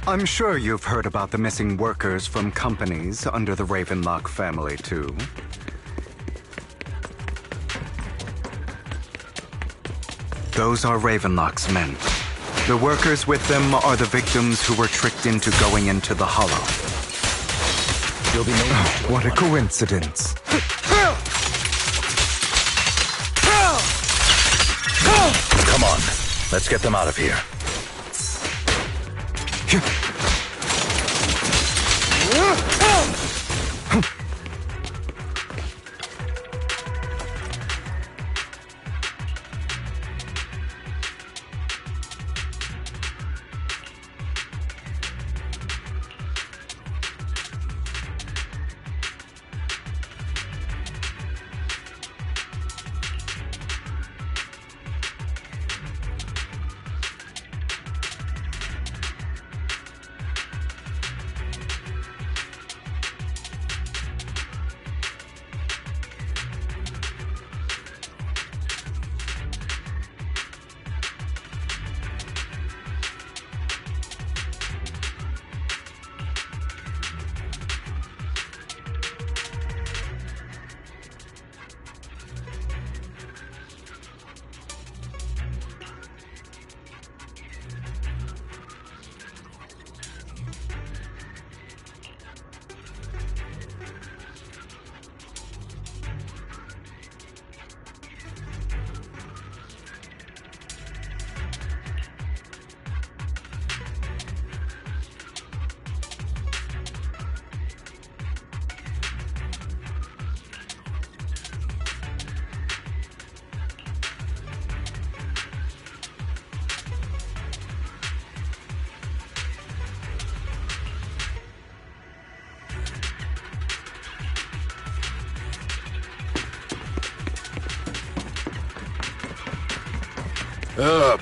I'm sure you've heard about the missing workers from companies under the Ravenlock family, too. Those are Ravenlock's men. The workers with them are the victims who were tricked into going into the Hollow. What a coincidence. Come on, let's get them out of here.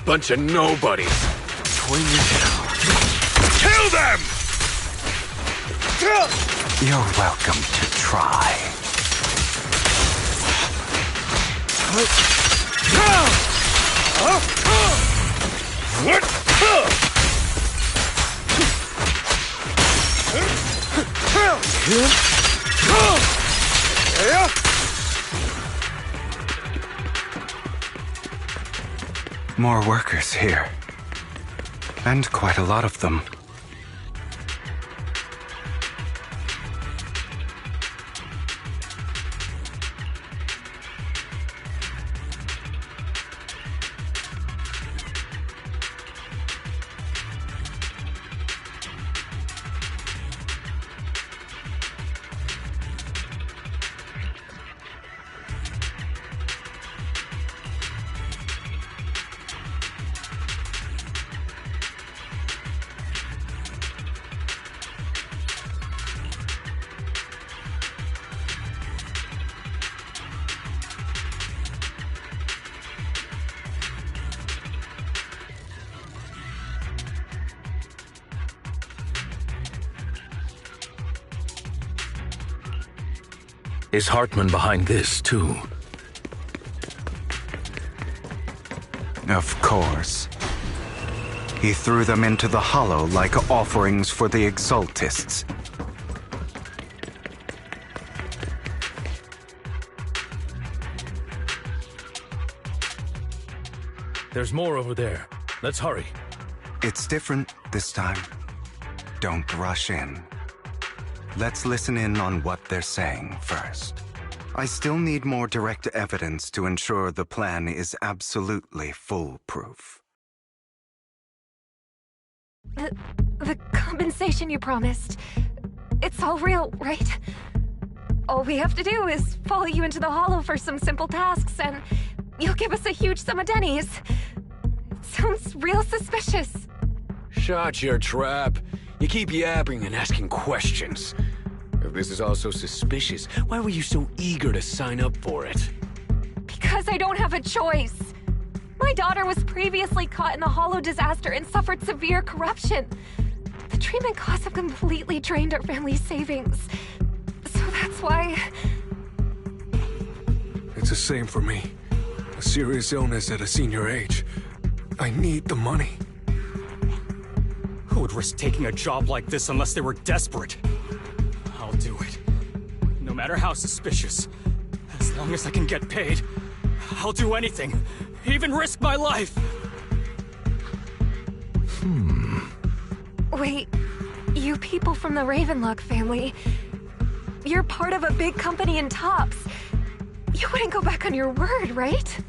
Bunch of nobodies. Swing your hell. Kill them! You're welcome to try. More workers here. And quite a lot of them. Is Hartman behind this, too? Of course. He threw them into the Hollow like offerings for the Exaltists. There's more over there. Let's hurry. It's different this time. Don't rush in. Let's listen in on what they're saying first. I still need more direct evidence to ensure the plan is absolutely foolproof. The compensation you promised, it's all real, right? All we have to do is follow you into the Hollow for some simple tasks, and you'll give us a huge sum of dennies. It sounds real suspicious. Shut your trap. You keep yapping and asking questions. If this is all so suspicious, why were you so eager to sign up for it? Because I don't have a choice. My daughter was previously caught in the Hollow disaster and suffered severe corruption. The treatment costs have completely drained our family's savings. So that's why... It's the same for me. A serious illness at a senior age. I need the money. Who would risk taking a job like this unless they were desperate? I'll do it. No matter how suspicious. As long as I can get paid, I'll do anything. Even risk my life. Wait, you people from the Ravenlock family, you're part of a big company in Tops. You wouldn't go back on your word, right?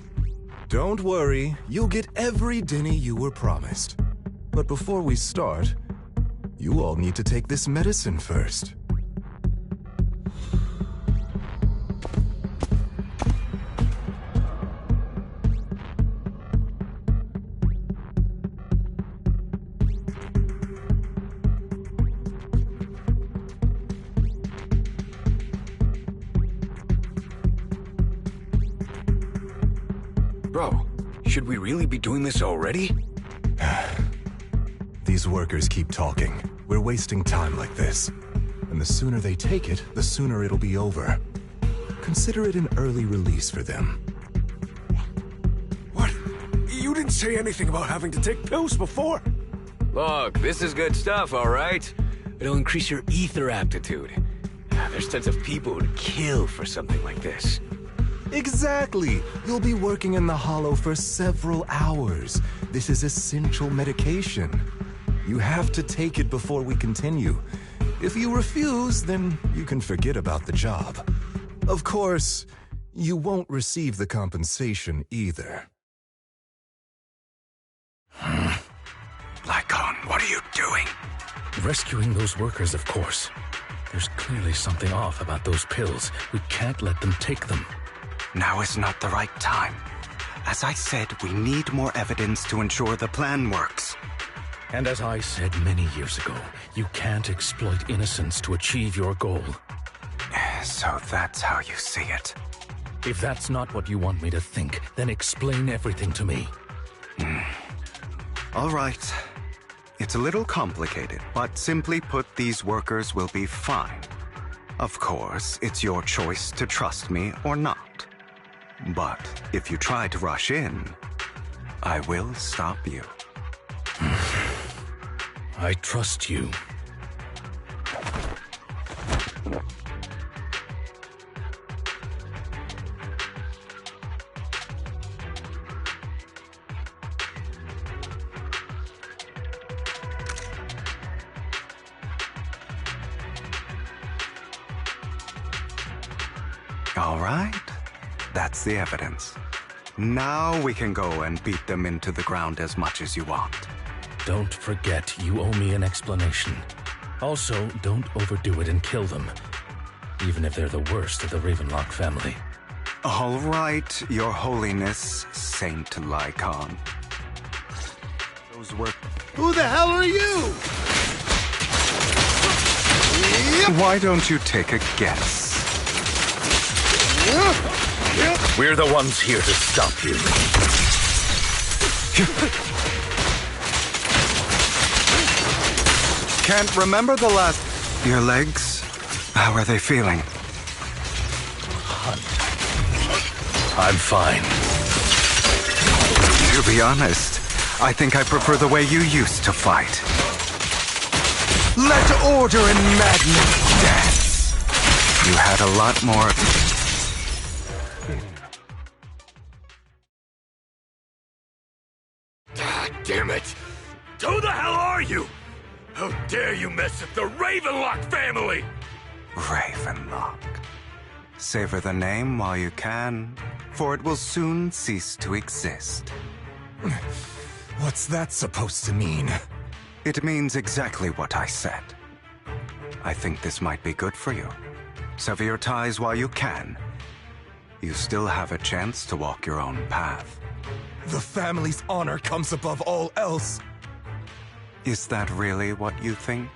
Don't worry, you'll get every dinny you were promised. But before we start, you all need to take this medicine first. Bro, should we really be doing this already? These workers keep talking. We're wasting time like this. And the sooner they take it, the sooner it'll be over. Consider it an early release for them. What? You didn't say anything about having to take pills before. Look, this is good stuff, all right? It'll increase your ether aptitude. There's tons of people who'd kill for something like this. Exactly! You'll be working in the Hollow for several hours. This is essential medication. You have to take it before we continue. If you refuse, then you can forget about the job. Of course, you won't receive the compensation either. Lycon, what are you doing? Rescuing those workers, of course. There's clearly something off about those pills. We can't let them take them. Now is not the right time. As I said, we need more evidence to ensure the plan works. And as I said many years ago, you can't exploit innocence to achieve your goal. So that's how you see it. If that's not what you want me to think, then explain everything to me. All right. It's a little complicated, but simply put, these workers will be fine. Of course, it's your choice to trust me or not. But if you try to rush in, I will stop you. I trust you. All right. That's the evidence. Now we can go and beat them into the ground as much as you want. Don't forget, you owe me an explanation. Also, don't overdo it and kill them. Even if they're the worst of the Ravenlock family. All right, Your Holiness, Saint Lycon. Those were... Who the hell are you? Why don't you take a guess? We're the ones here to stop you. Can't remember the last... Your legs? How are they feeling? I'm fine. To be honest, I think I prefer the way you used to fight. Let order and madness dance. You had a lot more... Damn it! Who the hell are you? How dare you mess with the Ravenlock family? Ravenlock. Savor the name while you can, for it will soon cease to exist. What's that supposed to mean? It means exactly what I said. I think this might be good for you. Sever your ties while you can. You still have a chance to walk your own path. The family's honor comes above all else. Is that really what you think?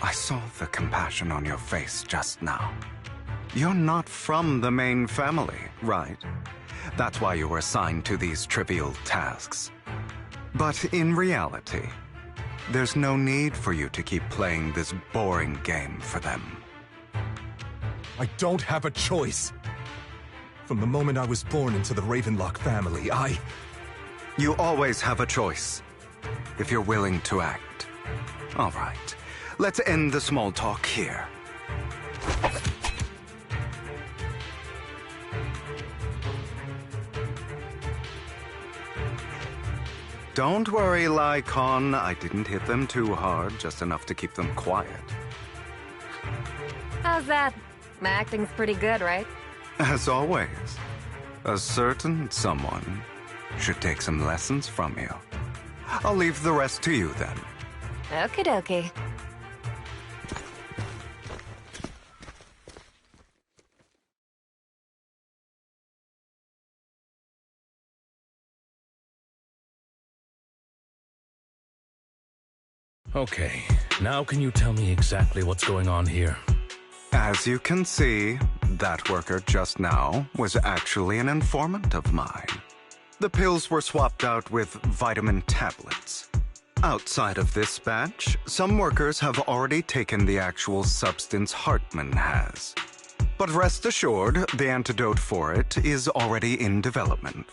I saw the compassion on your face just now. You're not from the main family, right? That's why you were assigned to these trivial tasks. But in reality, there's no need for you to keep playing this boring game for them. I don't have a choice. From the moment I was born into the Ravenlock family, You always have a choice. if you're willing to act. All right, let's end the small talk here. Don't worry, Lycon. I didn't hit them too hard, just enough to keep them quiet. How's that? My acting's pretty good, right? As always, a certain someone should take some lessons from you. I'll leave the rest to you then. Okie dokie. Okay, now can you tell me exactly what's going on here? As you can see, that worker just now was actually an informant of mine. The pills were swapped out with vitamin tablets. Outside of this batch, some workers have already taken the actual substance Hartman has. But rest assured, the antidote for it is already in development.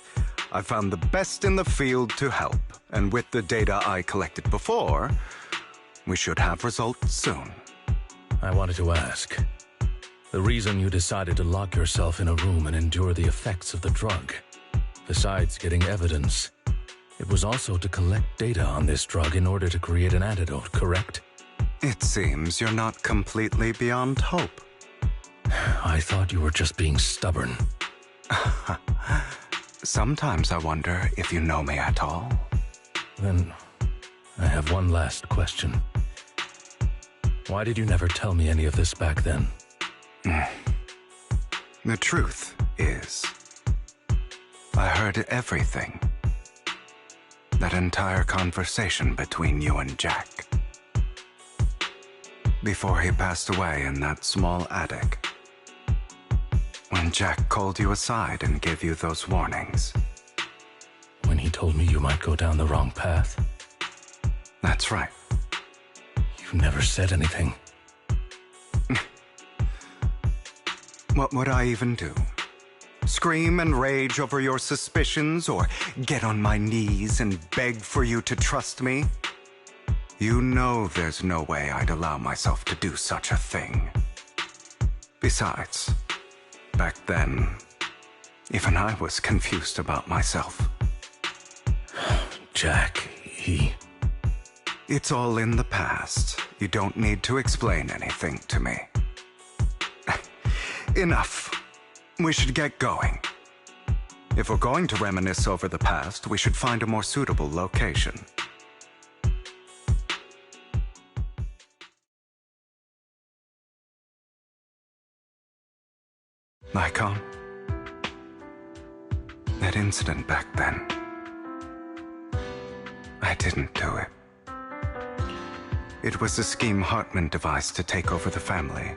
I found the best in the field to help, and with the data I collected before, we should have results soon. I wanted to ask. The reason you decided to lock yourself in a room and endure the effects of the drug, besides getting evidence, it was also to collect data on this drug in order to create an antidote, correct? It seems you're not completely beyond hope. I thought you were just being stubborn. Sometimes I wonder if you know me at all. Then, I have one last question. Why did you never tell me any of this back then? The truth is, I heard everything. That entire conversation between you and Jack. Before he passed away in that small attic. When Jack called you aside and gave you those warnings. When he told me you might go down the wrong path? That's right. You never said anything. What would I even do? Scream and rage over your suspicions, or get on my knees and beg for you to trust me? You know there's no way I'd allow myself to do such a thing. Besides, back then, even I was confused about myself. Jack, It's all in the past. You don't need to explain anything to me. Enough. We should get going. If we're going to reminisce over the past, we should find a more suitable location. Lycon, that incident back then, I didn't do it. It was a scheme Hartman devised to take over the family.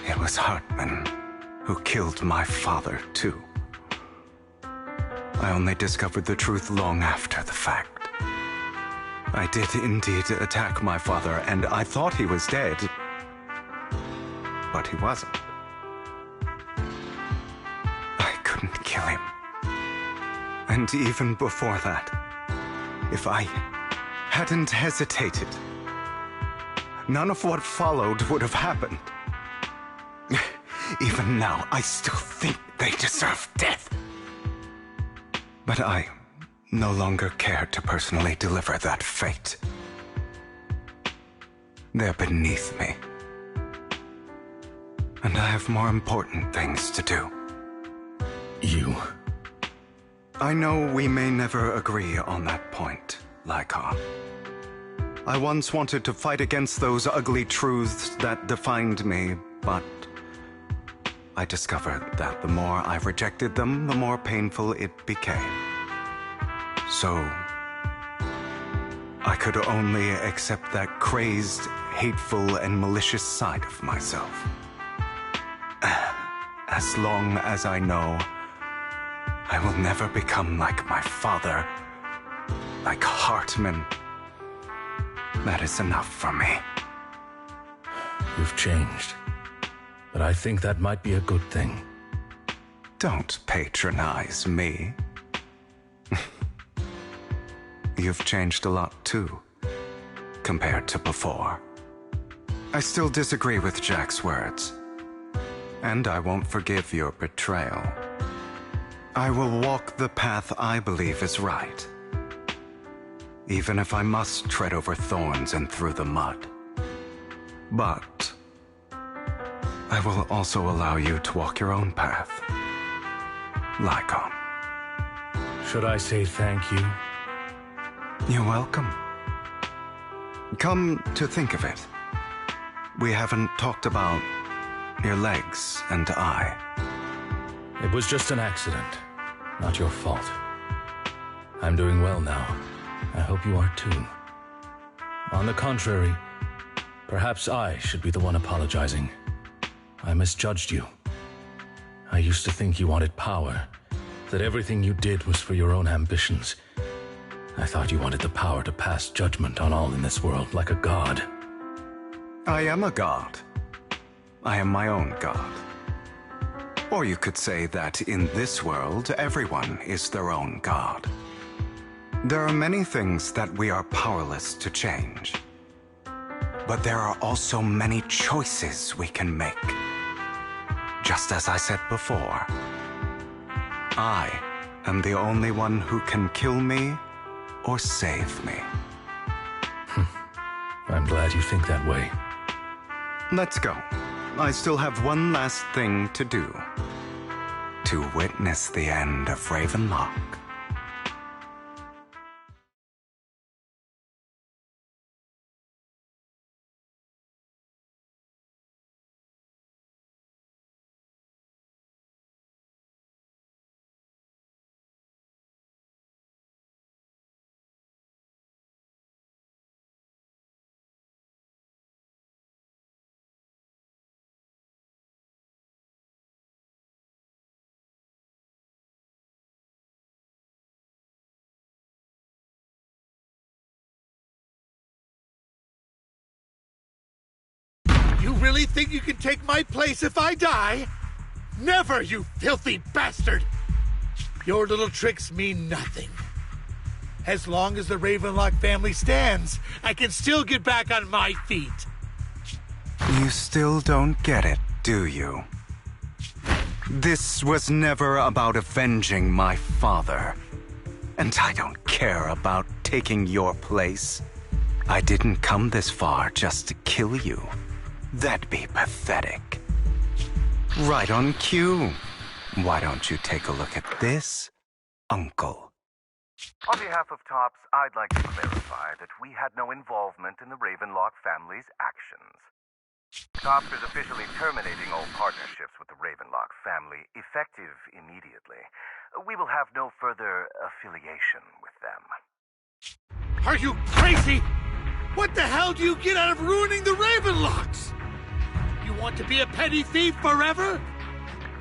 It was Hartman who killed my father, too. I only discovered the truth long after the fact. I did indeed attack my father, and I thought he was dead. But he wasn't. I couldn't kill him. And even before that, if I hadn't hesitated, none of what followed would have happened. Even now, I still think they deserve death. But I no longer care to personally deliver that fate. They're beneath me. And I have more important things to do. I know we may never agree on that point, Lycon. I once wanted to fight against those ugly truths that defined me, but I discovered that the more I rejected them, the more painful it became. So, I could only accept that crazed, hateful, and malicious side of myself. As long as I know I will never become like my father, like Hartman, that is enough for me. You've changed. But I think that might be a good thing. Don't patronize me. you've changed a lot too, compared to before. I still disagree with Jack's words, and I won't forgive your betrayal. I will walk the path I believe is right, even if I must tread over thorns and through the mud. But I will also allow you to walk your own path, Lycon. Should I say thank you? You're welcome. Come to think of it, we haven't talked about your legs and eye. It was just an accident, not your fault. I'm doing well now. I hope you are too. On the contrary, perhaps I should be the one apologizing. I misjudged you. I used to think you wanted power, that everything you did was for your own ambitions. I thought you wanted the power to pass judgment on all in this world like a god. I am a god. I am my own god. Or you could say that in this world, everyone is their own god. There are many things that we are powerless to change. But there are also many choices we can make. Just as I said before, I am the only one who can kill me or save me. I'm glad you think that way. Let's go. I still have one last thing to do. To witness the end of Ravenlock. You really think you can take my place if I die? Never, you filthy bastard! Your little tricks mean nothing. As long as the Ravenlock family stands, I can still get back on my feet. You still don't get it, do you? This was never about avenging my father. And I don't care about taking your place. I didn't come this far just to kill you. That'd be pathetic. Right on cue. Why don't you take a look at this, Uncle? On behalf of TOPS, I'd like to clarify that we had no involvement in the Ravenlock family's actions. TOPS is officially terminating all partnerships with the Ravenlock family, effective immediately. We will have no further affiliation with them. Are you crazy? What the hell do you get out of ruining the Ravenlocks? You want to be a petty thief forever?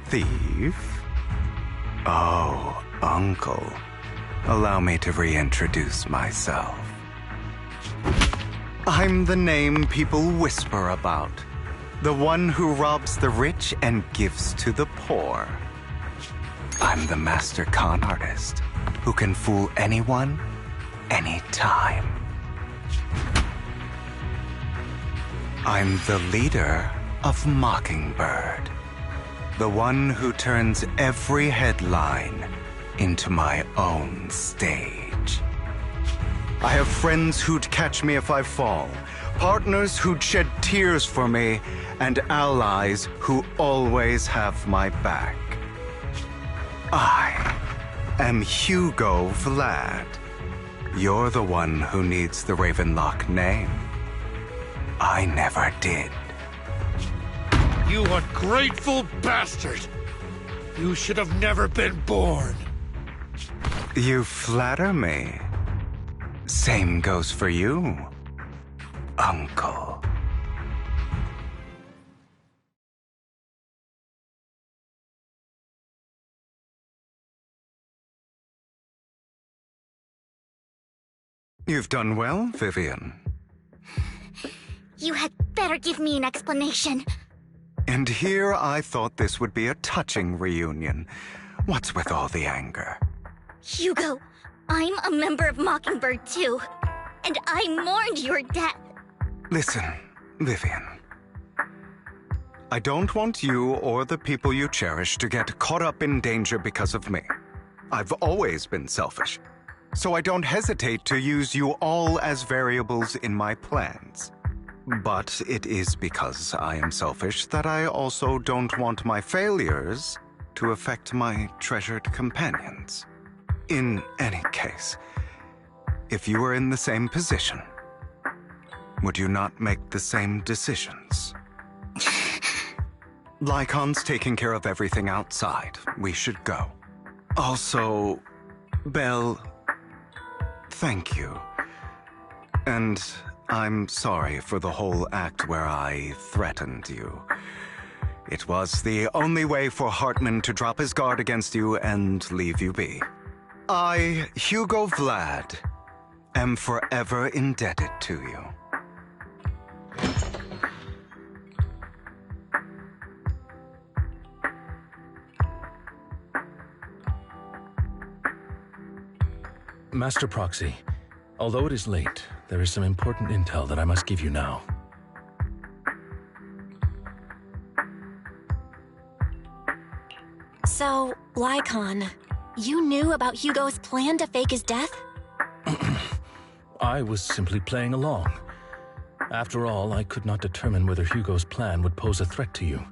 Thief? Oh, Uncle. Allow me to reintroduce myself. I'm the name people whisper about. The one who robs the rich and gives to the poor. I'm the master con artist who can fool anyone, anytime. I'm the leader of Mockingbird. The one who turns every headline into my own stage. I have friends who'd catch me if I fall, partners who'd shed tears for me, and allies who always have my back. I am Hugo Vlad. You're the one who needs the Ravenlock name. I never did. You ungrateful bastard! You should have never been born. You flatter me. Same goes for you, Uncle. You've done well, Vivian. You had better give me an explanation. And here I thought this would be a touching reunion. What's with all the anger? Hugo, I'm a member of Mockingbird too, and I mourned your death. Listen, Vivian. I don't want you or the people you cherish to get caught up in danger because of me. I've always been selfish, so I don't hesitate to use you all as variables in my plans. But it is because I am selfish that I also don't want my failures to affect my treasured companions. In any case, if you were in the same position, would you not make the same decisions? Lycon's taking care of everything outside. We should go. Also, Belle, thank you. And I'm sorry for the whole act where I threatened you. It was the only way for Hartman to drop his guard against you and leave you be. I, Hugo Vlad, am forever indebted to you. Master Proxy, although it is late, there is some important intel that I must give you now. So, Lycon, you knew about Hugo's plan to fake his death? I was simply playing along. After all, I could not determine whether Hugo's plan would pose a threat to you.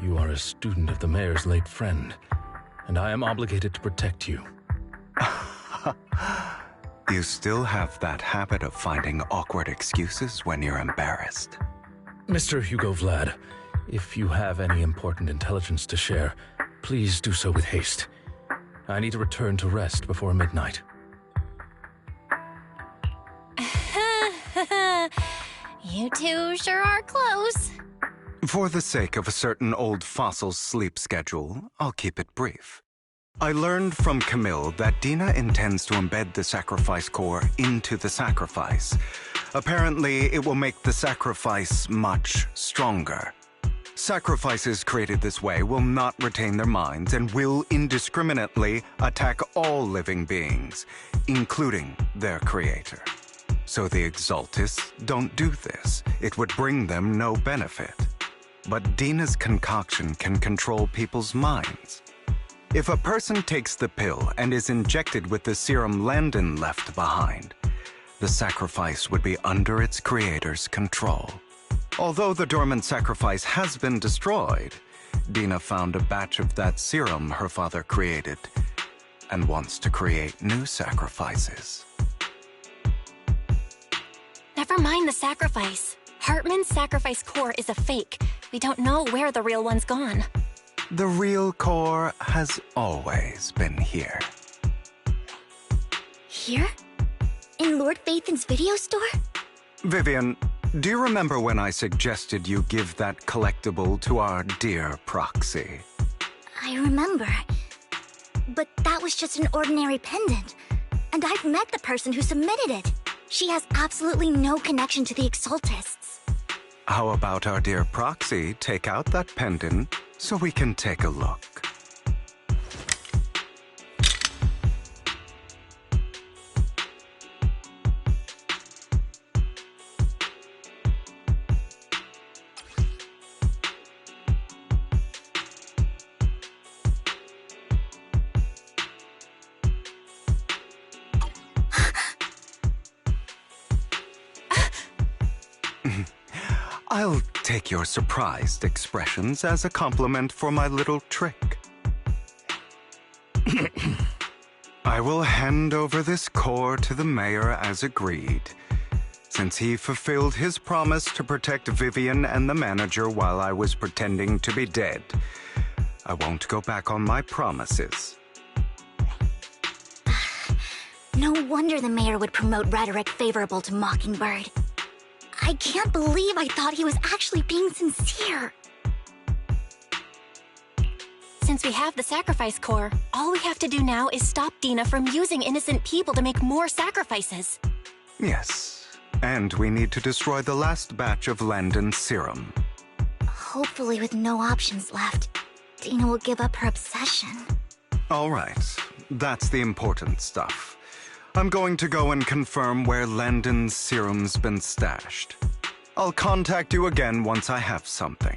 You are a student of the mayor's late friend, and I am obligated to protect you. You still have that habit of finding awkward excuses when you're embarrassed. Mr. Hugo Vlad, if you have any important intelligence to share, please do so with haste. I need to return to rest before midnight. You two sure are close. For the sake of a certain old fossil's sleep schedule, I'll keep it brief. I learned from Camille that Dina intends to embed the sacrifice core into the sacrifice. Apparently, it will make the sacrifice much stronger. Sacrifices created this way will not retain their minds and will indiscriminately attack all living beings, including their creator. So the Exaltists don't do this. It would bring them no benefit. But Dina's concoction can control people's minds. If a person takes the pill and is injected with the serum Landon left behind, the sacrifice would be under its creator's control. Although the dormant sacrifice has been destroyed, Dina found a batch of that serum her father created and wants to create new sacrifices. Never mind the sacrifice. Hartman's sacrifice core is a fake. We don't know where the real one's gone. The real core has always been here. Here? In Lord Phaethon's video store? Vivian, do you remember when I suggested you give that collectible to our dear Proxy? I remember. But that was just an ordinary pendant. And I've met the person who submitted it. She has absolutely no connection to the Exaltists. How about our dear Proxy take out that pendant so we can take a look? I'll take your surprised expressions as a compliment for my little trick. I will hand over this core to the mayor as agreed, since he fulfilled his promise to protect Vivian and the manager while I was pretending to be dead. I won't go back on my promises. No wonder the mayor would promote rhetoric favorable to Mockingbird. I can't believe I thought he was actually being sincere. Since we have the sacrifice core, all we have to do now is stop Dina from using innocent people to make more sacrifices. Yes, and we need to destroy the last batch of Landon's serum. Hopefully with no options left, Dina will give up her obsession. All right, that's the important stuff. I'm going to go and confirm where Landon's serum's been stashed. I'll contact you again once I have something.